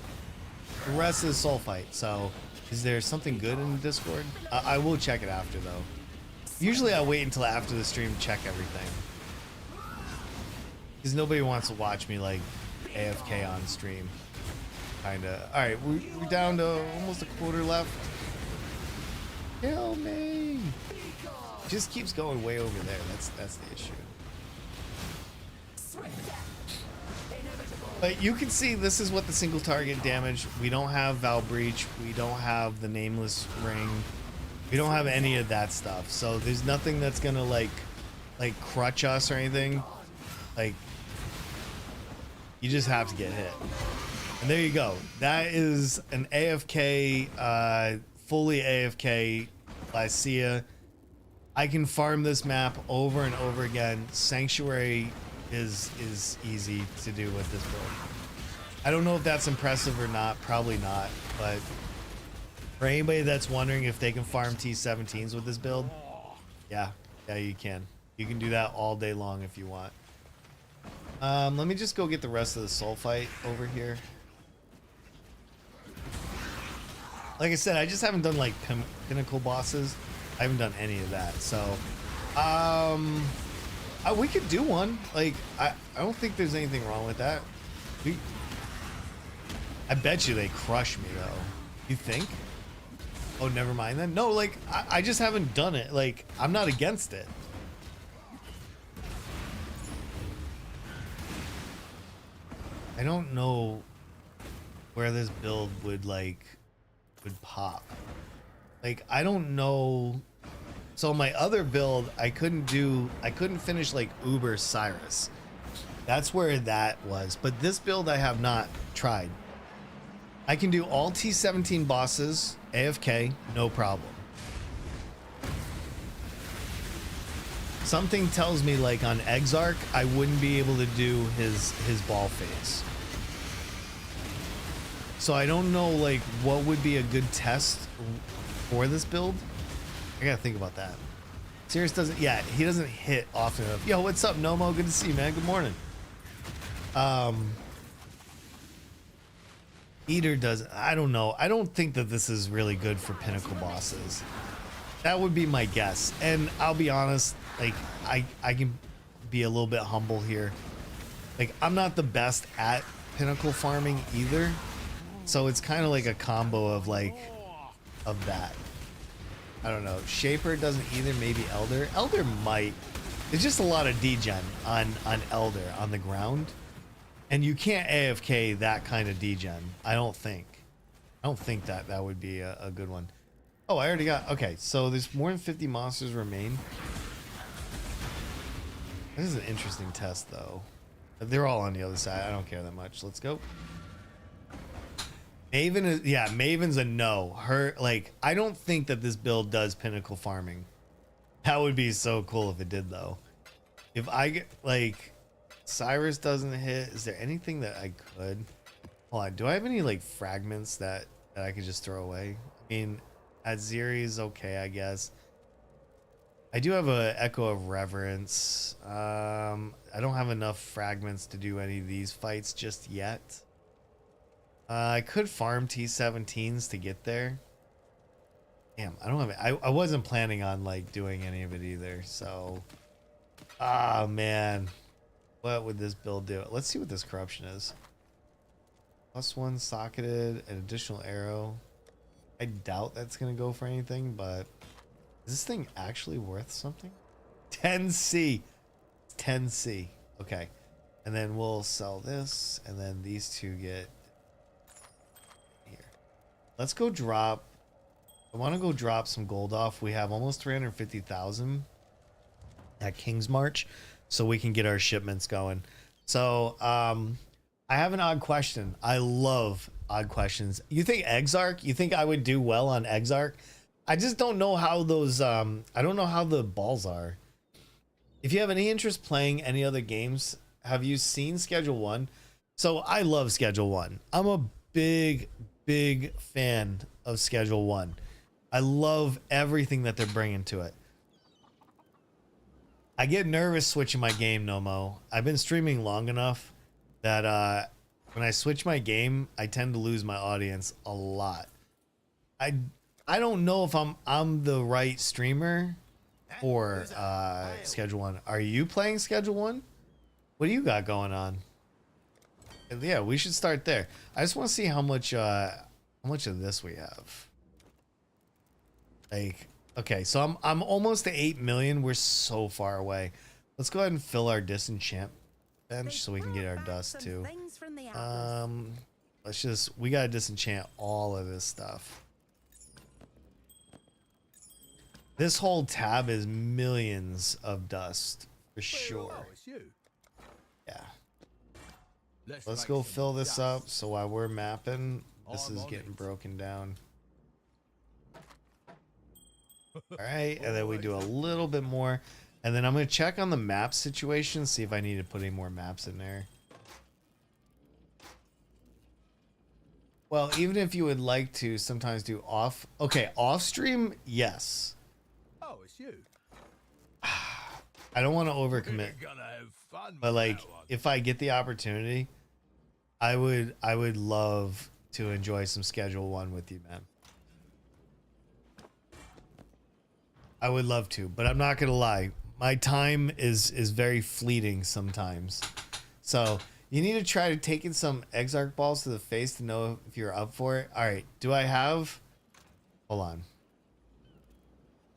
The rest of the soul fight. So, is there something good in the Discord? I will check it after, though. Usually I wait until after the stream to check everything. Because nobody wants to watch me, like, AFK on stream. Kinda. Alright, we're down to almost a quarter left. Kill me! Just keeps going way over there. That's the issue. But you can see this is what the single target damage. We don't have Val Breach. We don't have the Nameless Ring. We don't have any of that stuff. So there's nothing that's gonna like crutch us or anything. Like, you just have to get hit. And there you go. That is an AFK, fully AFK Lycia. I can farm this map over and over again. Sanctuary is easy to do with this build. I don't know if that's impressive or not. Probably not. But for anybody that's wondering if they can farm T17s with this build, yeah, you can. You can do that all day long if you want. Let me just go get the rest of the soul fight over here. Like I said, I just haven't done like pinnacle bosses. I haven't done any of that. So, we could do one. Like, I don't think there's anything wrong with that. I bet you they crush me though. You think? Oh, never mind then. No, like, I just haven't done it. Like, I'm not against it. I don't know where this build would pop. Like, I don't know. So my other build, I couldn't finish like Uber Cyrus. That's where that was. But this build I have not tried. I can do all T17 bosses, AFK, no problem. Something tells me like on Exarch, I wouldn't be able to do his ball phase. So I don't know like what would be a good test for this build. I gotta think about that. Sirius doesn't, yeah, he doesn't hit often enough. Yo, what's up, Nomo? Good to see you, man. Good morning. Eater does, I don't know. I don't think that this is really good for pinnacle bosses. That would be my guess. And I'll be honest, like, I can be a little bit humble here. Like, I'm not the best at pinnacle farming either. So it's kind of like a combo of like, of that. I don't know. Shaper doesn't either. Maybe Elder. Elder might. There's just a lot of degen on Elder on the ground. And you can't AFK that kind of degen. I don't think. I don't think that would be a good one. Oh, I already got... Okay, so there's more than 50 monsters remain. This is an interesting test, though. They're all on the other side. I don't care that much. Let's go. Maven is... Yeah, Maven's a no. Her... Like, I don't think that this build does pinnacle farming. That would be so cool if it did, though. If I get... Like... Cyrus doesn't hit. Is there anything that I could... Hold on. Do I have any, like, fragments that I could just throw away? I mean... Aziri is okay, I guess. I do have a Echo of Reverence. I don't have enough fragments to do any of these fights just yet. I could farm T17s to get there. Damn, I don't have it. I wasn't planning on like doing any of it either, so... Ah, man. What would this build do? Let's see what this corruption is. +1 socketed, an additional arrow. I doubt that's gonna go for anything, but is this thing actually worth something? 10C. 10C. Okay. And then we'll sell this, and then these two get here. Let's go drop. I want to go drop some gold off. We have almost 350,000 at King's March, so we can get our shipments going. So, I have an odd question. I love odd questions. You think Exarch? You think I would do well on Exarch? I just don't know how those, I don't know how the balls are. If you have any interest playing any other games, have you seen Schedule 1? So I love Schedule 1. I'm a big fan of Schedule 1. I love everything that they're bringing to it. I get nervous switching my game, Nomo. I've been streaming long enough that when I switch my game, I tend to lose my audience a lot. I don't know if I'm the right streamer for Schedule 1. Are you playing Schedule 1? What do you got going on? Yeah, we should start there. I just want to see how much of this we have. Like, okay, so I'm almost to 8 million. We're so far away. Let's go ahead and fill our disenchant bench so we can get our dust too. We gotta disenchant all of this stuff. This whole tab is millions of dust for sure. Yeah. Let's go fill this up so while we're mapping, this is getting broken down. All right, and then we do a little bit more, and then I'm gonna check on the map situation, see if I need to put any more maps in there. Well, even if you would like to sometimes do off stream, yes. Oh, it's you. I don't want to overcommit, but like if I get the opportunity, I would love to enjoy some Schedule 1 with you, man. I would love to, but I'm not gonna lie. My time is very fleeting sometimes. So you need to try to take in some Exarch balls to the face to know if you're up for it. All right, do I have? Hold on.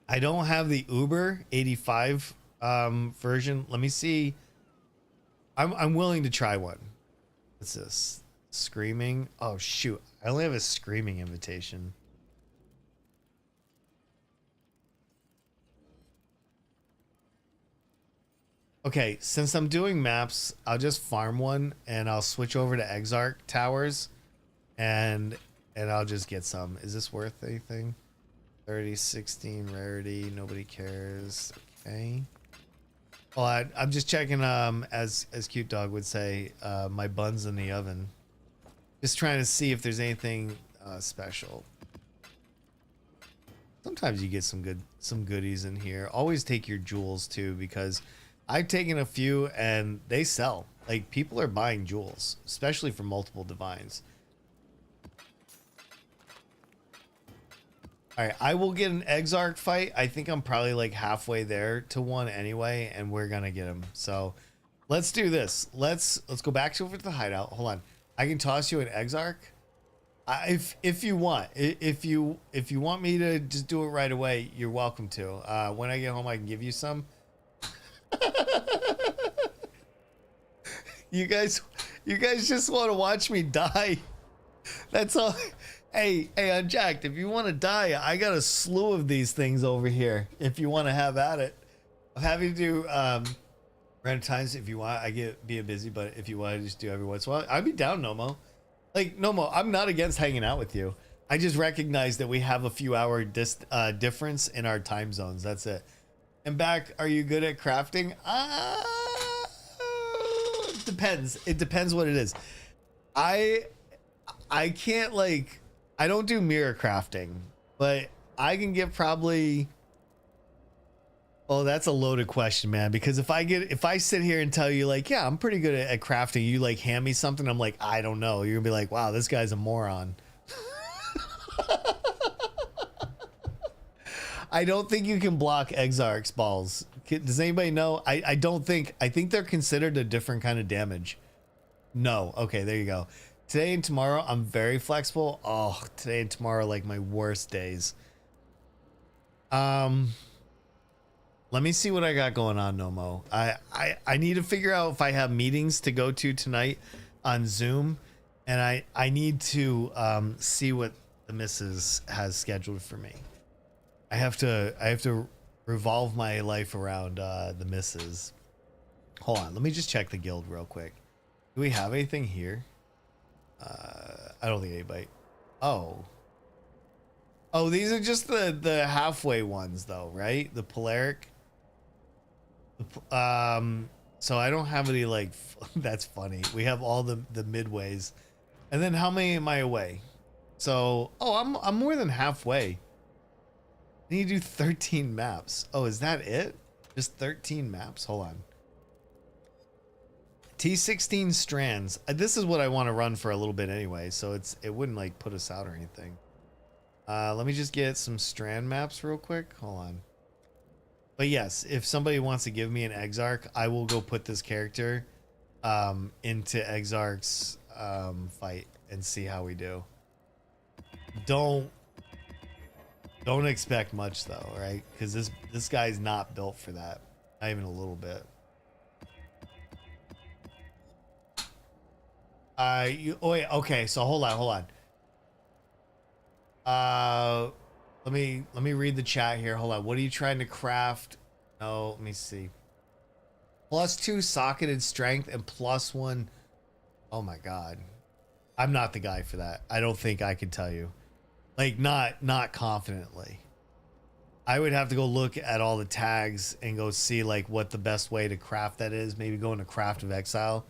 I don't have the Uber 85 version. Let me see. I'm willing to try one. What's this? Screaming. Oh shoot! I only have a screaming invitation. Okay, since I'm doing maps, I'll just farm one and I'll switch over to Exarch towers and I'll just get some. Is this worth anything? 30, 16 rarity, nobody cares. Okay. Well, I'm just checking as Cute Dog would say, my buns in the oven. Just trying to see if there's anything special. Sometimes you get some goodies in here. Always take your jewels too, because I've taken a few and they sell. Like, people are buying jewels, especially for multiple divines. All right, I will get an Exarch fight. I think I'm probably like halfway there to one anyway, and we're gonna get him. So let's do this. Let's go back over to the hideout. Hold on, I can toss you an Exarch. If you want, if you want me to just do it right away, you're welcome to. When I get home, I can give you some. You guys just want to watch me die. That's all. Hey, Unjacked, if you want to die, I got a slew of these things over here. If you want to have at it, I'm happy to do random times if you want. I get being busy, but if you want to just do every once in a while, I'd be down, Nomo. Like, Nomo, I'm not against hanging out with you. I just recognize that we have a few hour difference in our time zones. That's it. And back, are you good at crafting? Depends. It depends what it is. I can't, like, I don't do mirror crafting, but I can get probably. Oh, that's a loaded question, man. Because if I sit here and tell you like, yeah, I'm pretty good at crafting, you like hand me something, I'm like, I don't know. You're gonna be like, wow, this guy's a moron. I don't think you can block Exarch's balls. Does anybody know? I don't think. I think they're considered a different kind of damage. No. Okay, there you go. Today and tomorrow, I'm very flexible. Oh, today and tomorrow are like my worst days. Let me see what I got going on, Nomo. I need to figure out if I have meetings to go to tonight on Zoom, and I need to see what the missus has scheduled for me. I have to revolve my life around the missus. Hold on, let me just check the guild real quick. Do we have anything here? I don't think anybody. Oh, these are just the halfway ones though, right? The Polaric. So I don't have any like. That's funny. We have all the midways, and then how many am I away? So I'm more than halfway. I need to do 13 maps. Oh, is that it? Just 13 maps. Hold on. T16 strands. This is what I want to run for a little bit anyway, so it wouldn't like put us out or anything. Let me just get some strand maps real quick. Hold on. But yes, if somebody wants to give me an Exarch, I will go put this character into Exarch's fight and see how we do. Don't expect much though, right? Because this guy's not built for that. Not even a little bit. Okay, so hold on. Let me read the chat here. Hold on. What are you trying to craft? Oh, let me see. +2 socketed strength and +1. Oh my god. I'm not the guy for that. I don't think I can tell you. Like not confidently. I would have to go look at all the tags and go see like what the best way to craft that is. Maybe go into Craft of Exile.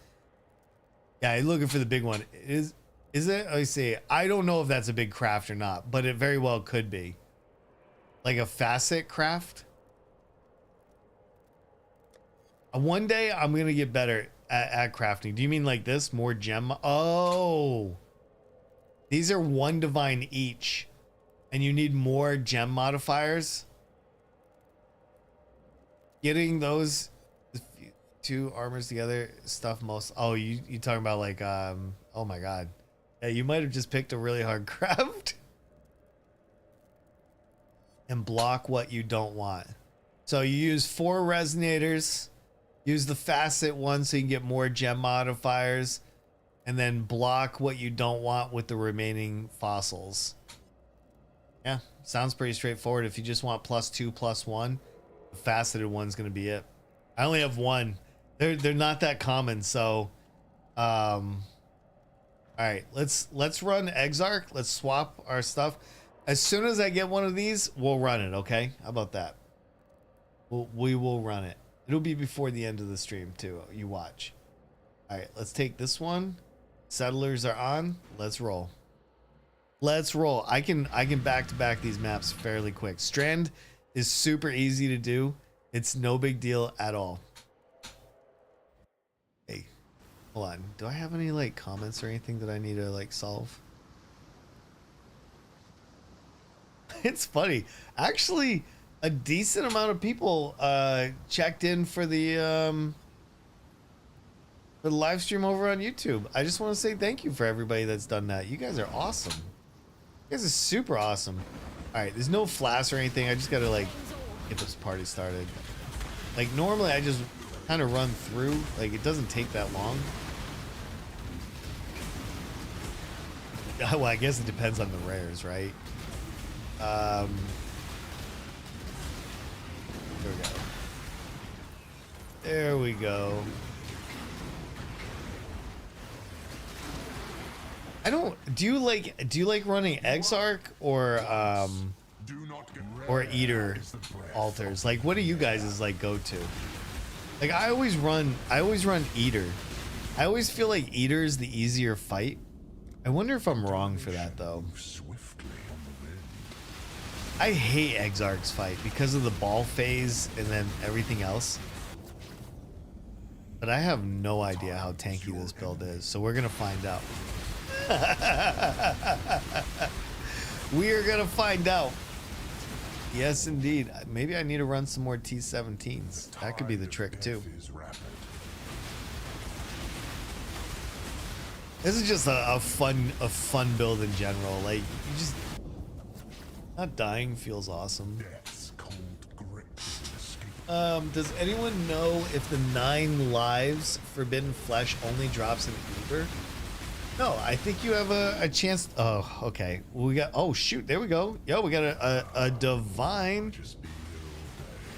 Yeah, you're looking for the big one. Is it? I see. I don't know if that's a big craft or not, but it very well could be. Like a facet craft. One day I'm gonna get better at crafting. Do you mean like this? More gem? Oh, these are 1 divine each, and you need more gem modifiers. Getting those 2 armors together stuff most. Oh, you talking about like oh my god. Yeah, you might have just picked a really hard craft. And block what you don't want. So you use 4 resonators, use the facet one so you can get more gem modifiers, and then block what you don't want with the remaining fossils. Yeah, sounds pretty straightforward. If you just want +2 +1, the faceted one's gonna be it. I only have 1. They're not that common, so all right, let's run Exarch. Let's swap our stuff. As soon as I get one of these, we'll run it, okay? How about that? We will run it. It'll be before the end of the stream too. You watch. All right, let's take this one. Settlers are on. Let's roll. Let's roll. I can back to back these maps fairly quick. Strand is super easy to do. It's no big deal at all. Hey, hold on. Do I have any like comments or anything that I need to like solve? It's funny. Actually, a decent amount of people checked in for the live stream over on YouTube. I just want to say thank you for everybody that's done that. You guys are awesome. You guys are super awesome. All right, there's no flash or anything. I just got to like get this party started. Like normally I just kind of run through. Like it doesn't take that long. Well, I guess it depends on the rares, right? There we go. There we go. Do you like running Exarch or Eater altars? Like what do you guys like go to? Like I always run Eater. I always feel like Eater is the easier fight. I wonder if I'm wrong for that though. I hate Exarch's fight because of the ball phase and then everything else. But I have no idea how tanky this build is, so we're gonna find out. We are gonna find out. Yes, indeed. Maybe I need to run some more T17s. That could be the trick too. This is just a fun build in general. Like you just not dying feels awesome. Does anyone know if the 9 lives Forbidden Flesh only drops in Uber? No, I think you have a chance. Oh, okay. We got. Oh shoot! There we go. Yo, we got a divine.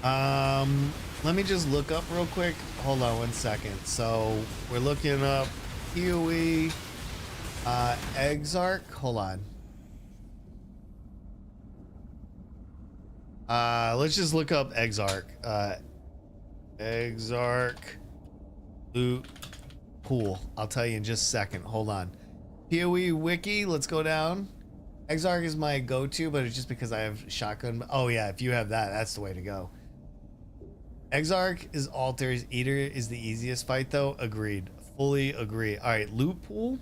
Let me just look up real quick. Hold on 1 second. So we're looking up Huey, Exarch. Hold on. Let's just look up Exarch. Exarch loot pool. I'll tell you in just a second. Hold on. PoE wiki. Let's go down. Exarch is my go-to, but it's just because I have shotgun. Oh yeah, if you have that, that's the way to go. Exarch is altars. Eater is the easiest fight though. Agreed. Fully agree. All right, loot pool.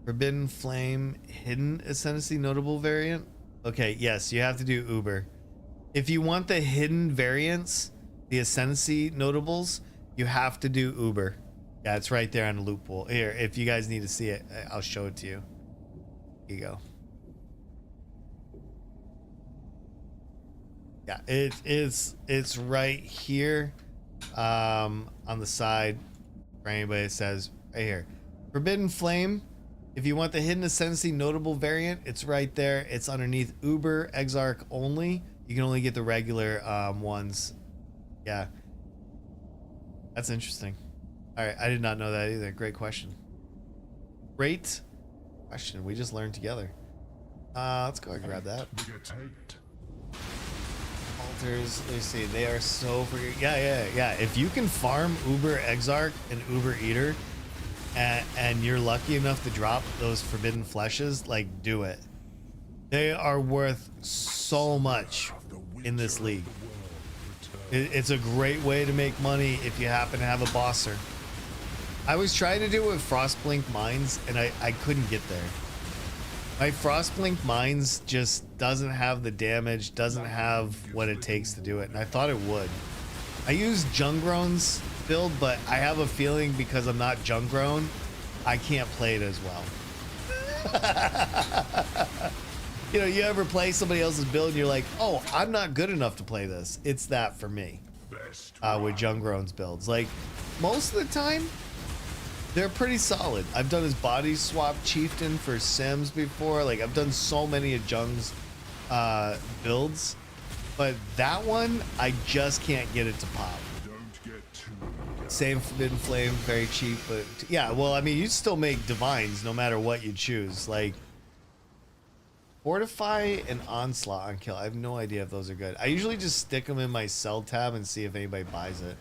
Forbidden Flame, Hidden Ascendancy notable variant. Okay, yes, you have to do Uber. If you want the hidden variants, the Ascendancy notables, you have to do Uber. Yeah, it's right there on the loot pool. Here, if you guys need to see it, I'll show it to you. Here you go. Yeah, it's right here on the side for anybody that says right here. Forbidden Flame. If you want the Hidden Ascendancy notable variant, it's right there. It's underneath Uber Exarch only. You can only get the regular ones. Yeah. That's interesting. All right, I did not know that either. Great question. Great question. We just learned together. Let's go ahead and grab that. Altars, let me see. They are so freaking... Yeah. If you can farm Uber Exarch and Uber Eater, and you're lucky enough to drop those forbidden fleshes, like, do it. They are worth so much in this league. It's a great way to make money if you happen to have a bosser. I was trying to do it with Frostblink Mines, and I couldn't get there. My Frostblink Mines just doesn't have the damage, doesn't have what it takes to do it, and I thought it would. I used Jungrown's build, but I have a feeling because I'm not Jungrown, I can't play it as well. You know, you ever play somebody else's build and you're like, oh, I'm not good enough to play this. It's that for me with Jungrown's builds. Like, most of the time, they're pretty solid. I've done his body swap chieftain for Sims before. Like, I've done so many of Jung's builds, but that one, I just can't get it to pop. Same Forbidden Flame, very cheap, but yeah, well, I mean, you still make divines no matter what you choose. Like, Fortify and Onslaught on kill. I have no idea if those are good. I usually just stick them in my sell tab and see if anybody buys it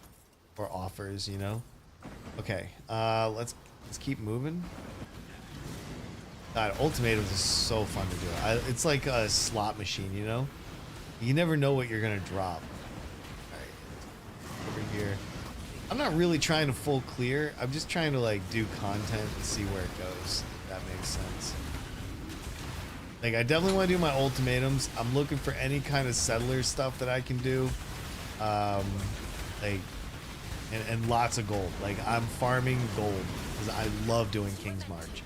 or offers, you know? Okay, let's keep moving. God, Ultimatums is so fun to do. It's like a slot machine, you know? You never know what you're gonna drop. All right, over here. I'm not really trying to full clear. I'm just trying to like do content and see where it goes. If that makes sense. Like, I definitely want to do my ultimatums. I'm looking for any kind of settler stuff that I can do. Like, and lots of gold. Like, I'm farming gold because I love doing King's March.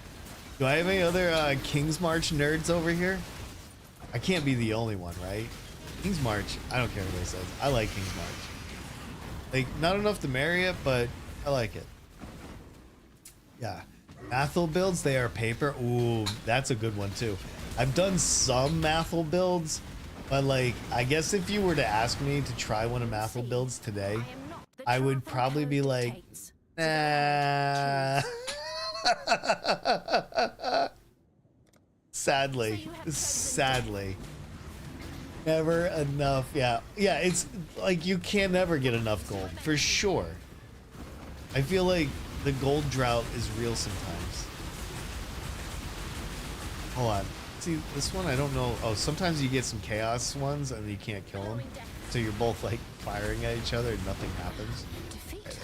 Do I have any other King's March nerds over here? I can't be the only one, right? King's March, I don't care what anybody says. I like King's March. Like, not enough to marry it, but I like it. Yeah. Mathil builds, they are paper. Ooh, that's a good one too. I've done some Mathil builds, but like, I guess if you were to ask me to try one of Mathil builds today, I would probably be like, nah. Sadly. Never enough. Yeah, it's like you can never get enough gold for sure. I feel like the gold drought is real sometimes. Hold on. See, this one I don't know. Oh, sometimes you get some chaos ones and you can't kill them, so you're both like firing at each other and nothing happens. Okay,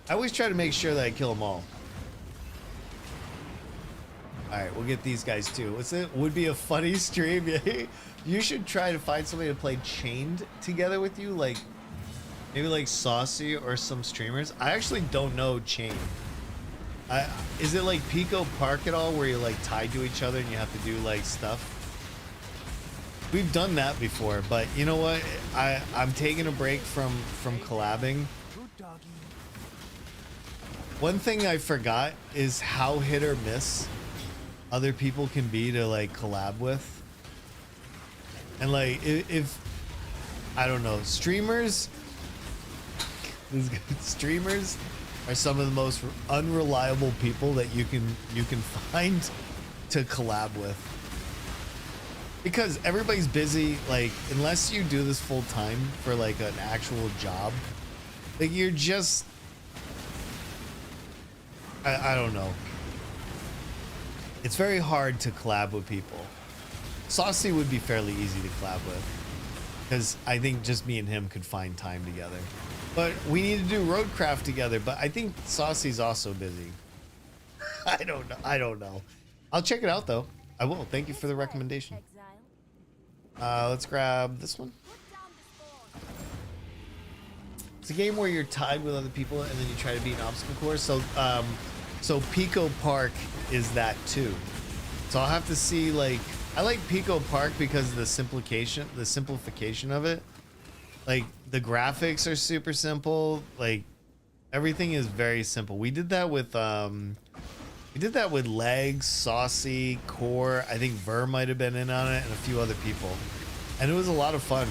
I always try to make sure that I kill them all. Alright, we'll get these guys too. What's it? Would be a funny stream. You should try to find somebody to play Chained together with you. Like, maybe like Saucy or some streamers. I actually don't know Chained. Is it like Pico Park at all where you're like tied to each other and you have to do like stuff? We've done that before, but you know what? I'm taking a break from collabing. One thing I forgot is how hit or miss other people can be to like collab with. And like if I don't know, streamers are some of the most unreliable people that you can find to collab with, because everybody's busy. Like, unless you do this full time for like an actual job, like you're just I don't know. It's very hard to collab with people. Saucy would be fairly easy to collab with. because I think just me and him could find time together. But we need to do roadcraft together. But I think Saucy's also busy. I don't know. I don't know. I'll check it out though. I will. Thank you for the recommendation. Let's grab this one. It's a game where you're tied with other people and then you try to beat an obstacle course. So Pico Park is that too. So I'll have to see, like, I like Pico Park because of the simplification of it. Like the graphics are super simple. Like everything is very simple. We did that with Legs, Saucy, Core. I think Ver might have been in on it and a few other people. And it was a lot of fun.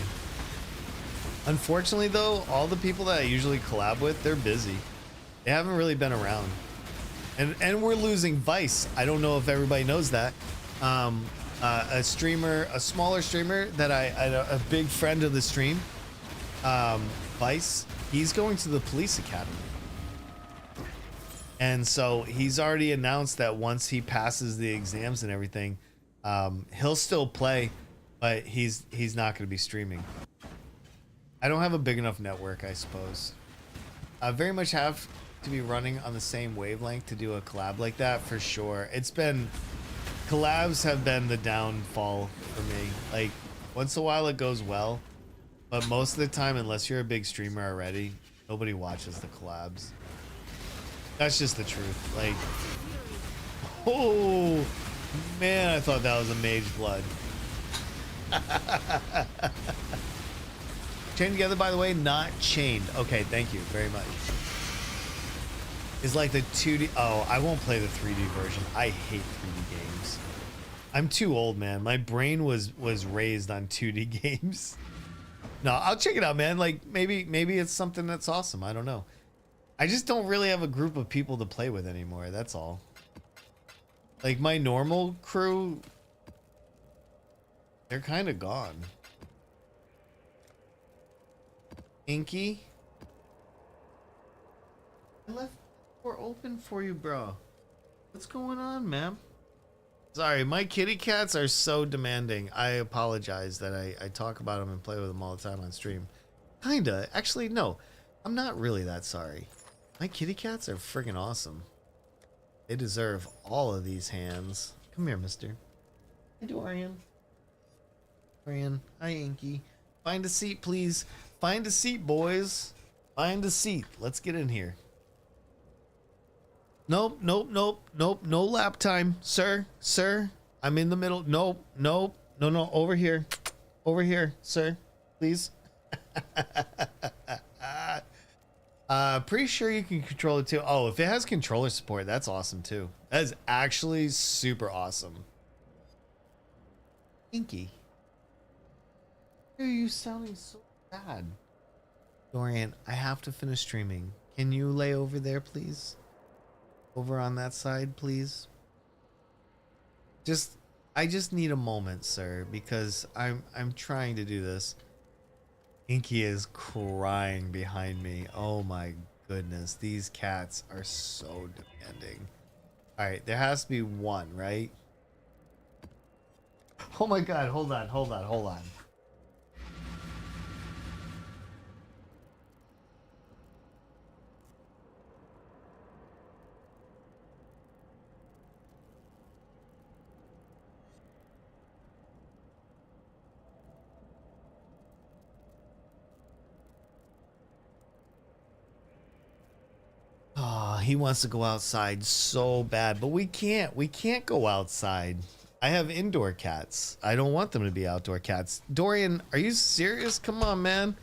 Unfortunately though, all the people that I usually collab with, they're busy. They haven't really been around. And we're losing Vice. I don't know if everybody knows that. A streamer, a smaller streamer that a big friend of the stream, Vice, he's going to the police academy. And so he's already announced that once he passes the exams and everything, he'll still play, but he's not going to be streaming. I don't have a big enough network, I suppose. I very much have to be running on the same wavelength to do a collab like that for sure. Collabs have been the downfall for me. Like once in a while it goes well, but most of the time, unless you're a big streamer already, nobody watches the collabs. That's just the truth. Like, oh man, I thought that was a mage blood. Chained together, by the way, not chained. Okay, thank you very much. Is like the 2D. Oh, I won't play the 3D version. I hate 3D games. I'm too old, man. My brain was raised on 2D games. No, I'll check it out, man. Like maybe it's something that's awesome. I don't know. I just don't really have a group of people to play with anymore. That's all. Like my normal crew, they're kind of gone. Inky, I left the door open for you, bro. What's going on, man? Sorry, my kitty cats are so demanding. I apologize that I talk about them and play with them all the time on stream. Kinda. Actually, no. I'm not really that sorry. My kitty cats are friggin' awesome. They deserve all of these hands. Come here, mister. Hey, Dorian. Dorian. Hi, Inky. Find a seat, please. Find a seat, boys. Find a seat. Let's get in here. Nope, nope, nope, nope. No lap time, sir. Sir, I'm in the middle. Nope, nope. No, over here. Over here, sir. Please. Pretty sure you can control it too. Oh, if it has controller support, that's awesome too. That is actually super awesome. Inky. Why are you sounding so bad? Dorian, I have to finish streaming. Can you lay over there, please? Over on that side, please. I just need a moment, sir, because I'm trying to do this. Inky is crying behind me. Oh my goodness, these cats are so demanding. All right, there has to be one, right? Oh my god, hold on. Oh, he wants to go outside so bad, but we can't go outside. I have indoor cats. I don't want them to be outdoor cats. Dorian, are you serious? Come on, man.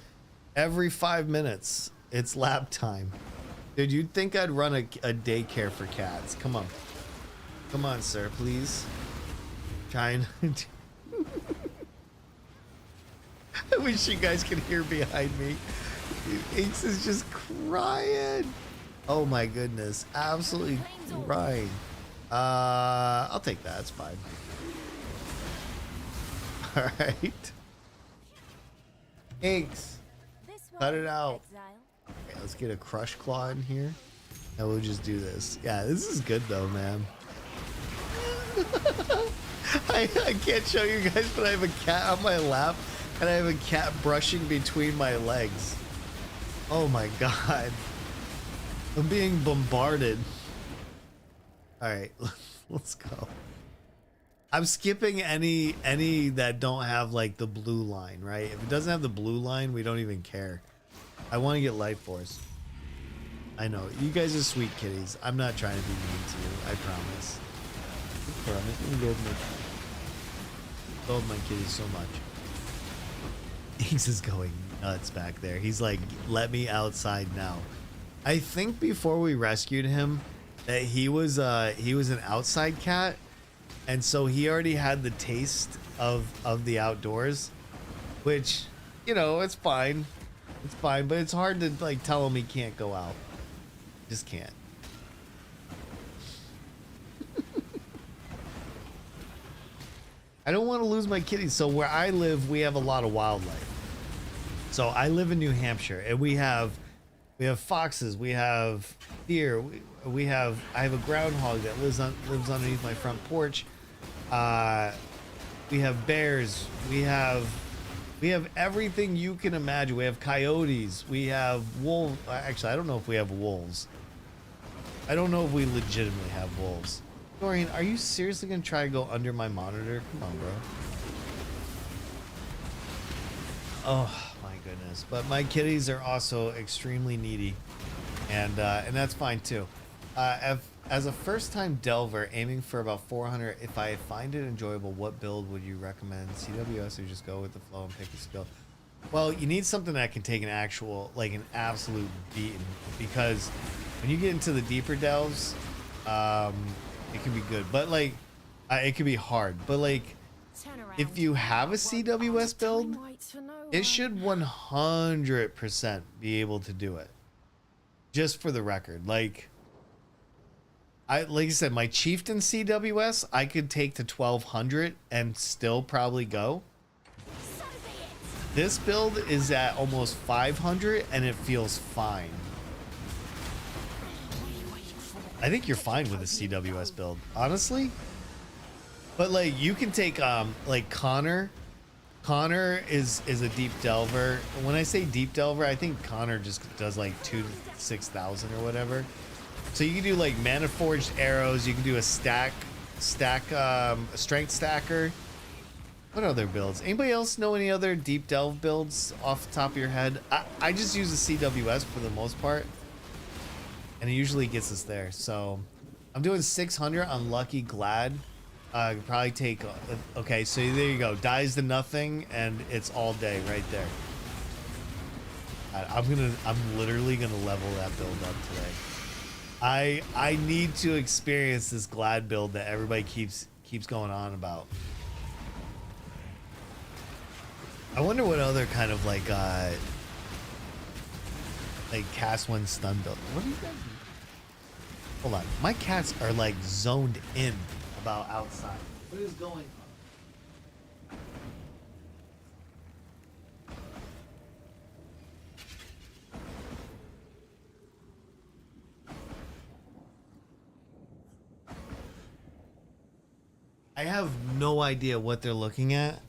Every 5 minutes, it's lap time. Dude, you'd think I'd run a daycare for cats. Come on. Come on, sir, please. Trying. I wish you guys could hear behind me. Ace is just crying. Oh my goodness, absolutely crying. I'll take that, it's fine. All right. Inks, cut it out. Okay, let's get a crush claw in here. And we'll just do this. Yeah, this is good though, man. I can't show you guys, but I have a cat on my lap And I have a cat brushing between my legs. Oh my god. I'm being bombarded. Alright, let's go. I'm skipping any that don't have like the blue line, right? If it doesn't have the blue line, we don't even care. I want to get Life Force. I know, you guys are sweet kitties. I'm not trying to be mean to you, I promise. I promise. I love my kitties so much. He's just going nuts back there. He's like, let me outside now. I think before we rescued him that he was an outside cat, and so he already had the taste of the outdoors, which, you know, it's fine. It's fine, but it's hard to like tell him he can't go out. Just can't. I don't want to lose my kitties. So where I live, we have a lot of wildlife. So I live in New Hampshire, and we have foxes, we have deer, I have a groundhog that lives underneath my front porch. We have bears, we have everything you can imagine. We have coyotes, we have wolves. Actually, I don't know if we have wolves. I don't know if we legitimately have wolves. Dorian, are you seriously gonna try to go under my monitor? Come on, bro. Oh my goodness. But my kitties are also extremely needy, and that's fine too. As a first-time delver aiming for about 400, if I find it enjoyable, what build would you recommend? CWS or just go with the flow and pick a skill? Well, you need something that can take an absolute beating, because when you get into the deeper delves, it can be good, but like it can be hard. But like, if you have a CWS build, it should 100% be able to do it. Just for the record, like I said, my Chieftain CWS, I could take to 1200 and still probably go. This build is at almost 500 and it feels fine. I think you're fine with a CWS build, honestly. But like, you can take like Connor. Connor is a deep delver. When I say deep delver, I think Connor just does like 2,000 to 6,000 or whatever. So you can do like mana forged arrows. You can do a strength stacker. What other builds? Anybody else know any other deep delve builds off the top of your head? I just use the CWS for the most part, and it usually gets us there. So I'm doing 600 on Lucky Glad. I could probably take, okay, so there you go. Dies to nothing, and it's all day right there. I'm literally gonna level that build up today. I need to experience this Glad build that everybody keeps going on about. I wonder what other kind of like cast one stun build. What do you guys do? Hold on, my cats are like zoned in about outside. What is going on? I have no idea what they're looking at,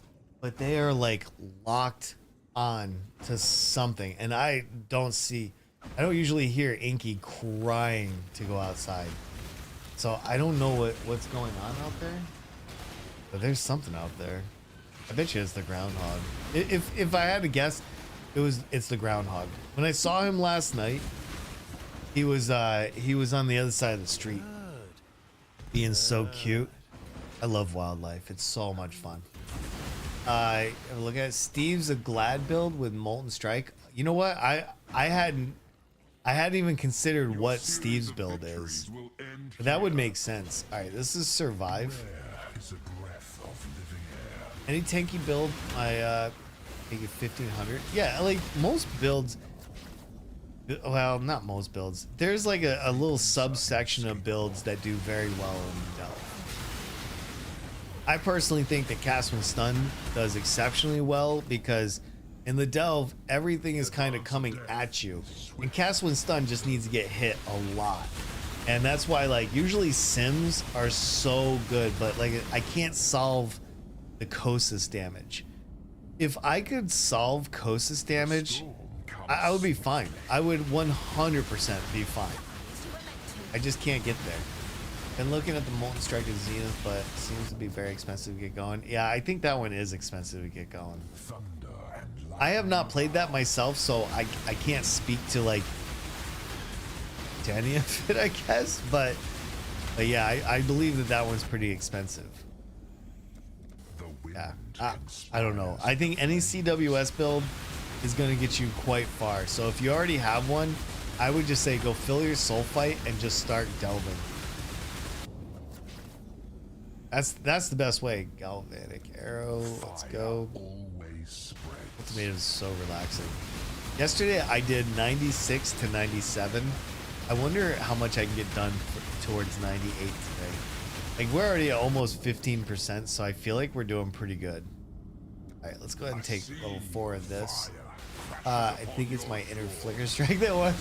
but they are like locked on to something, and I don't usually hear Inky crying to go outside. So I don't know what's going on out there, but there's something out there. I bet you it's the groundhog. If I had to guess, it's the groundhog. When I saw him last night, he was on the other side of the street, being so cute. I love wildlife. It's so much fun. Look at it. Steve's a Glad build with Molten Strike. You know what? I hadn't even considered what Steve's build is. But that would make sense. All right, this is Survive. Any tanky build, I make it 1500. Yeah, like most builds. Well, not most builds. There's like a little subsection of builds that do very well in Delve. I personally think that Cast When Stun does exceptionally well, because in the Delve, everything is kind of coming at you. And Cast When Stun just needs to get hit a lot. And that's why, like, usually Sims are so good, but like, I can't solve the Kosis damage. If I could solve Kosis damage, I would be fine. I would 100% be fine. I just can't get there. Been looking at the Molten Strike of Zenith, but it seems to be very expensive to get going. Yeah, I think that one is expensive to get going. I have not played that myself, so I can't speak to like to any of it, I guess. But yeah, I believe that one's pretty expensive. Yeah, I don't know. I think any CWS build is going to get you quite far. So if you already have one, I would just say go fill your soul fight and just start delving. That's the best way. Galvanic arrow. Let's go. Ultimatum is so relaxing. Yesterday I did 96 to 97. I wonder how much I can get done towards 98 today. Like we're already at almost 15%, so I feel like we're doing pretty good. All right, let's go ahead and take level 4 of this. I think it's my inner Flicker Strike that one.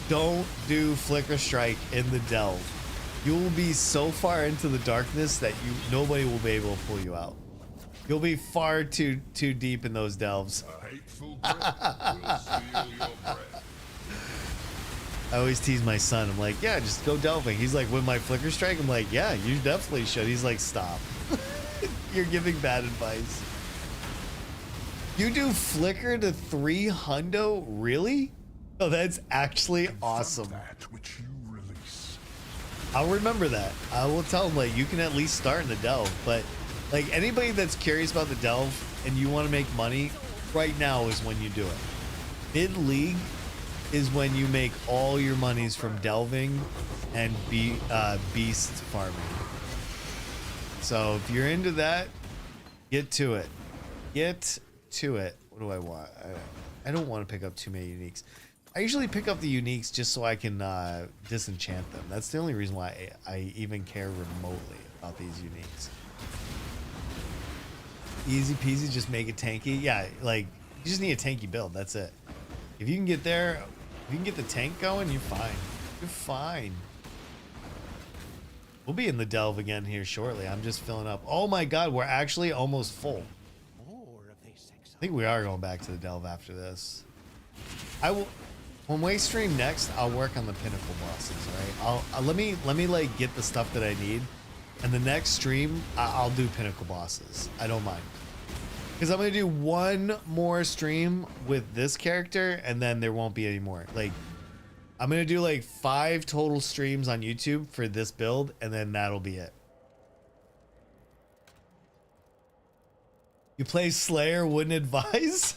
Don't do Flicker Strike in the delve. You will be so far into the darkness that nobody will be able to pull you out. You'll be far too deep in those delves. I always tease my son. I'm like, yeah, just go delving. He's like, with my Flicker Strike? I'm like, yeah, you definitely should. He's like, stop. You're giving bad advice. You do Flicker to 3 hundo? Really? Oh, that's actually awesome. I'll remember that. I will tell him, like, you can at least start in the delve. But, like, anybody that's curious about the delve and you want to make money, right now is when you do it. Mid-league is when you make all your monies from delving and beast farming. So if you're into that, get to it. Get to it. What do I want? I don't want to pick up too many uniques. I usually pick up the uniques just so I can disenchant them. That's the only reason why I even care remotely about these uniques. Easy peasy, just make it tanky. Yeah, like, you just need a tanky build. That's it. If you can get there, if you can get the tank going, you're fine. You're fine. We'll be in the delve again here shortly. I'm just filling up. Oh my god, we're actually almost full. I think we are going back to the delve after this. I will... When we stream next, I'll work on the pinnacle bosses, right? Let me like get the stuff that I need, and the next stream I'll do pinnacle bosses. I don't mind, because I'm gonna do one more stream with this character, and then there won't be any more. Like, I'm gonna do like 5 total streams on YouTube for this build, and then that'll be it. You play Slayer, wouldn't advise.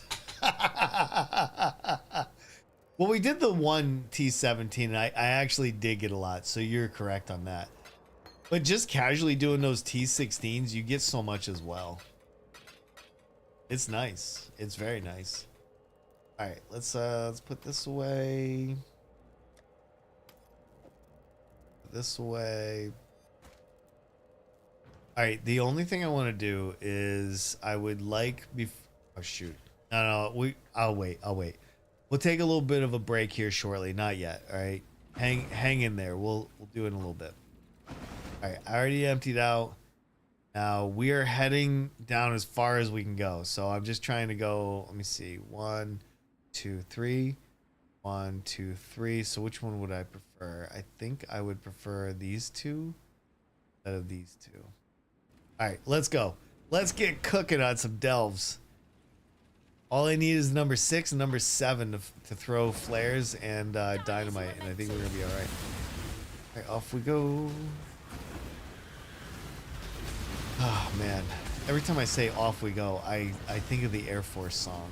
Well, we did the one T17, and I actually did get a lot, so you're correct on that. But just casually doing those T16s, you get so much as well. It's nice. It's very nice. All right, let's put this away. This away. All right, the only thing I want to do is I would like oh shoot. No, I'll wait. We'll take a little bit of a break here shortly. Not yet. All right. Hang in there. We'll do it in a little bit. All right. I already emptied out. Now we are heading down as far as we can go. So I'm just trying to go. Let me see. 1, 2, 3. 1, 2, 3. So which one would I prefer? I think I would prefer these two instead of these two. All right. Let's go. Let's get cooking on some delves. All I need is number 6 and number 7 to throw flares and dynamite, and I think we're gonna be all right. All right, off we go. Oh man, every time I say "off we go," I think of the Air Force song.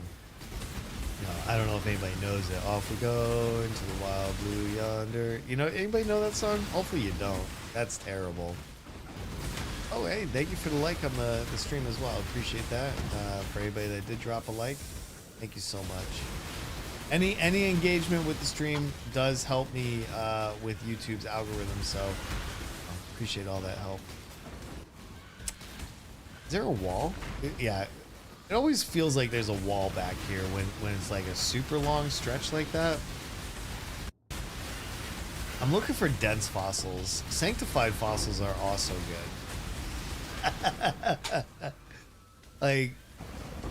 You know, I don't know if anybody knows it. Off we go into the wild blue yonder. You know, anybody know that song? Hopefully you don't. That's terrible. Oh, hey, thank you for the like on the stream as well. Appreciate that. For anybody that did drop a like, thank you so much. Any engagement with the stream does help me with YouTube's algorithm, so appreciate all that help. Is there a wall? Yeah, it always feels like there's a wall back here when it's like a super long stretch like that. I'm looking for dense fossils. Sanctified fossils are also good. Like,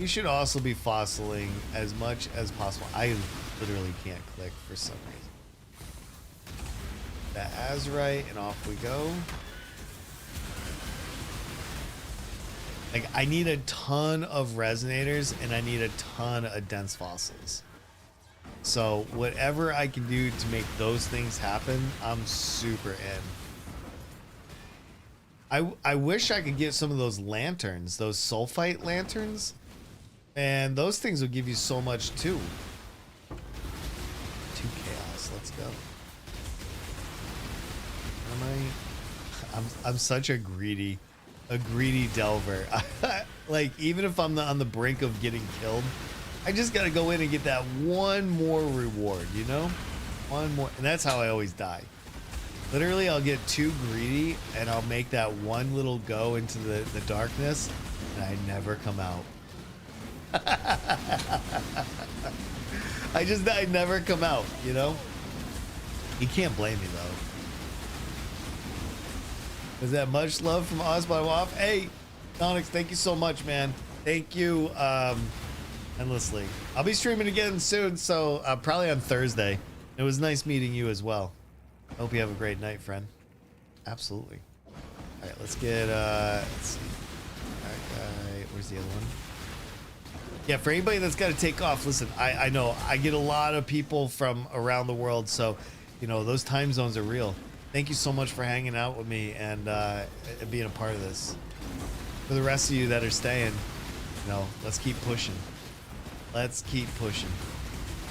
You should also be fossiling as much as possible. I literally can't click for some reason. That Azurite, and off we go. Like, I need a ton of resonators and I need a ton of dense fossils. So whatever I can do to make those things happen, I'm super in. I wish I could get some of those lanterns, those sulfite lanterns, and those things would give you so much too. 2 chaos, let's go. I'm such a greedy delver. Like, even if I'm on the brink of getting killed, I just gotta go in and get that one more reward, you know? One more, and that's how I always die. Literally, I'll get too greedy and I'll make that one little go into the darkness and I never come out. I never come out, you know? You can't blame me though. Is that much love from Oz by Waff? Hey, Onyx, thank you so much, man. Thank you endlessly. I'll be streaming again soon, so probably on Thursday. It was nice meeting you as well. Hope you have a great night, friend. Absolutely. All right, let's get, let's see. That guy, where's the other one? Yeah, for anybody that's got to take off, listen, I know I get a lot of people from around the world, so, you know, those time zones are real. Thank you so much for hanging out with me and being a part of this. For the rest of you that are staying, you know, let's keep pushing. Let's keep pushing.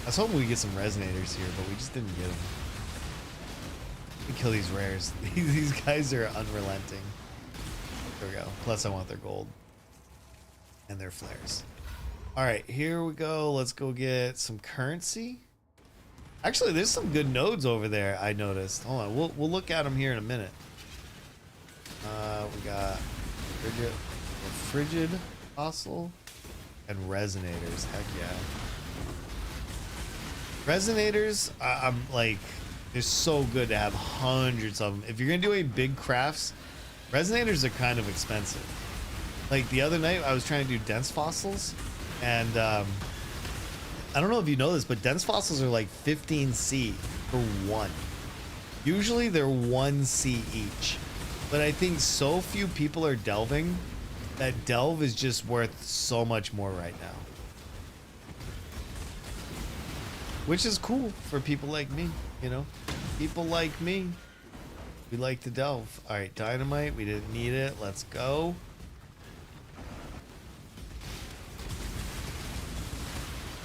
I was hoping we get some resonators here, but we just didn't get them. We kill these rares. These guys are unrelenting. There we go. Plus, I want their gold and their flares. All right, here we go. Let's go get some currency. Actually, there's some good nodes over there, I noticed. Hold on, we'll look at them here in a minute. We got frigid fossil and resonators. Heck yeah. Resonators, I'm like, they're so good to have hundreds of them. If you're gonna do any big crafts, resonators are kind of expensive. Like the other night, I was trying to do dense fossils, and I don't know if you know this, but dense fossils are like 15C for one. Usually they're 1C each. But I think so few people are delving that delve is just worth so much more right now. Which is cool for people like me, you know? People like me. We like to delve. Alright, dynamite. We didn't need it. Let's go.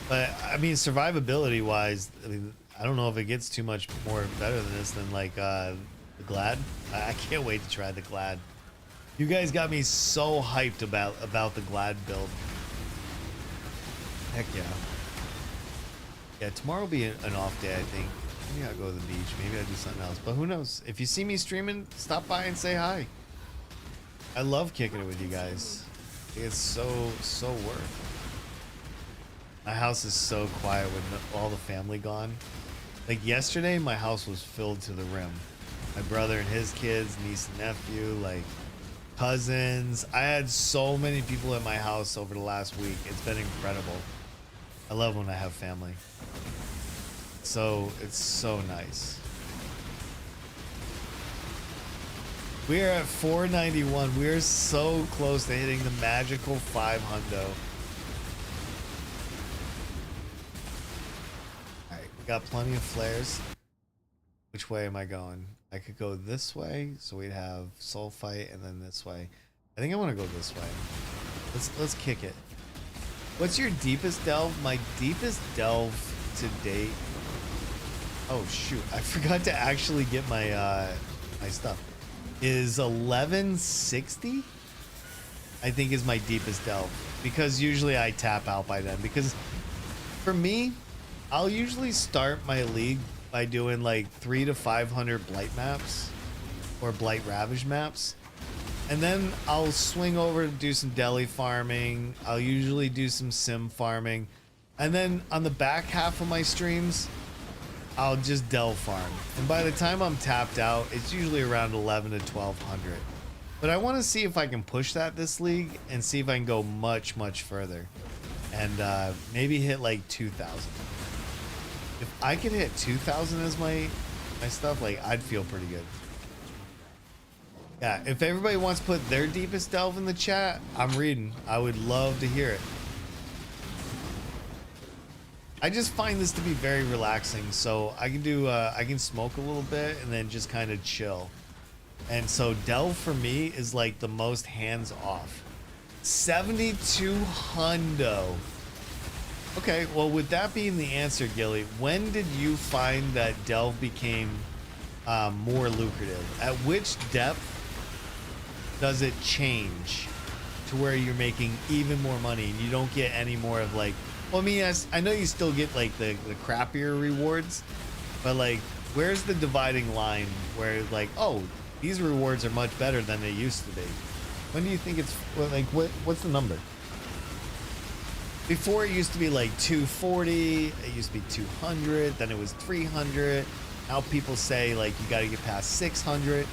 But I mean, survivability wise, I mean, I don't know if it gets too much more better than this than like the Glad. I can't wait to try the Glad. You guys got me so hyped about the Glad build. Heck yeah. Yeah, tomorrow will be an off day, I think. Maybe I'll go to the beach. Maybe I'll do something else. But who knows? If you see me streaming, stop by and say hi. I love kicking it with you guys. It's so worth. My house is so quiet with all the family gone. Like yesterday, my house was filled to the rim. My brother and his kids, niece and nephew, like cousins. I had so many people at my house over the last week. It's been incredible. I love when I have family. So it's so nice. We are at 491. We are so close to hitting the magical 500. Got plenty of flares. Which way am I going? I could go this way, so we'd have sulfite, and then this way. I think I want to go this way. Let's kick it. What's your deepest delve? My deepest delve to date. Oh shoot! I forgot to actually get my my stuff. Is 1160? I think is my deepest delve, because usually I tap out by then. Because for me, I'll usually start my league by doing like 300 to 500 blight maps or blight ravage maps, and then I'll swing over to do some deli farming. I'll usually do some sim farming, and then on the back half of my streams I'll just delve farm, and by the time I'm tapped out, it's usually around 11 to 1200. But I want to see if I can push that this league and see if I can go much further. and maybe hit like 2,000. If I could hit 2,000 as my stuff, like I'd feel pretty good. Yeah, if everybody wants to put their deepest delve in the chat, I'm reading. I would love to hear it. I just find this to be very relaxing, so I can do I can smoke a little bit and then just kind of chill. And so delve for me is like the most hands off. 72 hundo. Okay, well, with that being the answer, Gilly, when did you find that delve became more lucrative? At which depth does it change to where you're making even more money and you don't get any more of like, well, I mean, yes, I know you still get like the crappier rewards, but like, where's the dividing line where like, oh, these rewards are much better than they used to be? When do you think it's like, what's the number? Before it used to be like 240, it used to be 200, then it was 300. Now people say like you got to get past 600.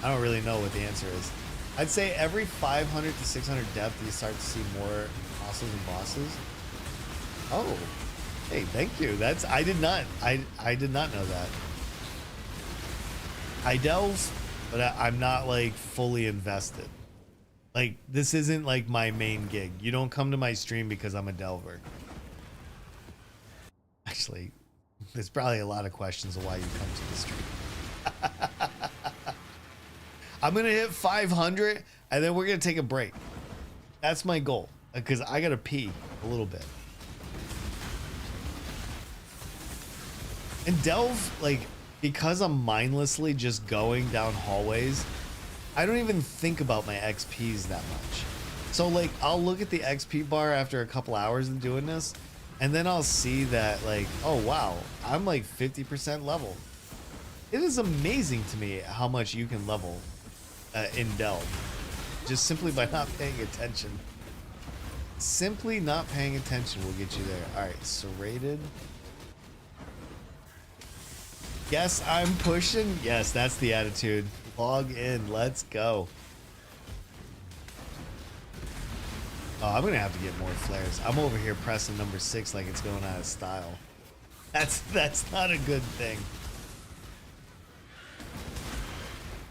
I don't really know what the answer is. I'd say every 500 to 600 depth you start to see more bosses and bosses. Oh, hey, thank you. That's I did not know that. I delve, but I'm not like fully invested. Like, this isn't like my main gig. You don't come to my stream because I'm a delver. Actually, there's probably a lot of questions of why you come to the stream. I'm gonna hit 500 and then we're gonna take a break. That's my goal, because I gotta pee a little bit. And delve, like, because I'm mindlessly just going down hallways, I don't even think about my XPs that much. So like, I'll look at the XP bar after a couple hours of doing this, and then I'll see that like, oh wow, I'm like 50% level. It is amazing to me how much you can level in delve, just simply by not paying attention. Simply not paying attention will get you there. All right, serrated. Yes, I'm pushing. Yes, that's the attitude. Log in. Let's go. Oh, I'm gonna have to get more flares. I'm over here pressing number 6 like it's going out of style. That's not a good thing.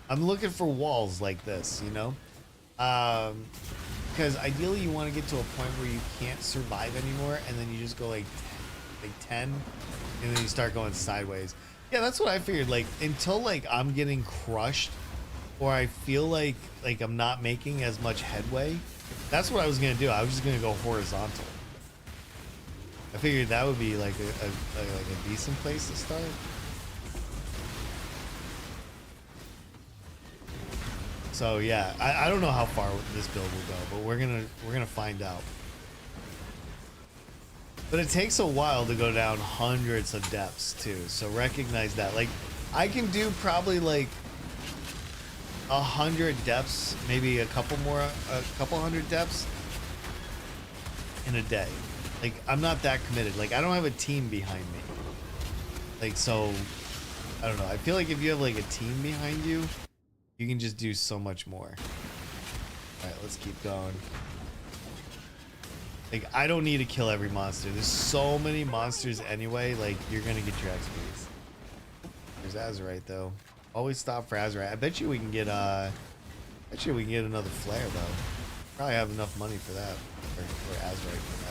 I'm looking for walls like this, you know? Because ideally you want to get to a point where you can't survive anymore, and then you just go like 10, and then you start going sideways. Yeah, that's what I figured. Like, until like I'm getting crushed, or I feel like I'm not making as much headway, that's what I was gonna do. I was just gonna go horizontal. I figured that would be like a decent place to start. So yeah, I don't know how far this build will go, but we're gonna find out. But it takes a while to go down hundreds of depths too, so recognize that. Like, I can do probably like 100 depths, maybe a couple hundred depths in a day. Like, I'm not that committed. Like, I don't have a team behind me. Like, so I don't know. I feel like if you have like a team behind you, you can just do so much more. All right, let's keep going. Like, I don't need to kill every monster. There's so many monsters anyway. Like, you're gonna get your XPs. There's Azurite though. Always stop for Azurite. I bet you we can get another flare though. Probably have enough money for that. Or Azurite for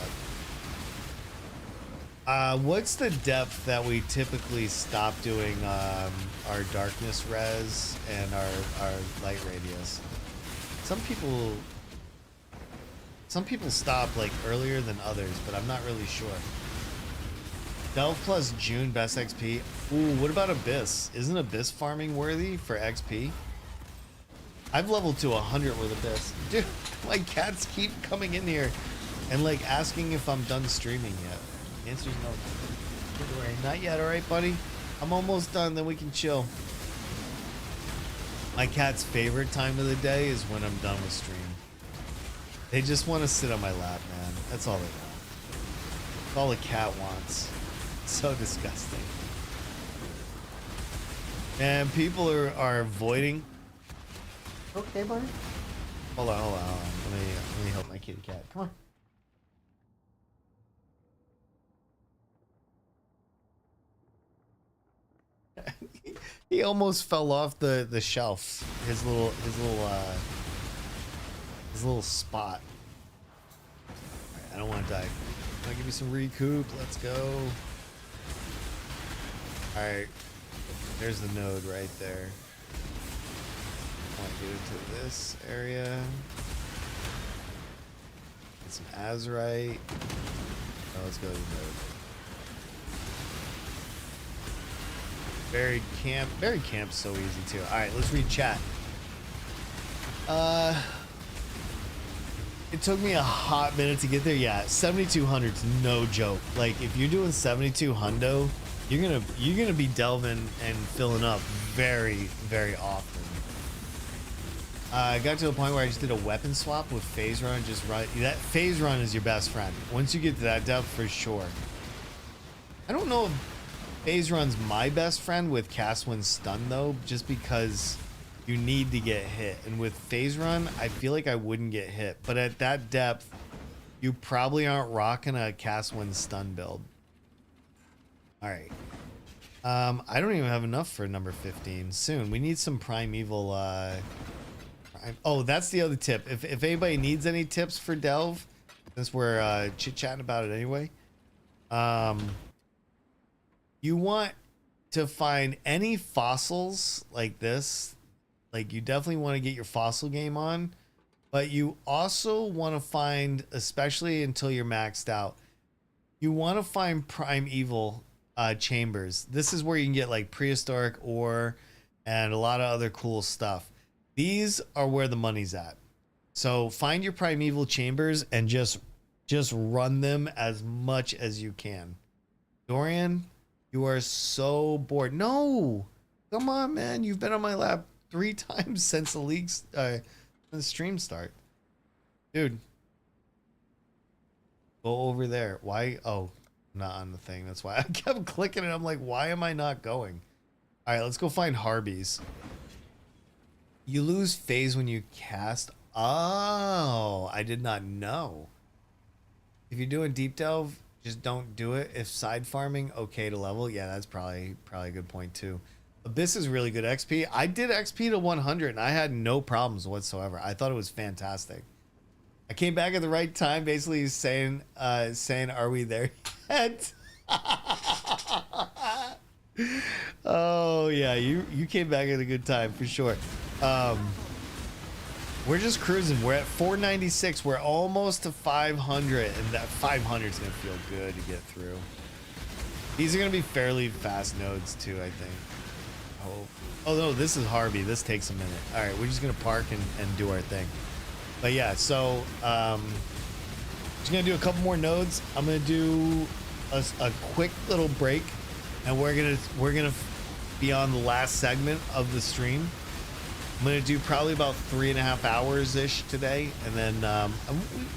that. What's the depth that we typically stop doing our darkness res and our light radius? Some people stop like earlier than others, but I'm not really sure. Delve plus June best XP. Ooh, what about Abyss? Isn't Abyss farming worthy for XP? I've leveled to 100 with Abyss. Dude, my cats keep coming in here and like asking if I'm done streaming yet. The answer's no. Don't worry, not yet, alright buddy? I'm almost done, then we can chill. My cat's favorite time of the day is when I'm done with stream. They just want to sit on my lap, man. That's all they want. That's all a cat wants. So disgusting. And people are avoiding. Okay, buddy. Hold on. Let me help my kitty cat. Come on. He almost fell off the shelf. His little spot. Alright, I don't want to die. I'll give you some recoup. Let's go. Alright. There's the node right there. I want to get into this area. Get some azurite. Oh, let's go to the node. Buried camp's so easy too. Alright, let's read chat. It took me a hot minute to get there. Yeah, 7,200's no joke. Like if you're doing 72 hundo, you're gonna be delving and filling up very, very often. I got to a point where I just did a weapon swap with phase run. Just run that phase run is your best friend. Once you get to that depth, for sure. I don't know if phase run's my best friend with cast when stun though, just because you need to get hit. And with phase run, I feel like I wouldn't get hit. But at that depth, you probably aren't rocking a cast when stun build. All right. I don't even have enough for number 15. Soon. We need some primeval. Oh, that's the other tip. If anybody needs any tips for Delve, since we're chit-chatting about it anyway, you want to find any fossils like this. Like you definitely want to get your fossil game on, but you also want to find, especially until you're maxed out, you want to find primeval chambers. This is where you can get like prehistoric ore and a lot of other cool stuff. These are where the money's at. So find your primeval chambers and just run them as much as you can. Dorian, you are so bored. No, come on, man. You've been on my lap 3 times since the league's the stream start. Dude, go over there. Why? Oh, not on the thing. That's why I kept clicking and I'm like, why am I not going? All right, let's go find Harbies. You lose phase when you cast. Oh, I did not know. If you're doing deep delve, just don't do it. If side farming, okay to level. Yeah, that's probably a good point too. This is really good XP. I did XP to 100 and I had no problems whatsoever. I thought it was fantastic. I came back at the right time, basically saying, are we there yet? Oh yeah, you came back at a good time for sure. We're just cruising. We're at 496. We're almost to 500, and that 500 is gonna feel good to get through. These are gonna be fairly fast nodes too, I think. Oh no, this is Harvey. This takes a minute. All right, we're just gonna park and do our thing. But yeah, so just gonna do a couple more nodes. I'm gonna do a quick little break, and we're gonna be on the last segment of the stream. I'm gonna do probably about 3.5 hours ish today, and then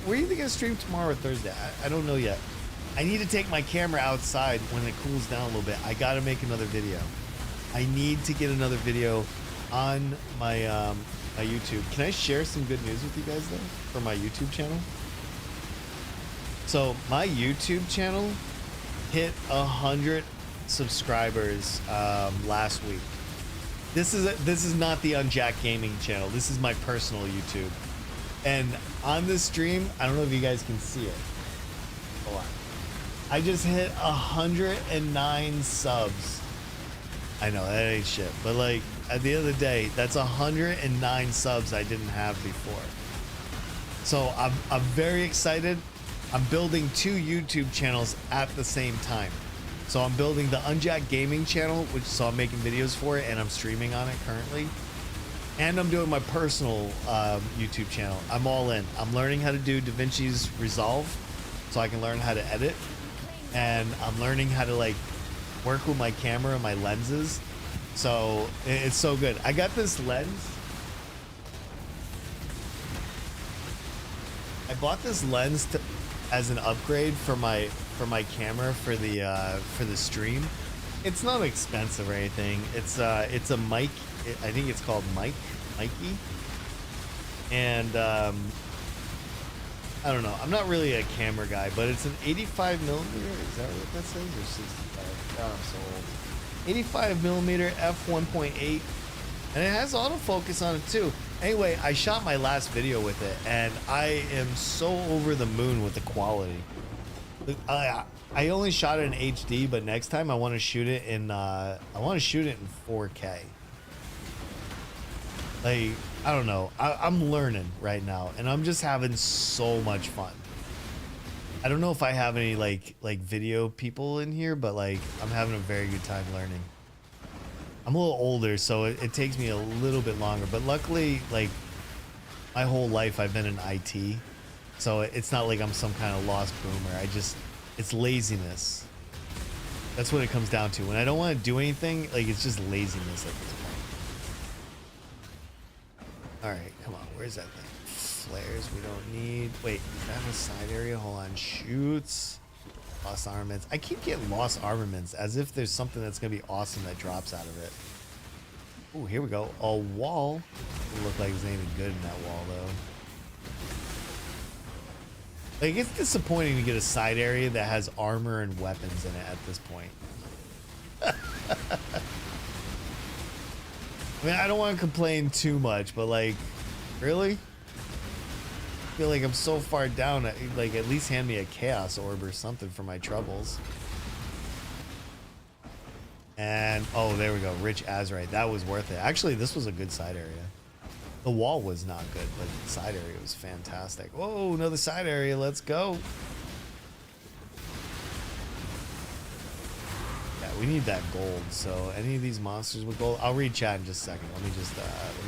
we're either gonna stream tomorrow or Thursday. I don't know yet. I need to take my camera outside when it cools down a little bit. I gotta make another video. I need to get another video on my my YouTube. Can I share some good news with you guys though for my YouTube channel? So my YouTube channel hit 100 subscribers last week. This is not the Unjacked Gaming channel. This is my personal YouTube. And on this stream, I don't know if you guys can see it. Hold on. I just hit 109 subs. I know that ain't shit, but like at the end of the day, that's 109 subs I didn't have before. So I'm very excited. I'm building 2 YouTube channels at the same time. So I'm building the Unjacked Gaming channel, so I'm making videos for it and I'm streaming on it currently. And I'm doing my personal YouTube channel. I'm all in. I'm learning how to do DaVinci's Resolve so I can learn how to edit. And I'm learning how to like work with my camera and my lenses. So it's so good. I got this lens. I bought this lens as an upgrade for my camera for the stream. It's not expensive or anything. It's a mic. I think it's called Mikey. And I don't know. I'm not really a camera guy, but it's an 85 millimeter. Is that what that says? Or 65? God, I'm so old. 85 millimeter f1.8, and it has autofocus on it too. Anyway, I shot my last video with it, and I am so over the moon with the quality. I only shot it in HD, but next time I want to shoot it in 4K. Like, I don't know. I'm learning right now, and I'm just having so much fun. I don't know if I have any like video people in here, but like I'm having a very good time learning. I'm a little older, so it takes me a little bit longer, but luckily, like, my whole life I've been in IT, so it's not like I'm some kind of lost boomer. It's laziness. That's what it comes down to. When I don't want to do anything, like, it's just laziness at this point. All right, come on, where's that thing? Flares we don't need. Wait, does that have a side area? Hold on, shoots. Lost armaments. I keep getting lost armaments as if there's something that's gonna be awesome that drops out of it. Oh, here we go. A wall. Doesn't look like there's anything good in that wall though. Like, it's disappointing to get a side area that has armor and weapons in it at this point. I mean, I don't want to complain too much, but like, really? I feel like I'm so far down. Like, at least hand me a chaos orb or something for my troubles. And oh, there we go, rich azurite. That was worth it. Actually, this was a good side area. The wall was not good, but the side area was fantastic. Whoa, another side area. Let's go. Yeah, we need that gold. So any of these monsters with gold, I'll read chat in just a second. Let me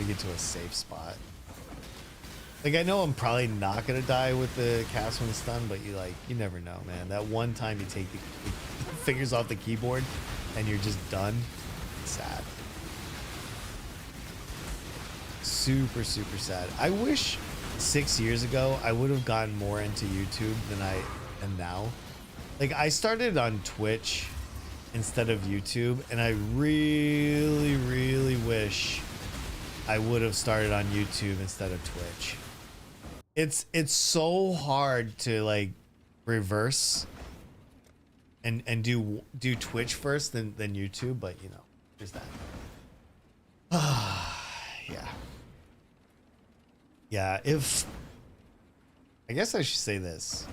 get to a safe spot. Like, I know I'm probably not gonna die with the cast when stun, but you never know, man. That one time you take the fingers off the keyboard and you're just done. Sad. Super, super sad. I wish 6 years ago I would have gotten more into YouTube than I am now. Like, I started on Twitch instead of YouTube, and I really, really wish I would have started on YouTube instead of Twitch. It's so hard to like reverse and do Twitch first than YouTube, but you know, there's that. Yeah, if I guess I should say this.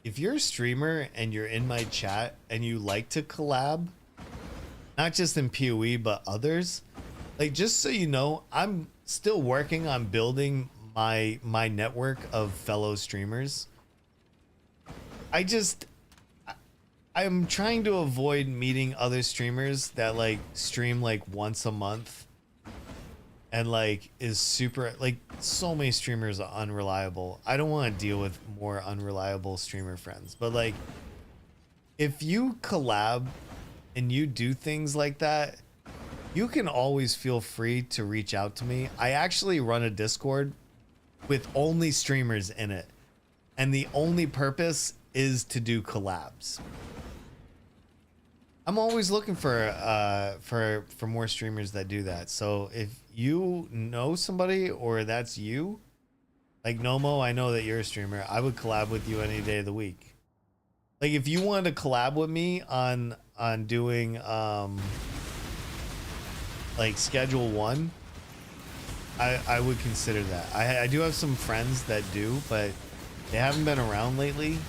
If you're a streamer and you're in my chat and you like to collab, not just in PoE but others, like, just so you know, I'm still working on building my network of fellow streamers. I'm trying to avoid meeting other streamers that like stream like once a month and like is super, like, so many streamers are unreliable. I don't want to deal with more unreliable streamer friends, but like, if you collab and you do things like that, you can always feel free to reach out to me. I actually run a Discord with only streamers in it, and the only purpose is to do collabs. I'm always looking for more streamers that do that. So if you know somebody, or that's you, like Nomo, I know that you're a streamer. I would collab with you any day of the week. Like, if you wanted to collab with me on doing like Schedule 1, I would consider that. I do have some friends that do, but they haven't been around lately,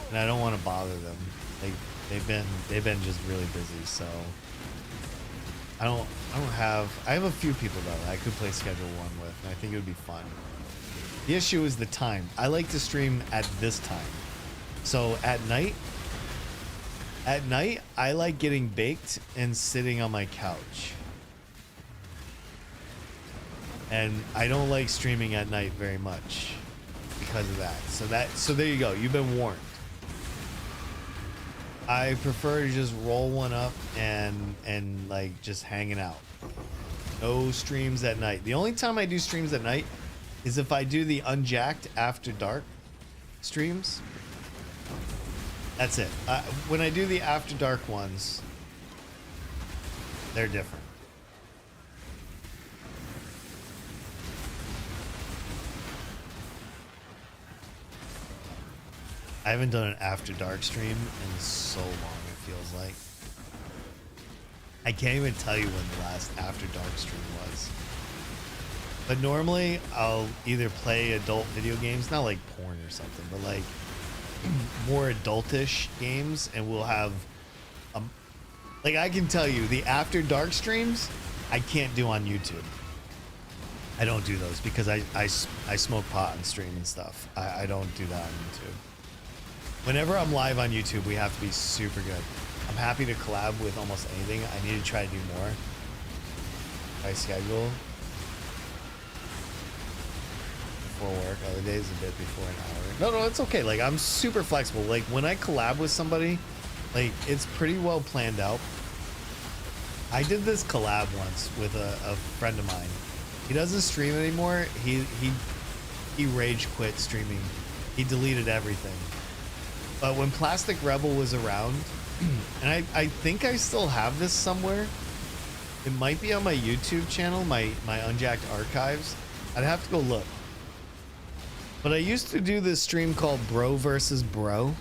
and I don't want to bother them. Like, they've been just really busy, so I have a few people though I could play Schedule 1 with, and I think it would be fun. The issue is the time. I like to stream at this time. So at night I like getting baked and sitting on my couch. And I don't like streaming at night very much because of that. So there you go. You've been warned. I prefer to just roll one up and like just hanging out. No streams at night. The only time I do streams at night is if I do the Unjacked After Dark streams. That's it. When I do the After Dark ones, they're different. I haven't done an After Dark stream in so long, it feels like. I can't even tell you when the last After Dark stream was. But normally I'll either play adult video games, not like porn or something, but like more adultish games, and we'll have like I can tell you the After Dark streams I can't do on YouTube. I don't do those because I smoke pot and stream and stuff. I don't do that on YouTube. Whenever I'm live on YouTube, we have to be super good. I'm happy to collab with almost anything. I need to try to do more. My schedule before work, other days a bit before an hour. No, it's okay. Like I'm super flexible. Like when I collab with somebody, like it's pretty well planned out. I did this collab once with a friend of mine. He doesn't stream anymore. He rage quit streaming. He deleted everything. But when Plastic Rebel was around, and I think I still have this somewhere. It might be on my YouTube channel, my Unjacked archives. I'd have to go look. But I used to do this stream called Bro versus Bro.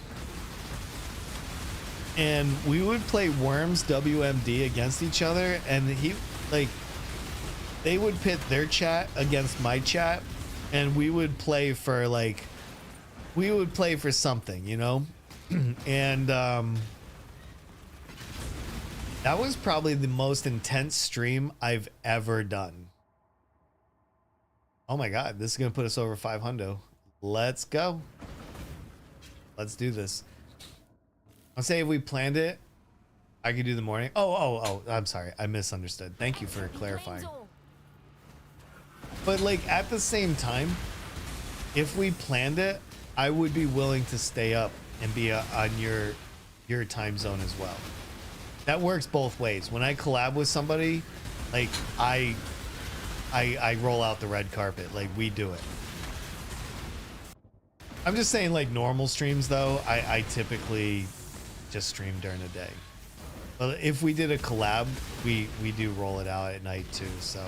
And we would play Worms WMD against each other, and they would pit their chat against my chat, and we would play for something, you know? And that was probably the most intense stream I've ever done. Oh my god, this is gonna put us over 500. Let's go. Let's do this. I'll say if we planned it, I could do the morning. Oh, I'm sorry. I misunderstood. Thank you for clarifying. But like at the same time, if we planned it, I would be willing to stay up and be on your time zone as well. That works both ways. When I collab with somebody, like I roll out the red carpet, like we do it. I'm just saying, like normal streams though, I typically just stream during the day. But if we did a collab, we do roll it out at night too, so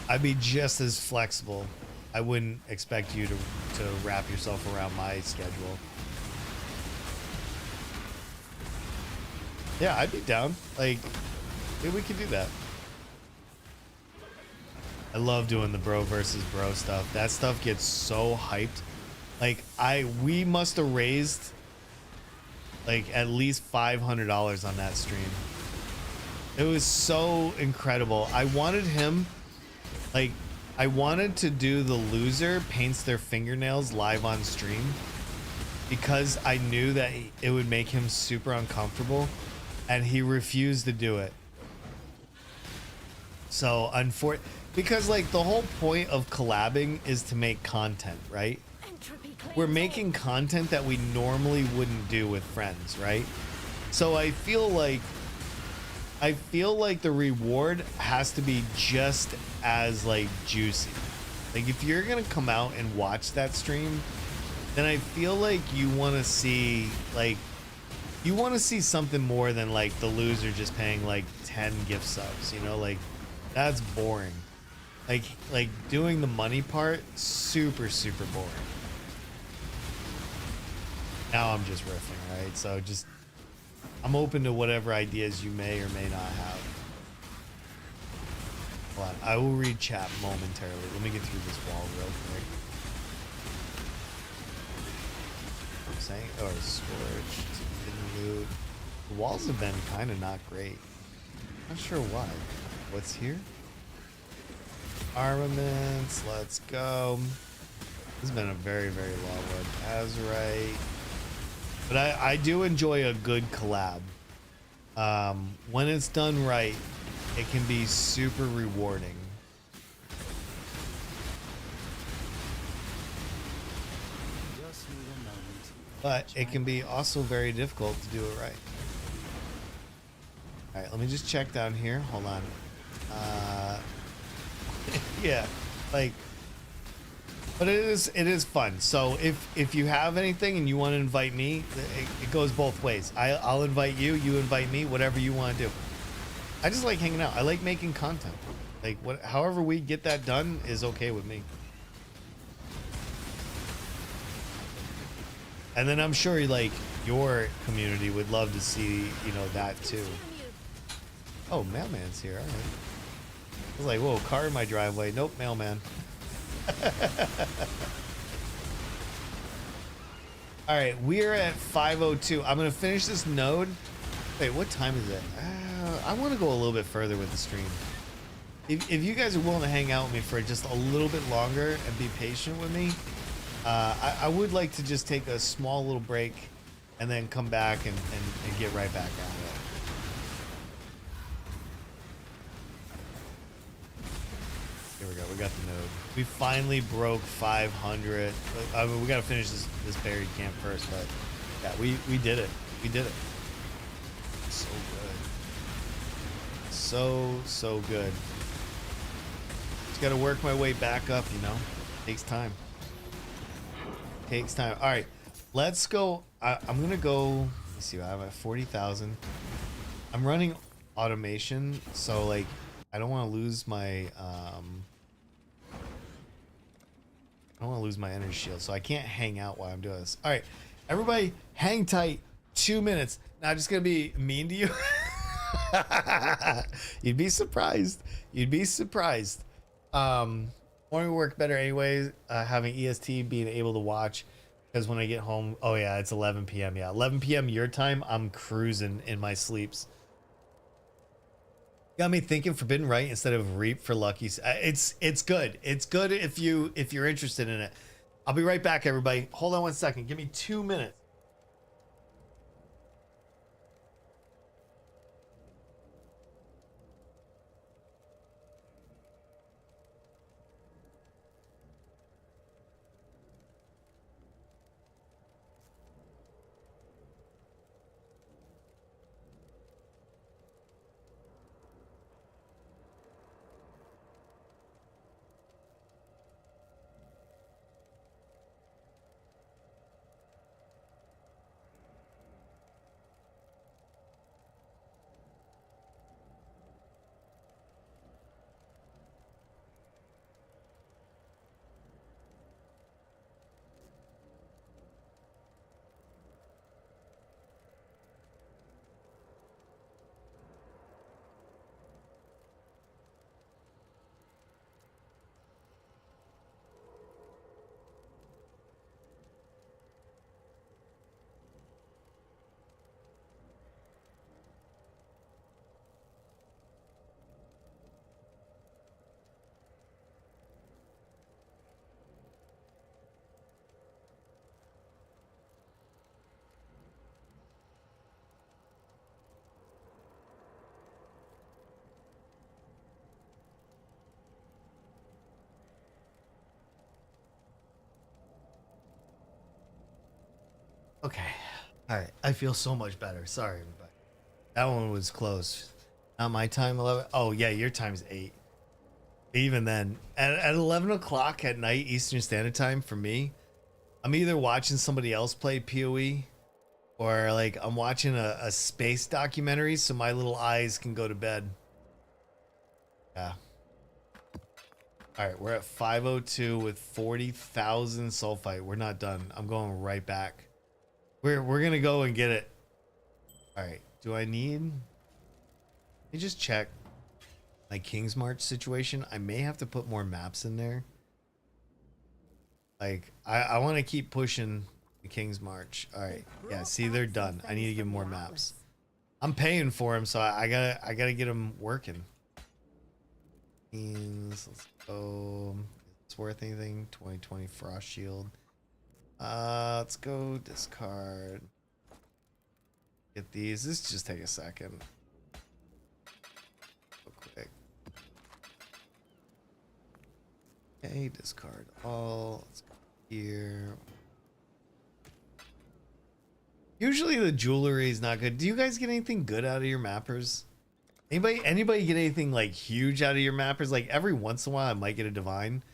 I'd be just as flexible. I wouldn't expect you to wrap yourself around my schedule. Yeah, I'd be down. Like, maybe we could do that. I love doing the bro versus bro stuff. That stuff gets so hyped. Like, we must have raised like at least $500 on that stream. It was so incredible. I wanted him, like, I wanted to do the loser paints their fingernails live on stream because I knew that it would make him super uncomfortable, and he refused to do it. So because like the whole point of collabing is to make content, right? We're making content that we normally wouldn't do with friends, right? So I feel like the reward has to be just as like juicy. Like if you're gonna come out and watch that stream, then I feel like you want to see something more than like the loser just paying like 10 gift subs, you know? Like that's boring. Like doing the money part, super boring. Now I'm just riffing, right? So I'm open to whatever ideas you may or may not have. Hold on, I will read chat momentarily. Let me get through this wall real quick. I'm saying, or storage, hidden loot. The walls have been kind of not great. Not sure why. What's here? Armaments, let's go. This has been a very long one. Azurite. But I do enjoy a good collab. When it's done right, it can be super rewarding. But it can be also very difficult to do it right. Alright, let me just check down here. Hold on. Yeah, like, but it is fun. So if you have anything and you want to invite me, it goes both ways. I'll invite you, you invite me, whatever you want to do. I just like hanging out. I like making content. Like however we get that done is okay with me. And then I'm sure like your community would love to see, you know, that too. Oh, mailman's here. All right. I was like, whoa, car in my driveway. Nope, mailman. All right, we're at 5:02. I'm gonna finish this node. Wait, what time is it? I want to go a little bit further with the stream. If you guys are willing to hang out with me for just a little bit longer and be patient with me, I would like to just take a small little break and then come back and get right back at it. Here we go. We got the node. We finally broke 500. I mean, we got to finish this buried camp first, but yeah, we did it. We did it. So good. So good. Just got to work my way back up, you know. Takes time. Takes time. All right, let's go. I'm gonna go. Let's see. I have at 40,000. I'm running automation, so like I don't want to lose my I don't want to lose my energy shield, so I can't hang out while I'm doing this. All right, everybody, hang tight. 2 minutes. Now, I'm just gonna be mean to you. You'd be surprised. You'd be surprised. Morning work better anyways. Having EST, being able to watch, because when I get home, oh yeah, it's 11 p.m. Yeah, 11 p.m. your time. I'm cruising in my sleeps. Got me thinking Forbidden Rite instead of Reap for Lucky. It's good. It's good if you're interested in it. I'll be right back, everybody. Hold on 1 second. Give me 2 minutes. Okay. All right. I feel so much better. Sorry, everybody. That one was close. Not my time, 11. Oh, yeah, your time's 8. Even then, at 11 o'clock at night, Eastern Standard Time, for me, I'm either watching somebody else play PoE or like I'm watching a space documentary so my little eyes can go to bed. Yeah. All right, we're at 5:02 with 40,000 sulfite. We're not done. I'm going right back. We're gonna go and get it. All right. Do I need? Let me just check my King's March situation. I may have to put more maps in there. Like I want to keep pushing the King's March. All right. Yeah. See, they're done. I need to give them more maps. I'm paying for them, so I gotta get them working. Let's go. It's worth anything. 2020 Frost Shield. Let's go discard. Get these. This just take a second. Real quick. Okay, discard all. Let's go here. Usually the jewelry is not good. Do you guys get anything good out of your mappers? Anybody get anything like huge out of your mappers? Like every once in a while I might get a divine.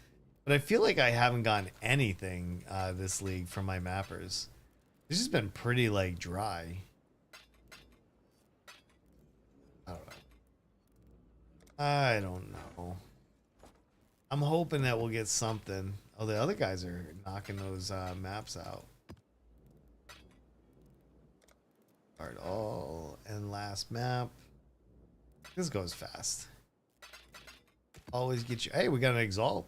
But I feel like I haven't gotten anything this league from my mappers. It's just been pretty like dry. I don't know. I'm hoping that we'll get something. Oh, the other guys are knocking those maps out. Start all and last map. This goes fast. Always get you. Hey, we got an Exalt.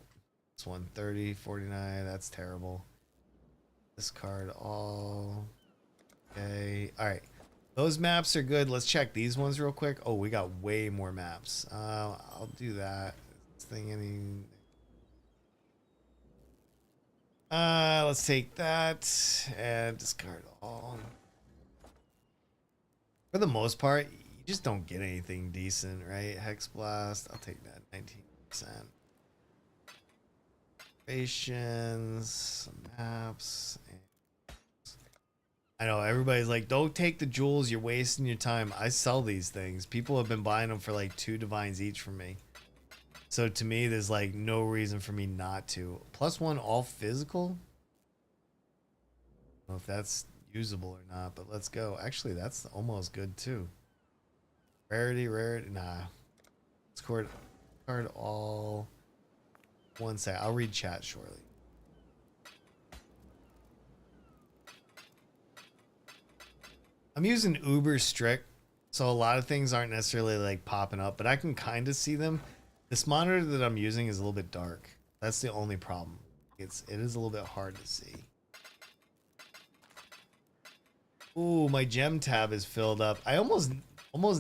It's 130, 49. That's terrible. Discard all. Okay. All right. Those maps are good. Let's check these ones real quick. Oh, we got way more maps. I'll do that. This thing any. Let's take that and discard all. For the most part, you just don't get anything decent, right? Hex Blast. I'll take that. 19%. Patience, some maps. I know everybody's like, don't take the jewels, you're wasting your time. I sell these things. People have been buying them for like 2 divines each from me. So to me, there's like no reason for me not to. +1 all physical. I don't know if that's usable or not, but let's go. Actually, that's almost good too. Rarity. Nah. Discord card all. One sec. I'll read chat shortly. I'm using Uber Strict, so a lot of things aren't necessarily like popping up, but I can kind of see them. This monitor that I'm using is a little bit dark. That's the only problem. It is a little bit hard to see. Ooh, my gem tab is filled up. I almost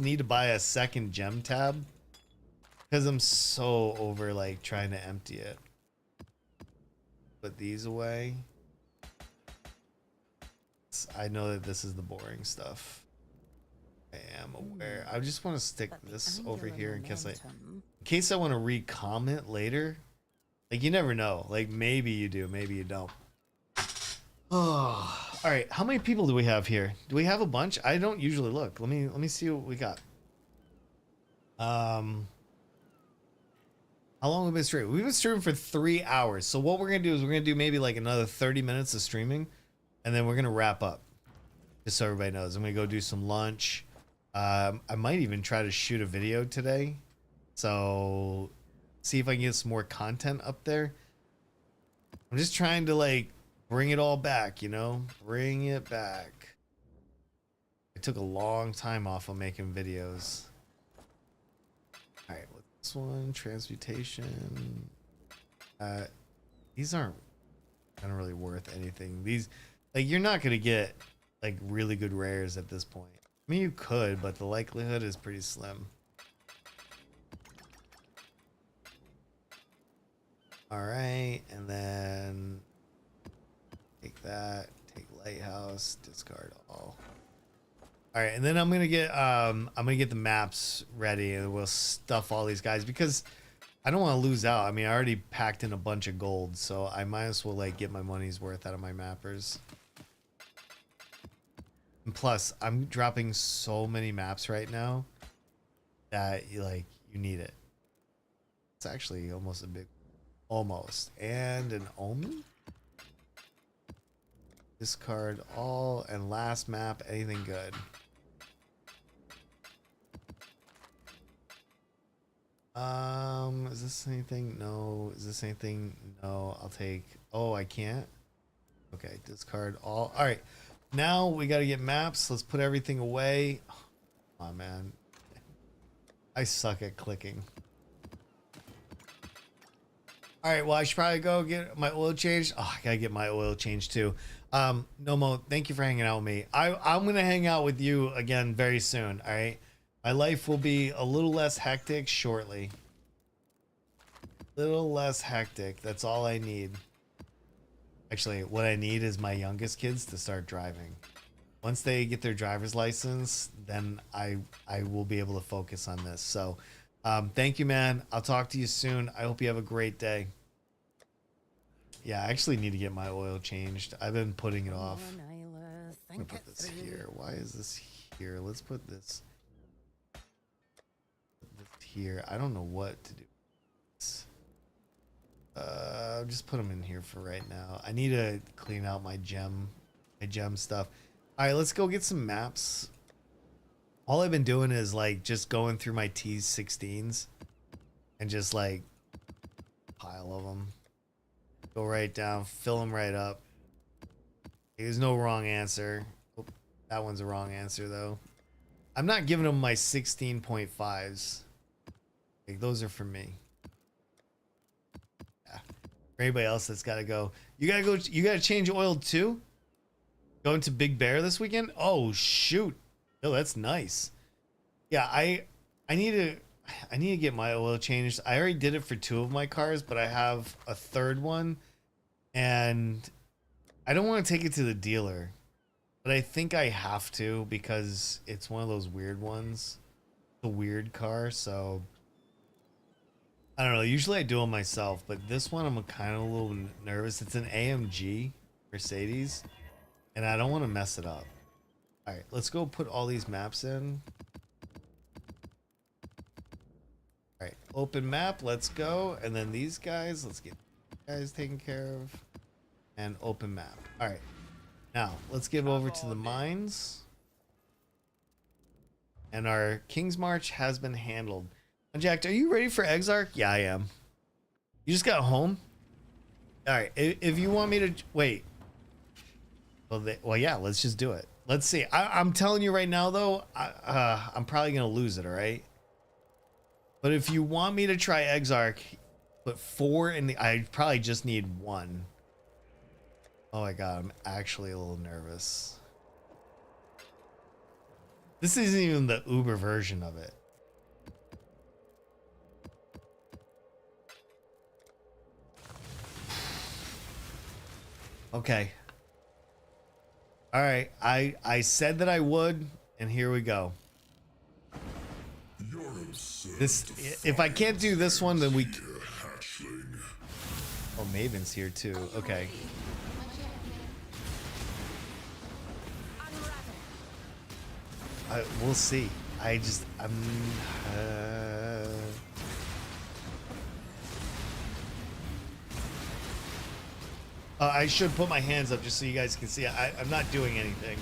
need to buy a second gem tab because I'm so over like trying to empty it. Put these away. I know that this is the boring stuff. I am aware. I just want to stick this over here in case I want to re-comment later. Like, you never know. Like, maybe you do, maybe you don't. Oh, all right. How many people do we have here? Do we have a bunch? I don't usually look. Let me see what we got. How long have we been streaming? We've been streaming for 3 hours. So what we're gonna do is we're gonna do maybe like another 30 minutes of streaming, and then we're gonna wrap up. Just so everybody knows, I'm gonna go do some lunch. I might even try to shoot a video today. So see if I can get some more content up there. I'm just trying to like bring it all back, you know? Bring it back. I took a long time off of making videos. All right, what's this one? Transmutation. These aren't really worth anything. These, like, you're not gonna get like really good rares at this point. I mean, you could, but the likelihood is pretty slim. All right, and then take that, take Lighthouse, discard all. All right, and then I'm gonna get the maps ready, and we'll stuff all these guys because I don't want to lose out. I mean, I already packed in a bunch of gold, so I might as well like get my money's worth out of my mappers. And plus, I'm dropping so many maps right now that you need it. It's actually almost a big, almost, and an Omen. Discard all, and last map, anything good. Is this anything? No. Is this anything? No. I'll take. Oh, I can't. Okay, discard all. All right. Now we got to get maps. Let's put everything away. Oh man, I suck at clicking. All right, well, I should probably go get my oil changed. Oh, I gotta get my oil changed too. Nomo, thank you for hanging out with me. I'm gonna hang out with you again very soon. All right, my life will be a little less hectic shortly. Little less hectic. That's all I need. Actually, what I need is my youngest kids to start driving. Once they get their driver's license, then I will be able to focus on this. So, thank you, man. I'll talk to you soon. I hope you have a great day. Yeah, I actually need to get my oil changed. I've been putting it off. I'm gonna put this here. Why is this here? Let's put this here. I don't know what to do. Just put them in here for right now. I need to clean out my gem stuff. All right, let's go get some maps. All I've been doing is like just going through my T16s and just like pile of them. Go right down, fill them right up. There's no wrong answer. Oh, that one's a wrong answer though. I'm not giving them my 16.5s. Like, those are for me. Yeah. For anybody else that's got to go. You got to go. You got to change oil too? Going to Big Bear this weekend? Oh, shoot. Oh, that's nice. Yeah, I need to get my oil changed. I already did it for 2 of my cars, but I have a 3rd one, and I don't want to take it to the dealer, but I think I have to because it's one of those weird ones, the weird car. So I don't know. Usually I do it myself, but this one I'm kind of a little nervous. It's an AMG Mercedes, and I don't want to mess it up. All right, let's go put all these maps in. All right, open map, let's go. And then these guys, let's get these guys taken care of. And open map. All right, now let's get over to the mines. And our King's March has been handled. Jack, are you ready for Exarch? Yeah, I am. You just got home? All right, if you want me to wait. Well, yeah, let's just do it. Let's see. I'm telling you right now, though, I'm probably going to lose it, all right? But if you want me to try Exarch, put 4 in the... I probably just need 1. Oh, my God. I'm actually a little nervous. This isn't even the Uber version of it. Okay. All right, I said that I would, and here we go. This, if I can't do this one, then we... Oh, Maven's here too. Okay. We'll see. I should put my hands up just so you guys can see. I'm not doing anything.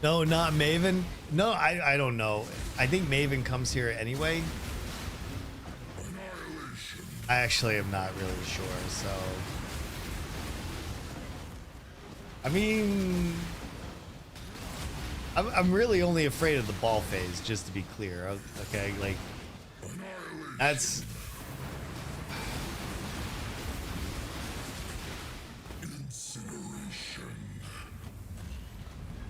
No, not Maven. No, I don't know. I think Maven comes here anyway. I actually am not really sure, so... I mean... I'm really only afraid of the ball phase, just to be clear. Okay, like... That's...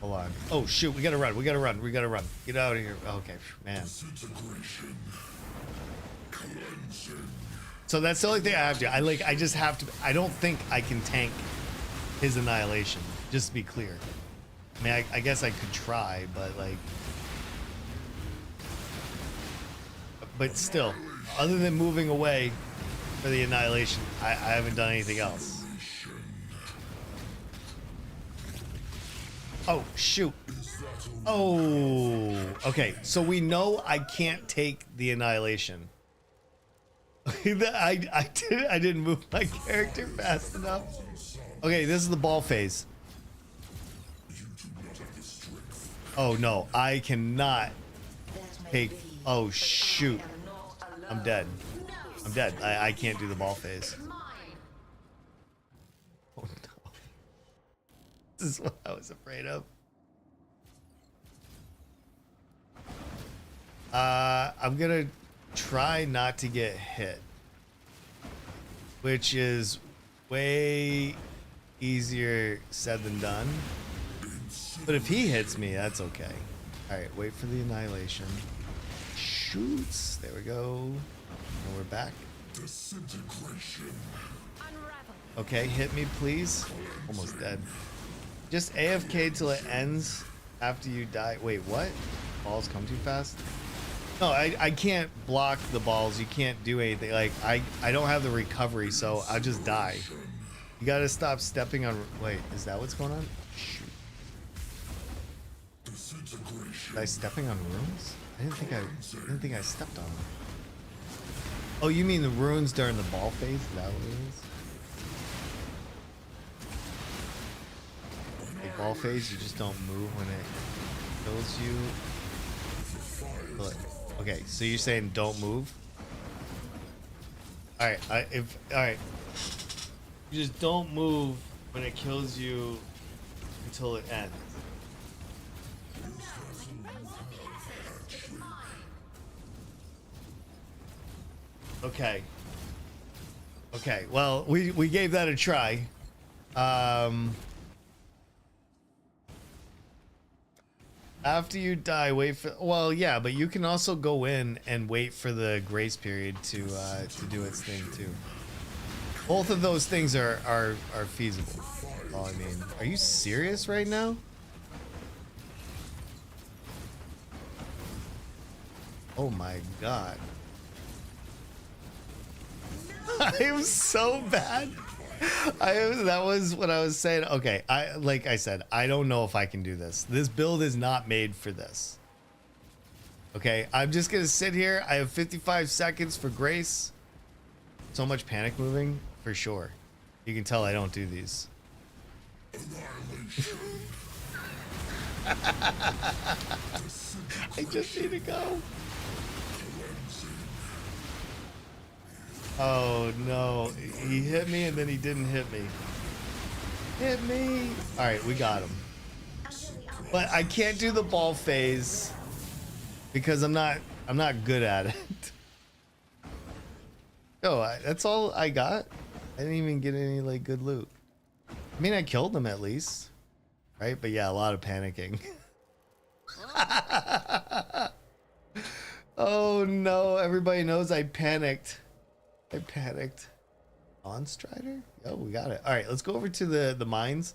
Hold on. Oh shoot, we gotta run, we gotta run, we gotta run. Get out of here. Okay, man. So that's the only thing I have to. I just have to. I don't think I can tank his annihilation, just to be clear. I mean, I guess I could try, but like... But still, other than moving away for the annihilation, I haven't done anything else. Oh, shoot. Oh, okay. So we know I can't take the annihilation. I didn't move my character fast enough. Okay, this is the ball phase. Oh, no. I cannot take... Oh, shoot. I'm dead. I'm dead. I can't do the ball phase. Oh, no. This is what I was afraid of. I'm gonna try not to get hit, which is way easier said than done. But if he hits me, that's okay. All right, wait for the annihilation. Shoots. There we go. And we're back. Disintegration. Okay, hit me, please. Almost dead. Just AFK till it ends after you die. Wait, what? Balls come too fast? No, I can't block the balls. You can't do anything. Like, I don't have the recovery, so I'll just die. You gotta stop stepping on... Wait, is that what's going on? Shoot. Was I stepping on runes? I didn't think I stepped on them. Oh, you mean the runes during the ball phase? Is that what it is? Like ball phase, you just don't move when it kills you. Look. Okay, so you're saying don't move? Alright, alright. You just don't move when it kills you until it ends. Okay. Okay, well, we gave that a try. After you die, wait for... Well, yeah, but you can also go in and wait for the grace period to do its thing, too. Both of those things are feasible. Oh, I mean, are you serious right now? Oh my god. I am so bad. That was what I was saying. Okay, like I said, I don't know if I can do this. This build is not made for this. Okay, I'm just gonna sit here. I have 55 seconds for grace. So much panic moving for sure. You can tell I don't do these. I just need to go. Oh no, he hit me and then he didn't hit me. Hit me. All right, we got him. But I can't do the ball phase because I'm not good at it. Oh, that's all I got. I didn't even get any like good loot. I mean, I killed him at least, right? But yeah, a lot of panicking. Oh no, everybody knows I panicked. I panicked. On Strider? Oh, we got it. All right, let's go over to the mines.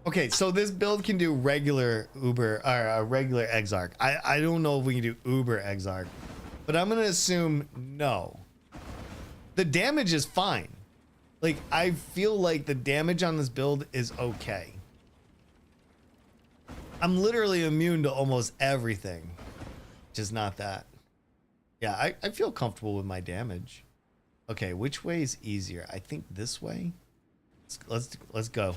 Okay, so this build can do regular Uber or regular Exarch. I don't know if we can do Uber Exarch, but I'm gonna assume no. The damage is fine. Like, I feel like the damage on this build is okay. I'm literally immune to almost everything, just not that. Yeah, I feel comfortable with my damage. Okay, which way is easier? I think this way. Let's go.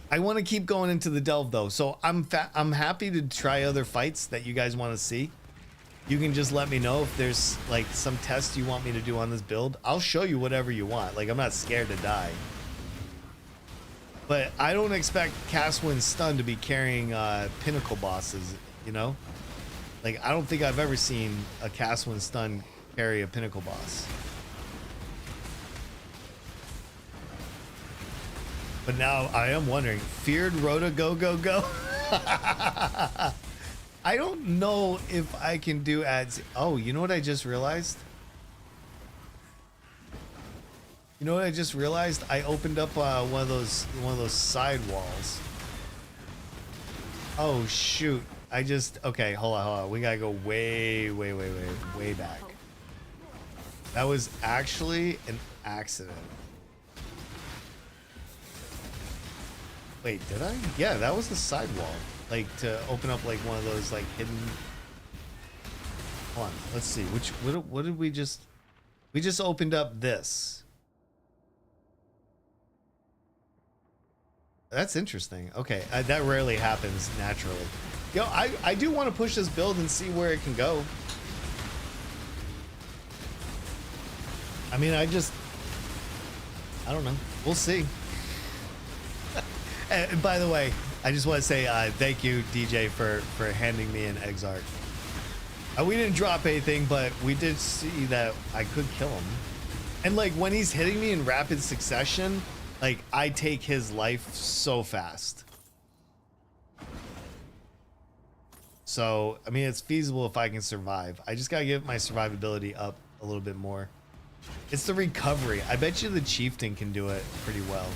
I want to keep going into the delve though, so I'm happy to try other fights that you guys want to see. You can just let me know if there's like some tests you want me to do on this build. I'll show you whatever you want. Like, I'm not scared to die. But I don't expect Castwind Stun to be carrying pinnacle bosses, you know? Like, I don't think I've ever seen a Castwind Stun carry a pinnacle boss. But now I am wondering, feared Rhoda go go go? I don't know if I can do ads. Oh, you know what I just realized? You know what I just realized? I opened up one of those side walls. Oh shoot! Okay. Hold on. We gotta go way back. That was actually an accident. Wait, did I? Yeah, that was the side wall. Like, to open up like one of those like hidden. Hold on, let's see. What did we just? We just opened up this. That's interesting. Okay, that rarely happens naturally. Yo, I do want to push this build and see where it can go. I mean, I don't know. We'll see. And by the way, I just want to say thank you, DJ, for handing me an Exarch. We didn't drop anything, but we did see that I could kill him. And like, when he's hitting me in rapid succession, like, I take his life so fast. So, I mean, it's feasible if I can survive. I just gotta get my survivability up a little bit more. It's the recovery. I bet you the Chieftain can do it pretty well.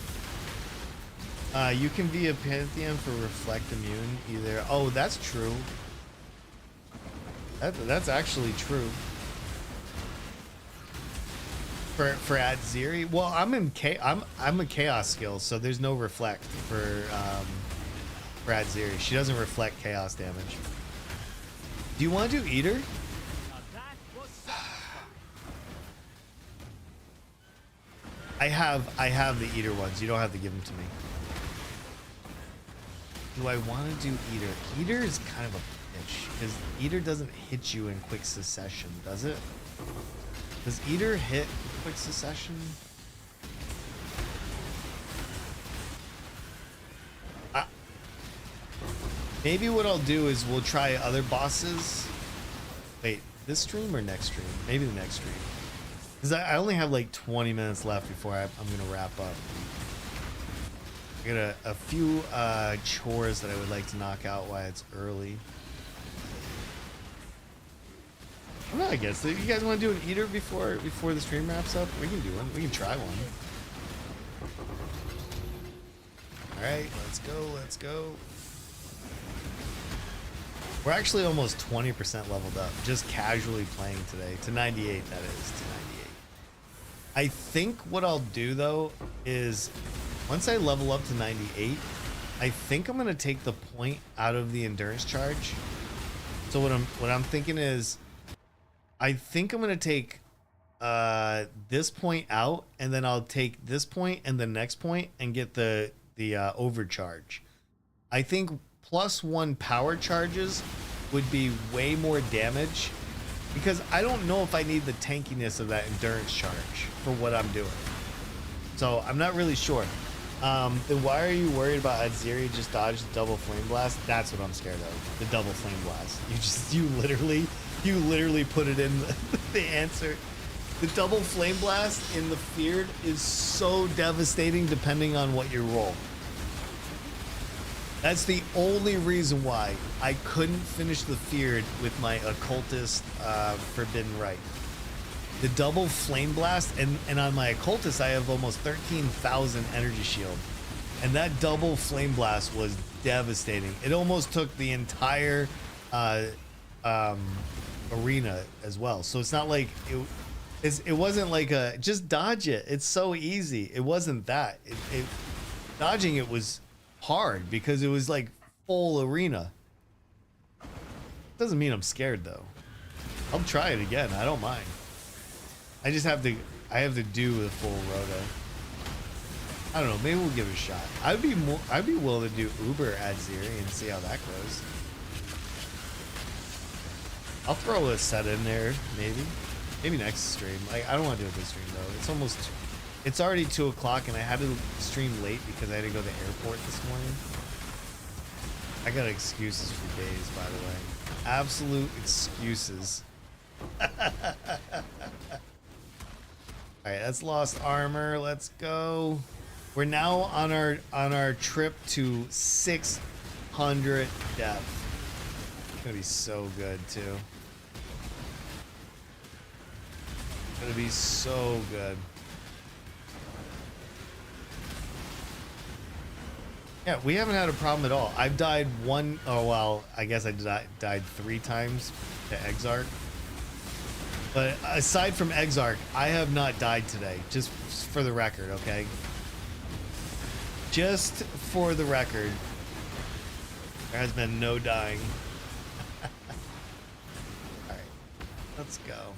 You can be a Pantheon for Reflect Immune either. Oh, that's true. That's actually true. For Atziri, well, I'm a Chaos skill, so there's no Reflect for Atziri. She doesn't reflect Chaos damage. Do you want to do Eater? I have the Eater ones. You don't have to give them to me. Do I want to do Eater? Eater is kind of a bitch because Eater doesn't hit you in quick succession, does it? Does Eater hit quick succession? Maybe what I'll do is we'll try other bosses. Wait, this stream or next stream? Maybe the next stream. Because I only have like 20 minutes left before I'm going to wrap up. I got a few chores that I would like to knock out while it's early. I don't know, I guess. You guys want to do an eater before the stream wraps up? We can do one. We can try one. Alright, let's go, let's go. We're actually almost 20% leveled up, just casually playing today. To 98, that is, to 98. I think what I'll do, though, is once I level up to 98, I think I'm going to take the point out of the endurance charge. So what I'm thinking is, I think I'm going to take this point out, and then I'll take this point and the next point and get the overcharge. I think +1 power charges would be way more damage, because I don't know if I need the tankiness of that endurance charge for what I'm doing. So I'm not really sure. Then why are you worried about Aziri just dodged the double flame blast? That's what I'm scared of. The double flame blast. You literally put it in the answer. The double flame blast in the feared is so devastating depending on what you roll. That's the only reason why I couldn't finish the feared with my occultist forbidden rite. The double flame blast, and on my occultist I have almost 13,000 energy shield, and that double flame blast was devastating. It almost took the entire arena as well. So it's not like it wasn't like a just dodge it. It's so easy. It wasn't that. Dodging it was hard because it was like full arena. Doesn't mean I'm scared though. I'll try it again. I don't mind. I just have to. I have to do the full roto. I don't know. Maybe we'll give it a shot. I'd be willing to do Uber Adziri and see how that goes. I'll throw a set in there, maybe next stream. Like, I don't want to do it this stream though. It's already 2 o'clock, and I had to stream late because I had to go to the airport this morning. I got excuses for days, by the way. Absolute excuses. All right, that's lost armor. Let's go. We're now on our trip to 600 depth. It's gonna be so good too. It's gonna be so good. Yeah, we haven't had a problem at all. I've died I guess I died 3 times to Exarch. But aside from Exarch, I have not died today. Just for the record, okay? Just for the record, there has been no dying. Alright, let's go.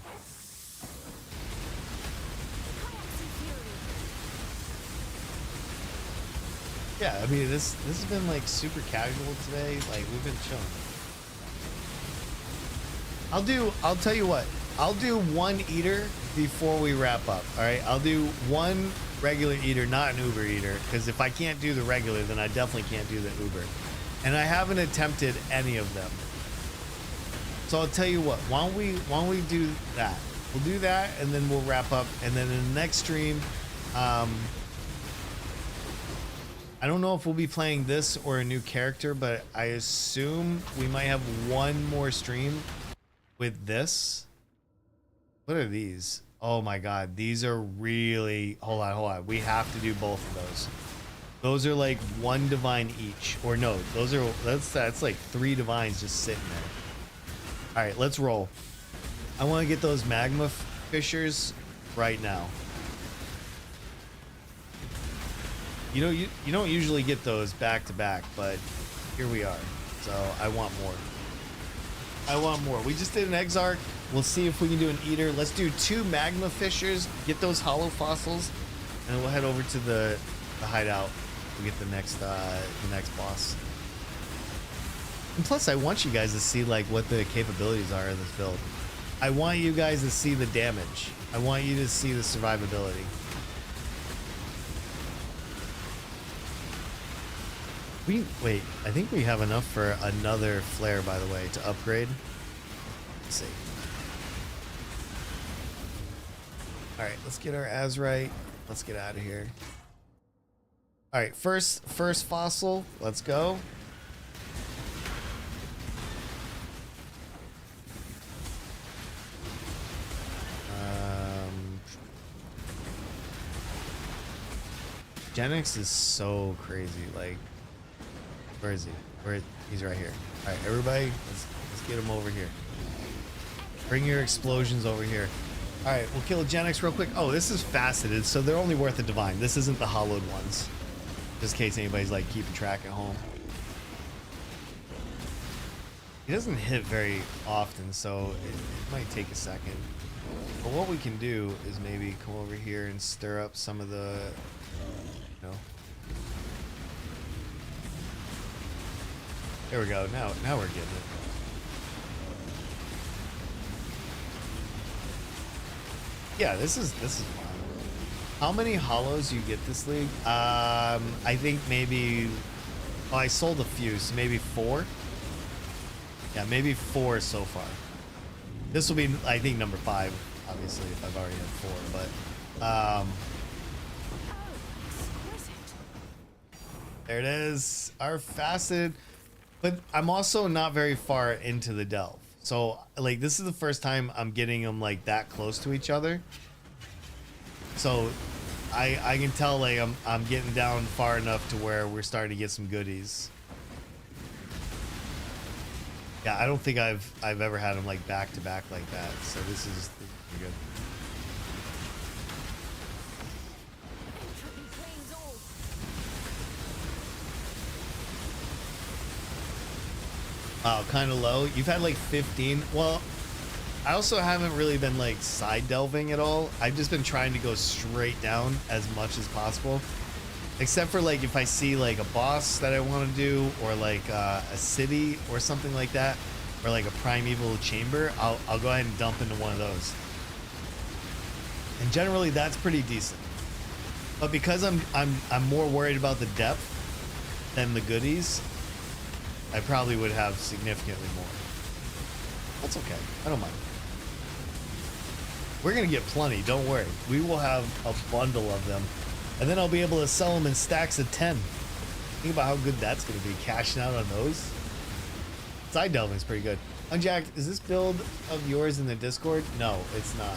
Yeah, I mean, this has been like super casual today. Like, we've been chilling. I'll tell you what. I'll do 1 eater before we wrap up. All right, I'll do 1 regular eater, not an Uber eater, because if I can't do the regular, then I definitely can't do the Uber. And I haven't attempted any of them. So I'll tell you what. Why don't we do that? We'll do that, and then we'll wrap up. And then in the next stream, I don't know if we'll be playing this or a new character, but I assume we might have 1 more stream with this. What are these? Oh my god, these are really... Hold on. We have to do both of those. Those are like 1 divine each. Or no, that's like 3 divines just sitting there. Alright, let's roll. I want to get those magma fissures right now. You don't usually get those back to back, but here we are. So I want more. We just did an Exarch. We'll see if we can do an eater. Let's do 2 magma fissures, get those hollow fossils, and we'll head over to the hideout to get the next boss. And plus, I want you guys to see like what the capabilities are in this build. I want you guys to see the damage. I want you to see the survivability. Wait, I think we have enough for another flare, by the way, to upgrade. Let's see. All right, let's get our Azrite. Let's get out of here. All right, first fossil. Let's go. Genix is so crazy. Like, where is he? He's right here. All right, everybody, let's get him over here. Bring your explosions over here. All right, we'll kill a Genix real quick. Oh, this is faceted, so they're only worth a divine. This isn't the hollowed ones. Just in case anybody's like keeping track at home. He doesn't hit very often, so it might take a second. But what we can do is maybe come over here and stir up some of the, you know. There we go. Now we're getting it. Yeah, this is fun. How many hollows you get this league? I think maybe. Oh, I sold a few, so maybe 4. Yeah, maybe 4 so far. This will be, I think, number 5. Obviously, if I've already had 4, but there it is. Our faceted. But I'm also not very far into the delve. So, like, this is the first time I'm getting them, like, that close to each other. So, I can tell, like, I'm getting down far enough to where we're starting to get some goodies. Yeah, I don't think I've ever had them, like, back to back like that. So, this is pretty good. Wow, kind of low. You've had like 15. Well, I also haven't really been like side delving at all. I've just been trying to go straight down as much as possible. Except for like if I see like a boss that I want to do, or like a city or something like that, or like a primeval chamber, I'll go ahead and dump into one of those. And generally that's pretty decent. But because I'm more worried about the depth than the goodies, I probably would have significantly more. That's okay. I don't mind. We're going to get plenty. Don't worry. We will have a bundle of them. And then I'll be able to sell them in stacks of 10. Think about how good that's going to be. Cashing out on those. Side delving is pretty good. Unjacked, is this build of yours in the Discord? No, it's not.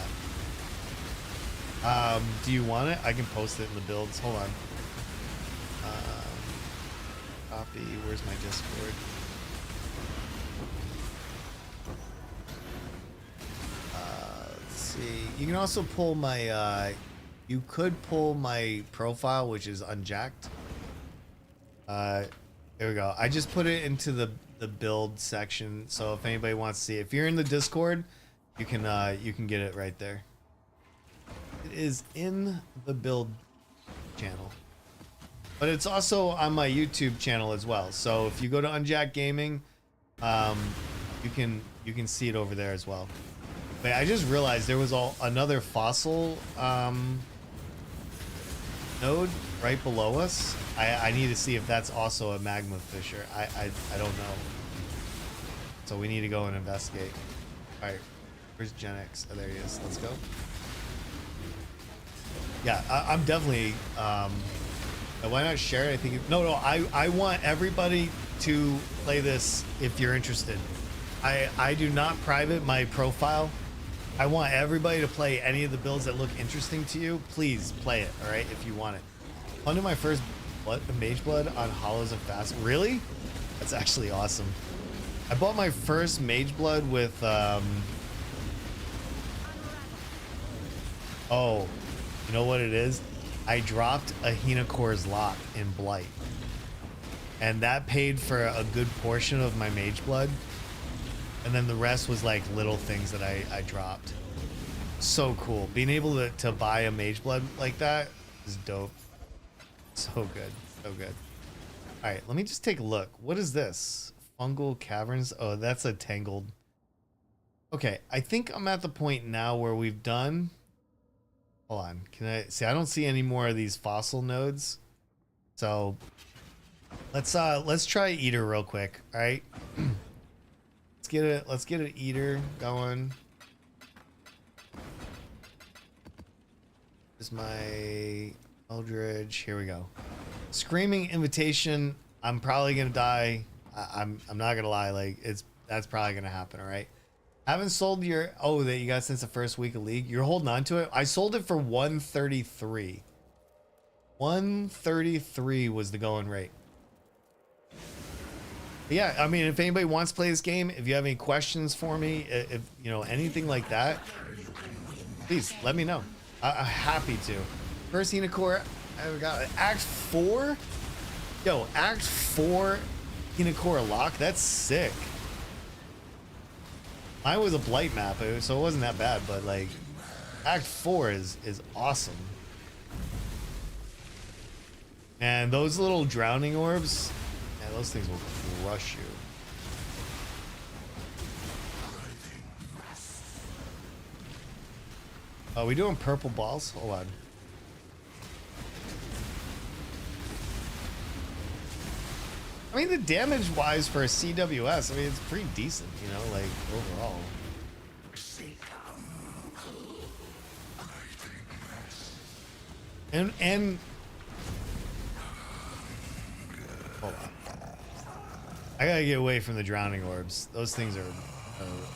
Do you want it? I can post it in the builds. Hold on. Copy. Where's my Discord? Let's see. You can also pull my. You could pull my profile, which is unjacked. There we go. I just put it into the build section, so if anybody wants to see it, if you're in the Discord, you can get it right there. It is in the build channel. But it's also on my YouTube channel as well. So if you go to Unjacked Gaming, you can see it over there as well. But I just realized there was another fossil node right below us. I need to see if that's also a magma fissure. I don't know. So we need to go and investigate. All right, where's Genix? Oh, there he is. Let's go. Yeah, I'm definitely. Why not share it? I think no. I want everybody to play this if you're interested. I do not private my profile. I want everybody to play any of the builds that look interesting to you. Please play it, all right, if you want it. Under my first Mage Blood on Hollows of Fast. Really? That's actually awesome. I bought my first Mage Blood with oh, you know what it is? I dropped a Hinacor's Lock in Blight. And that paid for a good portion of my Mage Blood. And then the rest was like little things that I dropped. So cool. Being able to buy a Mage Blood like that is dope. So good. So good. Alright, let me just take a look. What is this? Fungal Caverns? Oh, that's a Tangled. Okay, I think I'm at the point now where we've done... Hold on. Can I see? I don't see any more of these fossil nodes. So let's try Eater real quick. All right. Let's get an Eater going. Where's my Eldridge? Here we go. Screaming Invitation. I'm probably gonna die. I'm not gonna lie. Like that's probably gonna happen. All right. Haven't sold your that you got since the first week of League. You're holding on to it. I sold it for 133. 133 was the going rate. But yeah, I mean, if anybody wants to play this game, if you have any questions for me, if you know anything like that, please let me know. I'm happy to. First Hinacore I ever got. Act 4? Yo, Act 4 Hinacore lock? That's sick. Mine was a blight map, so it wasn't that bad, but like Act 4 is awesome. And those little drowning orbs, yeah, those things will crush you. Are we doing purple balls? Hold on. I mean, the damage wise for a CWS, I mean, it's pretty decent, you know, like overall. And hold on. I gotta get away from the drowning orbs. Those things are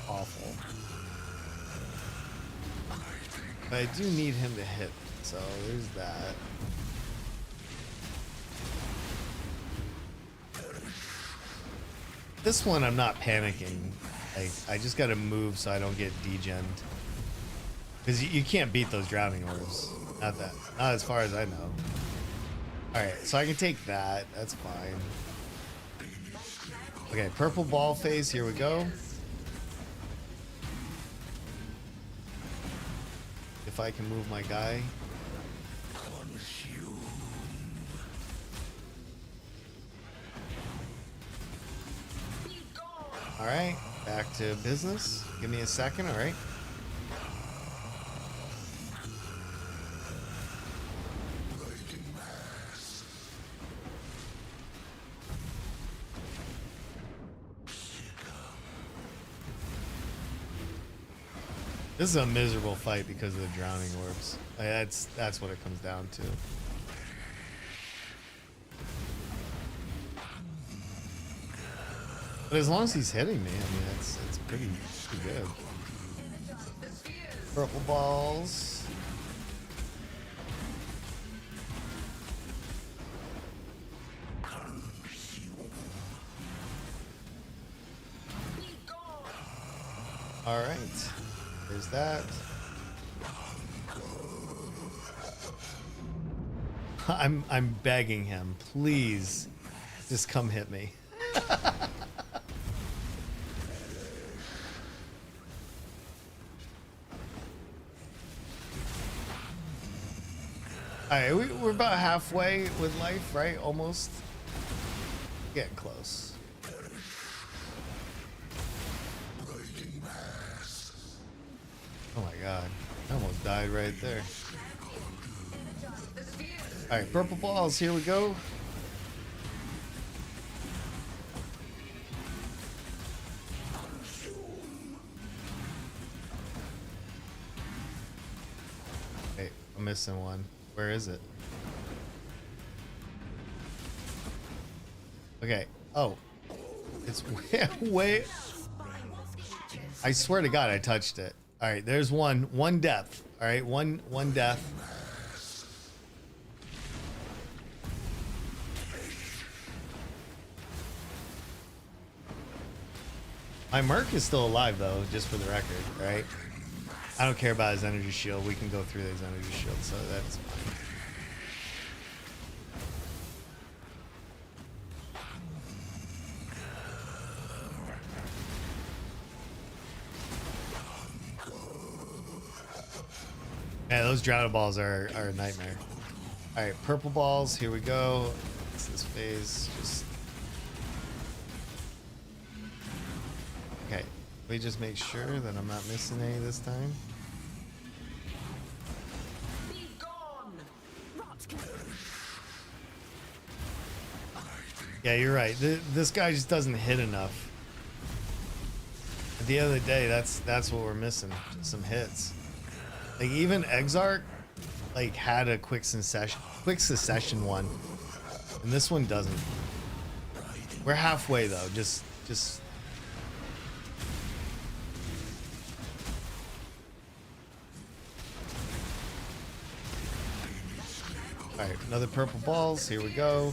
awful. But I do need him to hit, so there's that. This one I'm not panicking. Like, I just gotta move so I don't get degened. Because you can't beat those drowning orbs. Not as far as I know. Alright, so I can take that. That's fine. Okay, purple ball phase. Here we go. If I can move my guy. Alright, back to business. Give me a second, alright. This is a miserable fight because of the drowning orbs. Like, that's what it comes down to. But as long as he's hitting me, I mean, it's pretty good. Purple balls. All right. There's that. I'm begging him, please, just come hit me. All right, we're about halfway with life, right? Almost. Getting close. Oh my god, I almost died right there. Alright, purple balls, here we go. Hey, I'm missing one. Where is it? Okay, oh. It's way... I swear to god I touched it. Alright, there's one death. Alright, one death. My Merc is still alive though, just for the record, right? I don't care about his energy shield. We can go through his energy shield, so that's fine. Yeah, those drowning balls are a nightmare. Alright, purple balls, here we go. It's this phase, just... Okay, let me just make sure that I'm not missing any this time. Yeah, you're right. This guy just doesn't hit enough. At the end of the day, that's what we're missing. Some hits. Like even Exarch, like had a quick succession one, and this one doesn't. We're halfway though. Just. All right, another purple balls. Here we go.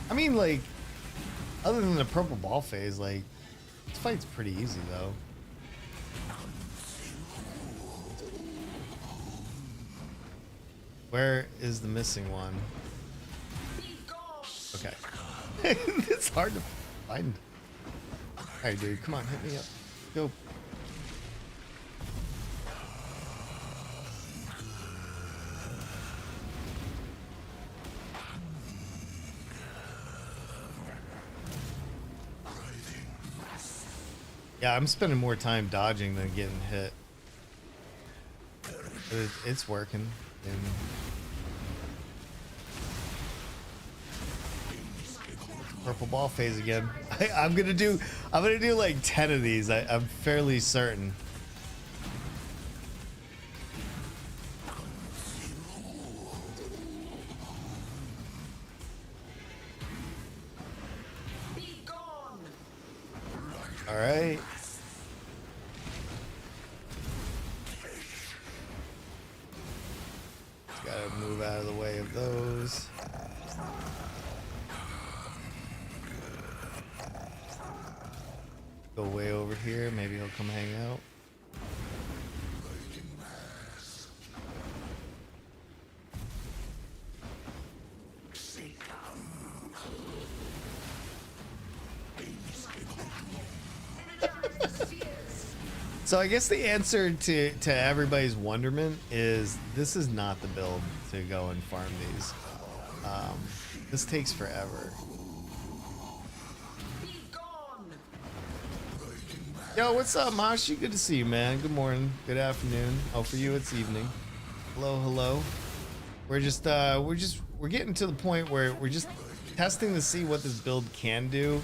I mean, like, other than the purple ball phase, like, this fight's pretty easy though. Where is the missing one? Okay. It's hard to find. Alright, dude, come on, hit me up. Go. Yeah, I'm spending more time dodging than getting hit. It's working. And purple ball phase again. I'm gonna do like 10 of these. I'm fairly certain. All right. Gotta move out of the way of those. Go way over here. Maybe he'll come hang out. So I guess the answer to everybody's wonderment is this is not the build to go and farm these. This takes forever. Yo, what's up, Mashi? Good to see you, man. Good morning. Good afternoon. Oh, for you, it's evening. Hello, hello. We're getting to the point where we're just testing to see what this build can do.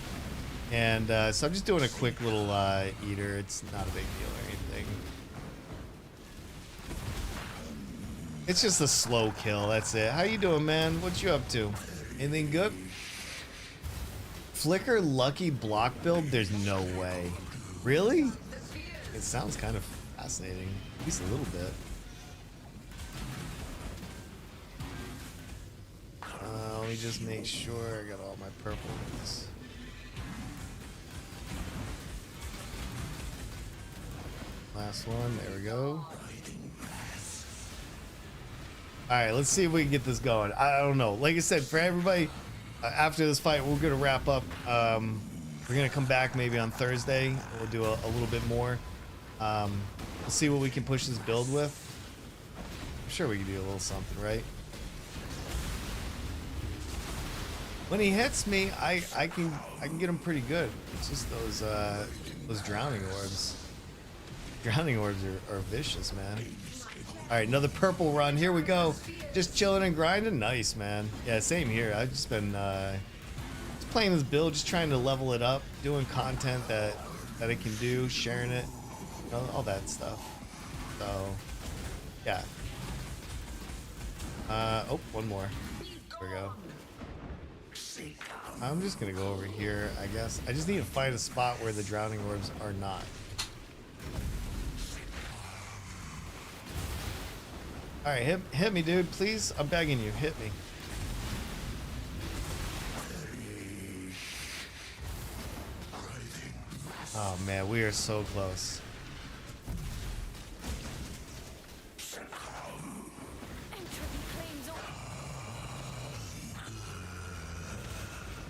And so I'm just doing a quick little eater. It's not a big deal or anything. It's just a slow kill. That's it. How you doing, man? What you up to? Anything good? Flicker lucky block build? There's no way. Really? It sounds kind of fascinating. At least a little bit. Let me just make sure I got all my purple ones. Last one, there we go. Alright, let's see if we can get this going. I don't know. Like I said, for everybody, after this fight, we're going to wrap up. We're going to come back maybe on Thursday. And we'll do a little bit more. We'll see what we can push this build with. I'm sure we can do a little something, right? When he hits me, I can get him pretty good. It's just those drowning orbs. Drowning orbs are vicious, man. All right, another purple run. Here we go. Just chilling and grinding. Nice, man. Yeah, same here. I've just been just playing this build, just trying to level it up, doing content that it can do, sharing it, you know, all that stuff. So, yeah. Oh, one more. There we go. I'm just gonna go over here, I guess. I just need to find a spot where the drowning orbs are not. Alright, hit me, dude, please. I'm begging you, hit me. Oh man, we are so close.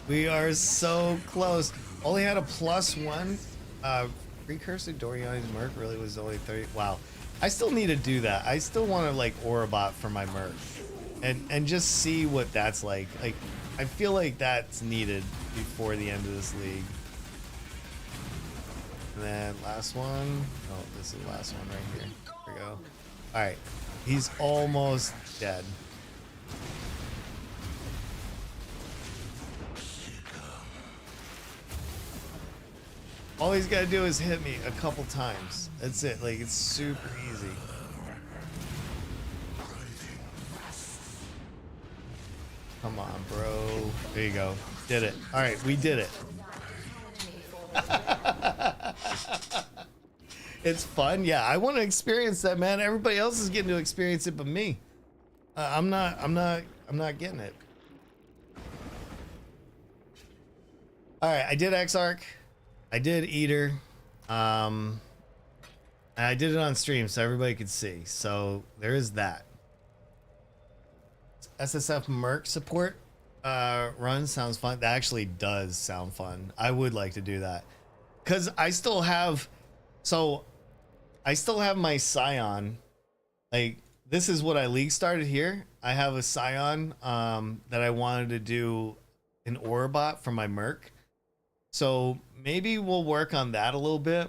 We are so close. Only had a +1. Precursor Doriani's Merc really was only 30. Wow. I still need to do that. I still want to like Orobot for my Merc. And just see what that's like. Like, I feel like that's needed before the end of this league. And then last one. Oh, this is the last one right here. There we go. Alright. He's almost dead. All he's got to do is hit me a couple times. That's it. Like, it's super easy. Come on, bro. There you go. Did it. All right, we did it. It's fun. Yeah, I want to experience that, man. Everybody else is getting to experience it, but me. I'm not getting it. All right, I did Exarch. I did Eater. And I did it on stream so everybody could see. So there is that. SSF Merc support run sounds fun. That actually does sound fun. I would like to do that. Cause I still have my Scion. Like, this is what I league started here. I have a Scion that I wanted to do an Orabot for my Merc. So maybe we'll work on that a little bit.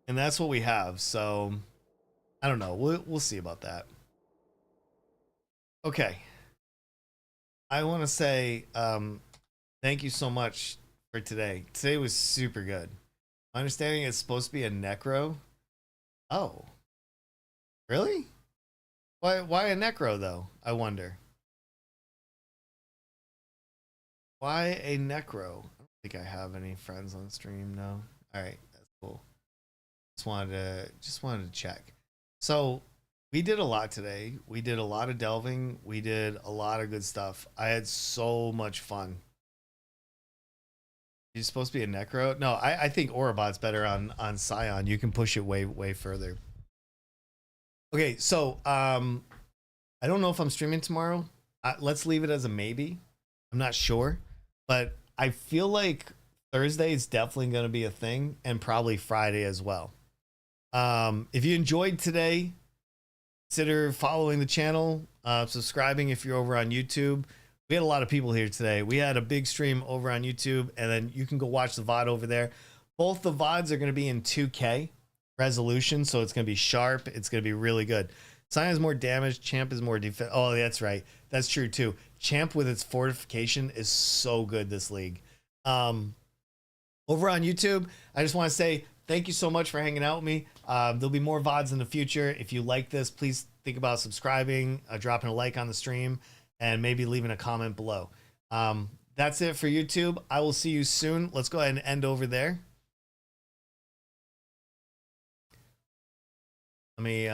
And that's what we have. So I don't know. We'll see about that. Okay. I want to say thank you so much for today. Today was super good. My understanding it's supposed to be a Necro. Oh. Really? Why a Necro though? I wonder. Why a Necro? I don't think I have any friends on stream, no. Alright, that's cool. Just wanted to check. So we did a lot today. We did a lot of delving. We did a lot of good stuff. I had so much fun. You're supposed to be a Necro? No, I think Orabot's better on Scion. You can push it way further. Okay, so I don't know if I'm streaming tomorrow. Let's leave it as a maybe. I'm not sure, but I feel like Thursday is definitely going to be a thing, and probably Friday as well. If you enjoyed today, consider following the channel, subscribing if you're over on YouTube. We had a lot of people here today. We had a big stream over on YouTube, and then you can go watch the VOD over there. Both the VODs are going to be in 2K resolution, so it's going to be sharp. It's going to be really good. Scion is more damage. Champ is more defense. Oh, that's right. That's true too. Champ with its fortification is so good this league. Over on YouTube, I just want to say thank you so much for hanging out with me. There'll be more VODs in the future. If you like this, please think about subscribing, dropping a like on the stream, and maybe leaving a comment below. That's it for YouTube. I will see you soon. Let's go ahead and end over there. Let me